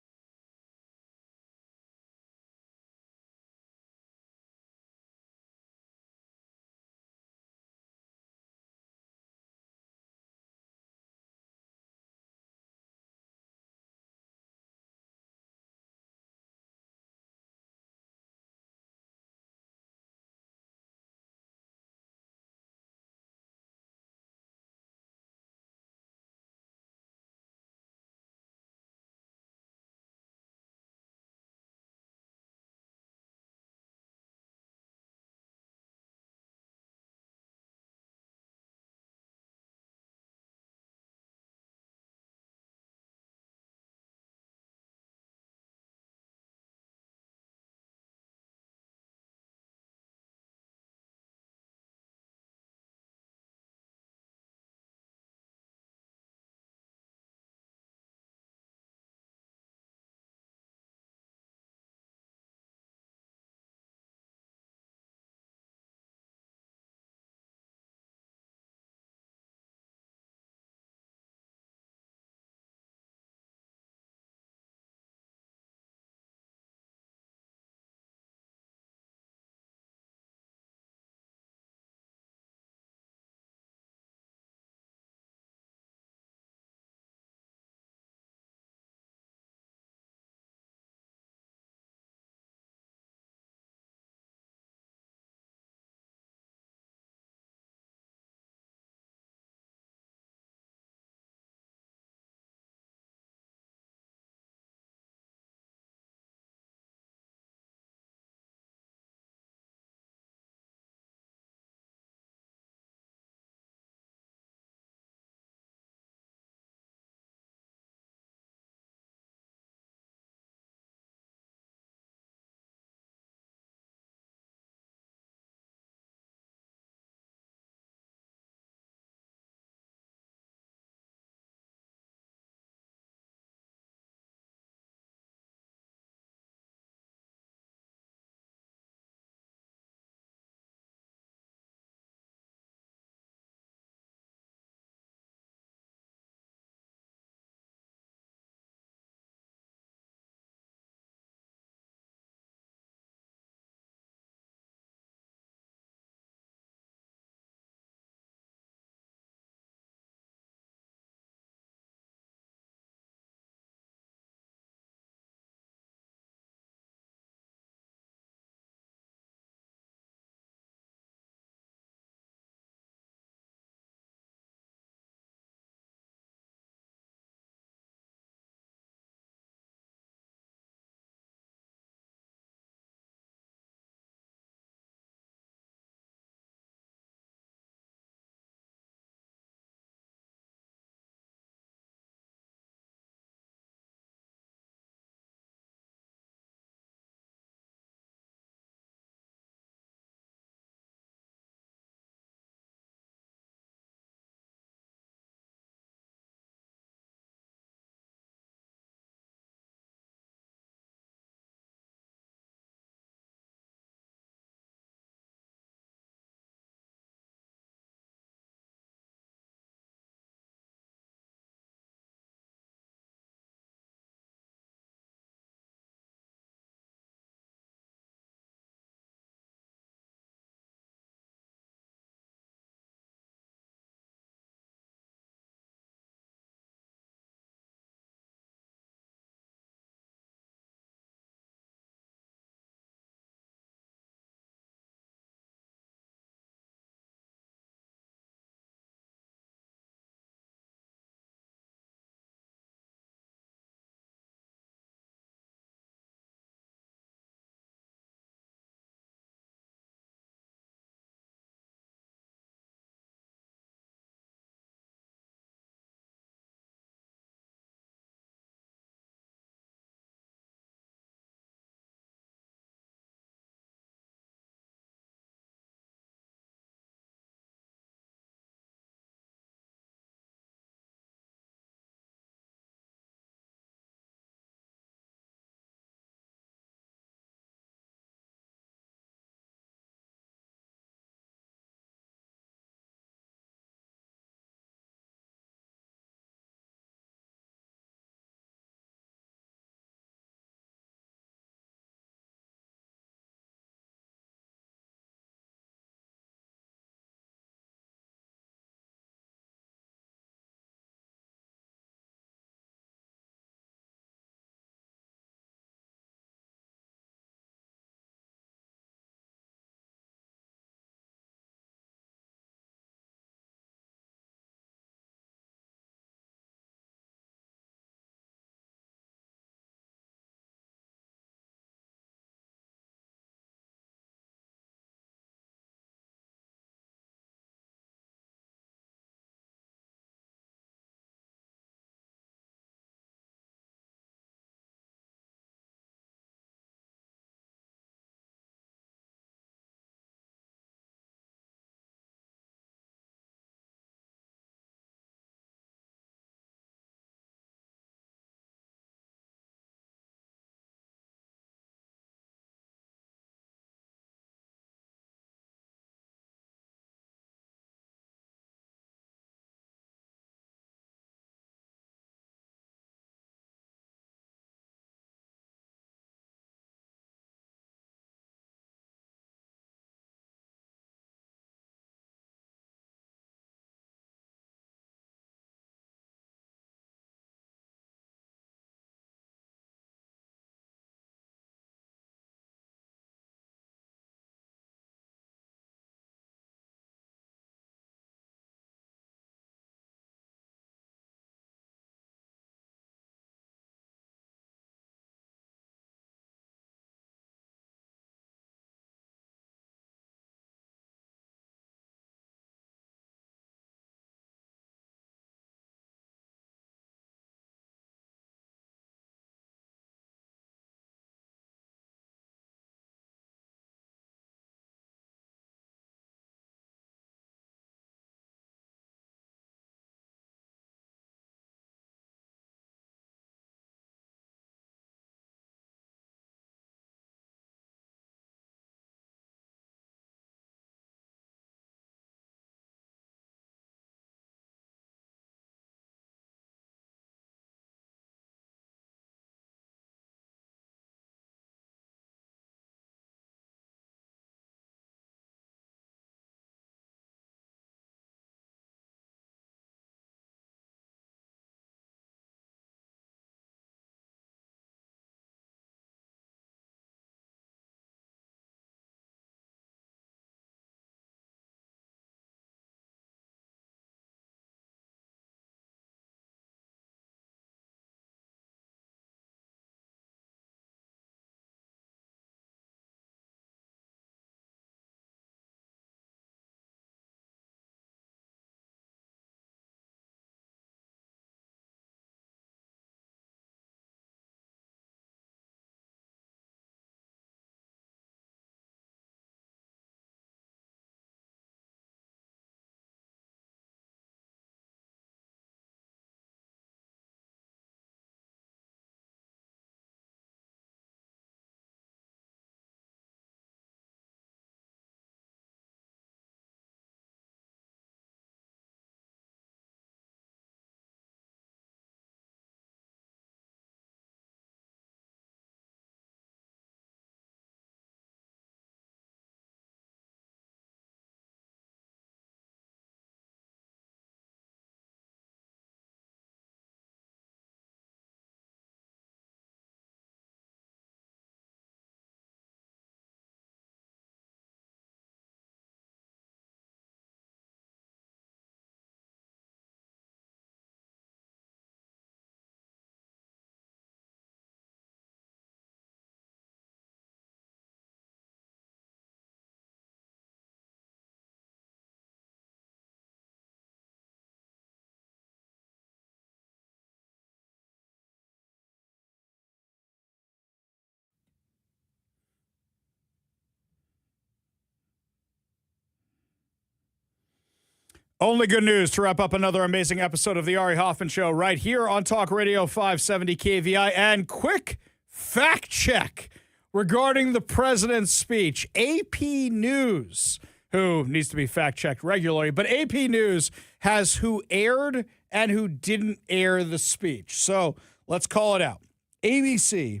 Only good news to wrap up another amazing episode of the Ari Hoffman Show right here on Talk Radio 570 KVI. And quick fact check regarding the president's speech. AP News, who needs to be fact checked regularly, but AP News has who aired and who didn't air the speech. So let's call it out. ABC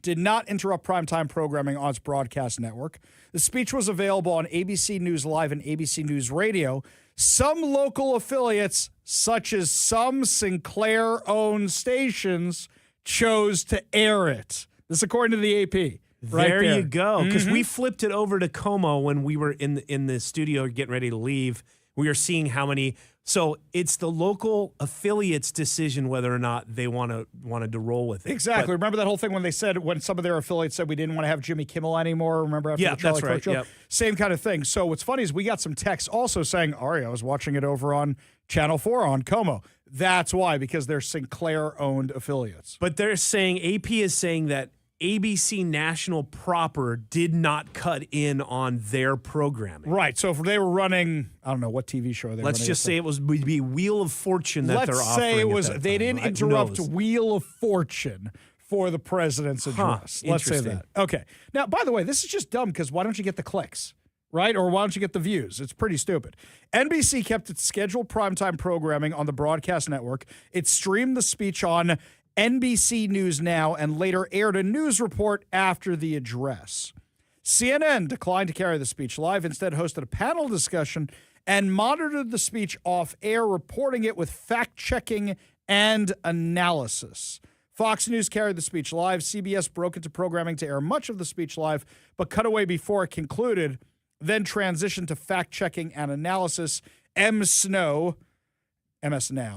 did not interrupt primetime programming on its broadcast network. The speech was available on ABC News Live and ABC News Radio. Some local affiliates, such as some Sinclair-owned stations, chose to air it. This according to the AP.
There you go. Because we flipped it over to Como when we were in the studio getting ready to leave. We were seeing how many. So it's the local affiliates' decision whether or not they wanted to roll with it.
Exactly. Remember that whole thing when some of their affiliates said we didn't want to have Jimmy Kimmel anymore? Remember after the Charlie Kirk show?
Yep.
Same kind of thing. So what's funny is we got some texts also saying, Ari, I was watching it over on Channel 4 on Como. That's why, because they're Sinclair-owned affiliates.
But they're saying, AP is saying that ABC National proper did not cut in on their programming.
Right. So if they were running, I don't know what TV show they were running.
Let's just say it would be Wheel of Fortune that they're offering.
Let's say it was, they
time.
didn't interrupt Wheel of Fortune for the president's address. Let's say that. Okay. Now, by the way, this is just dumb because why don't you get the clicks, right? Or why don't you get the views? It's pretty stupid. NBC kept its scheduled primetime programming on the broadcast network. It streamed the speech on NBC News Now and later aired a news report after the address. CNN declined to carry the speech live, instead hosted a panel discussion and monitored the speech off air, reporting it with fact-checking and analysis. Fox News carried the speech live. CBS broke into programming to air much of the speech live, but cut away before it concluded, then transitioned to fact-checking and analysis. MS Now,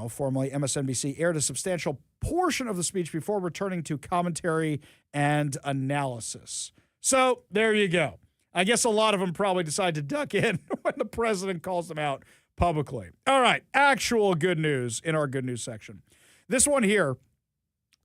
formerly MSNBC, aired a substantial portion of the speech before returning to commentary and analysis. So there you go. I guess a lot of them probably decide to duck in when the president calls them out publicly. All right, actual good news in our good news section. This one here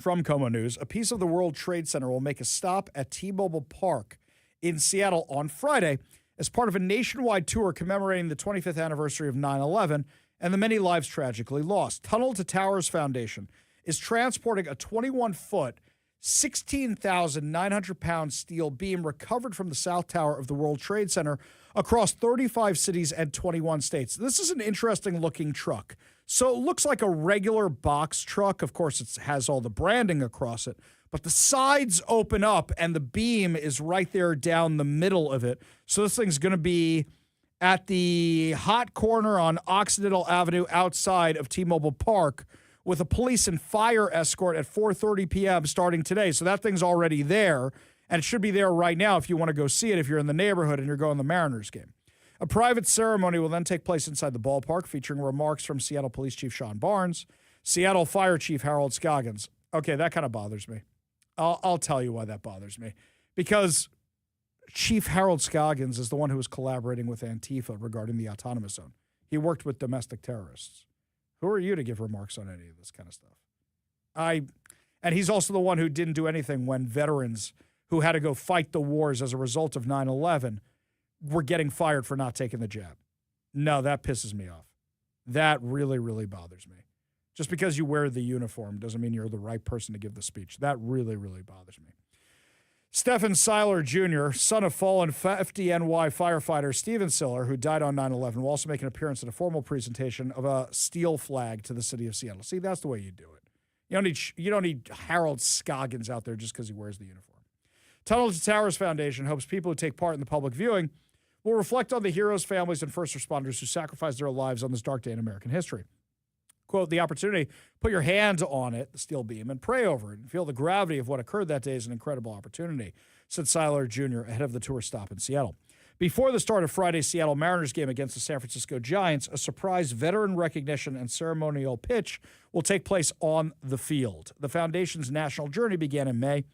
from Como News, a piece of the World Trade Center will make a stop at T-Mobile Park in Seattle on Friday as part of a nationwide tour commemorating the 25th anniversary of 9/11 and the many lives tragically lost. Tunnel to Towers Foundation is transporting a 21-foot, 16,900-pound steel beam recovered from the South Tower of the World Trade Center across 35 cities and 21 states. This is an interesting-looking truck. So it looks like a regular box truck. Of course, it has all the branding across it, but the sides open up, and the beam is right there down the middle of it. So this thing's going to be at the hot corner on Occidental Avenue outside of T-Mobile Park, with a police and fire escort at 4:30 p.m. starting today. So that thing's already there, and it should be there right now if you want to go see it, if you're in the neighborhood and you're going to the Mariners game. A private ceremony will then take place inside the ballpark, featuring remarks from Seattle Police Chief Sean Barnes, Seattle Fire Chief Harold Scoggins. Okay, that kind of bothers me. I'll tell you why that bothers me. Because Chief Harold Scoggins is the one who was collaborating with Antifa regarding the autonomous zone. He worked with domestic terrorists. Who are you to give remarks on any of this kind of stuff? And he's also the one who didn't do anything when veterans who had to go fight the wars as a result of 9/11 were getting fired for not taking the jab. No, that pisses me off. That really, really bothers me. Just because you wear the uniform doesn't mean you're the right person to give the speech. That really, really bothers me. Stephen Seiler Jr., son of fallen FDNY firefighter Stephen Siller, who died on 9/11, will also make an appearance at a formal presentation of a steel flag to the city of Seattle. See, that's the way you do it. You don't need Harold Scoggins out there just because he wears the uniform. Tunnel to Towers Foundation hopes people who take part in the public viewing will reflect on the heroes, families, and first responders who sacrificed their lives on this dark day in American history. Quote, the opportunity, put your hand on it, the steel beam, and pray over it and feel the gravity of what occurred that day is an incredible opportunity, said Seiler Jr. ahead of the tour stop in Seattle. Before the start of Friday's Seattle Mariners game against the San Francisco Giants, a surprise veteran recognition and ceremonial pitch will take place on the field. The foundation's national journey began in May.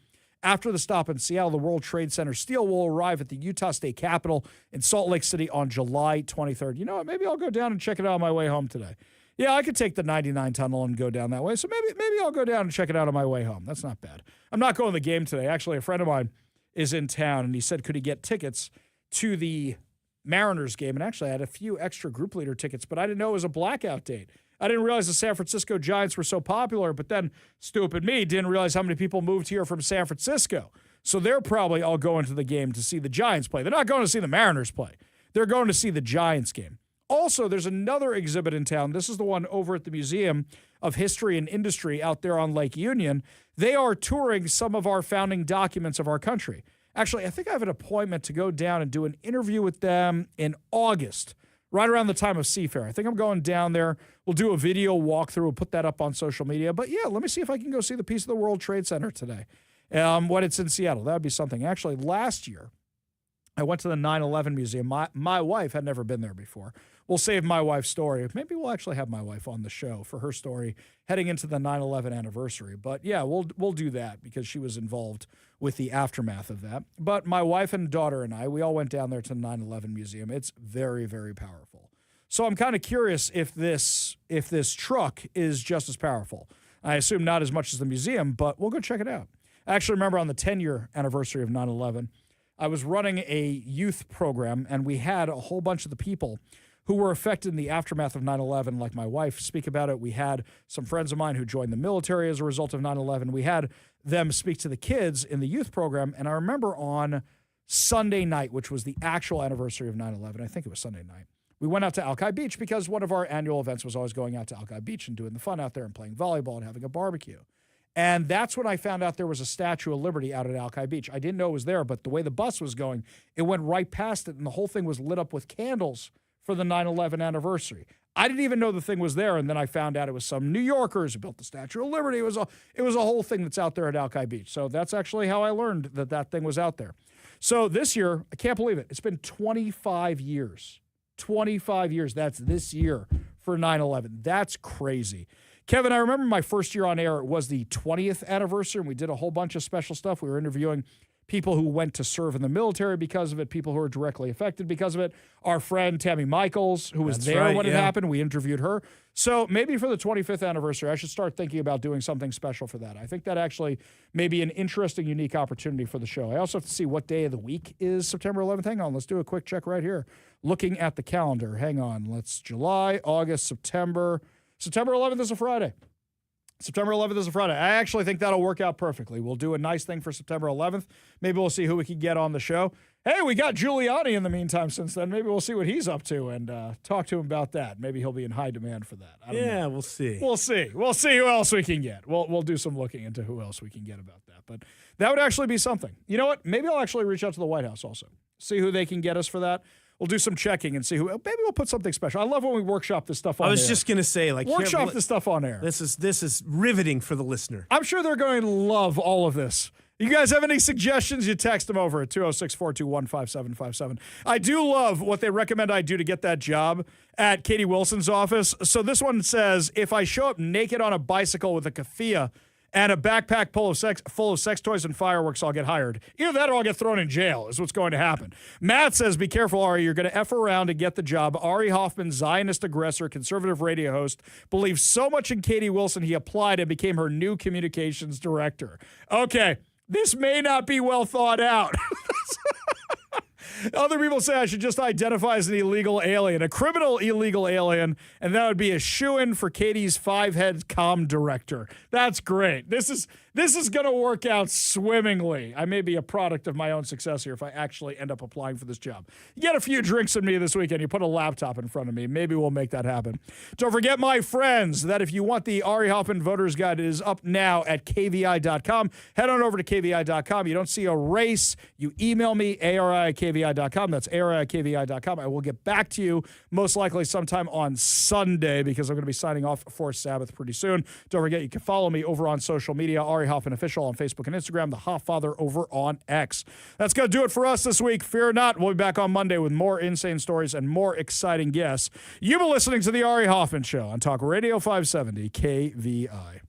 After the stop in Seattle, the World Trade Center steel will arrive at the Utah State Capitol in Salt Lake City on July 23rd. You know what? Maybe I'll go down and check it out on my way home today. Yeah, I could take the 99 tunnel and go down that way. So maybe I'll go down and check it out on my way home. That's not bad. I'm not going to the game today. Actually, a friend of mine is in town, and he said, could he get tickets to the Mariners game, and actually I had a few extra group leader tickets, but I didn't know it was a blackout date. I didn't realize the San Francisco Giants were so popular, but then stupid me didn't realize how many people moved here from San Francisco. So they're probably all going to the game to see the Giants play. They're not going to see the Mariners play. They're going to see the Giants game. Also, there's another exhibit in town. This is the one over at the Museum of History and Industry out there on Lake Union. They are touring some of our founding documents of our country. Actually, I think I have an appointment to go down and do an interview with them in August, right around the time of Seafair. I think I'm going down there. We'll do a video walkthrough. We'll put that up on social media. But yeah, let me see if I can go see the piece of the World Trade Center today when it's in Seattle. That would be something. Actually, last year, I went to the 9/11 Museum. My wife had never been there before. We'll save my wife's story. Maybe we'll actually have my wife on the show for her story heading into the 9/11 anniversary. But yeah, we'll do that because she was involved with the aftermath of that. But my wife and daughter and I, we all went down there to the 9/11 Museum. It's very, very powerful. So I'm kind of curious if this truck is just as powerful. I assume not as much as the museum, but we'll go check it out. I actually remember on the 10-year anniversary of 9/11, I was running a youth program, and we had a whole bunch of the people who were affected in the aftermath of 9/11, like my wife, speak about it. We had some friends of mine who joined the military as a result of 9/11. We had them speak to the kids in the youth program, and I remember on Sunday night, which was the actual anniversary of 9/11, I think it was Sunday night, we went out to Alki Beach because one of our annual events was always going out to Alki Beach and doing the fun out there and playing volleyball and having a barbecue. And that's when I found out there was a Statue of Liberty out at Alki Beach. I didn't know it was there, but the way the bus was going, it went right past it, and the whole thing was lit up with candles for the 9/11 anniversary. I didn't even know the thing was there, and then I found out it was some New Yorkers who built the Statue of Liberty. It was a whole thing that's out there at Alki Beach. So that's actually how I learned that thing was out there. So this year, I can't believe it. It's been 25 years. 25 years. That's this year for 9/11. That's crazy. Kevin, I remember my first year on air, it was the 20th anniversary, and we did a whole bunch of special stuff. We were interviewing people who went to serve in the military because of it, people who were directly affected because of it. Our friend Tammy Michaels, who was there when it happened, we interviewed her. So maybe for the 25th anniversary, I should start thinking about doing something special for that. I think that actually may be an interesting, unique opportunity for the show. I also have to see what day of the week is September 11th. Hang on, let's do a quick check right here. Looking at the calendar. Hang on. Let's July, August, September. September 11th is a Friday. September 11th is a Friday. I actually think that'll work out perfectly. We'll do a nice thing for September 11th. Maybe we'll see who we can get on the show. Hey, we got Giuliani in the meantime since then. Maybe we'll see what he's up to and talk to him about that. Maybe he'll be in high demand for that. I don't know.
We'll see.
We'll see. We'll see who else we can get. We'll do some looking into who else we can get about that. But that would actually be something. You know what? Maybe I'll actually reach out to the White House also. See who they can get us for that. We'll do some checking and see who. Maybe we'll put something special. I love when we workshop this stuff on air.
I was just going to say,
workshop this stuff on air.
This is riveting for the listener.
I'm sure they're going to love all of this. You guys have any suggestions? You text them over at 206-421-5757. I do love what they recommend I do to get that job at Katie Wilson's office. So this one says, if I show up naked on a bicycle with a keffiyeh and a backpack full of sex toys and fireworks, I'll get hired. Either that or I'll get thrown in jail is what's going to happen. Matt says, be careful, Ari. You're going to F around and get the job. Ari Hoffman, Zionist aggressor, conservative radio host, believes so much in Katie Wilson, he applied and became her new communications director. Okay, this may not be well thought out. Other people say I should just identify as an illegal alien, a criminal illegal alien, and that would be a shoo-in for Katie's five-head comm director. That's great. This is going to work out swimmingly. I may be a product of my own success here if I actually end up applying for this job. You get a few drinks with me this weekend. You put a laptop in front of me. Maybe we'll make that happen. Don't forget, my friends, that if you want the Ari Hoffman Voters Guide, it is up now at kvi.com. Head on over to kvi.com. You don't see a race. You email me, ari@kvi.com. That's ari@kvi.com. I will get back to you most likely sometime on Sunday because I'm going to be signing off for Sabbath pretty soon. Don't forget, you can follow me over on social media, Ari Hoffman Official on Facebook and Instagram, the Hofffather over on X. That's going to do it for us this week. Fear not, we'll be back on Monday with more insane stories and more exciting guests. You've been listening to The Ari Hoffman Show on Talk Radio 570 KVI.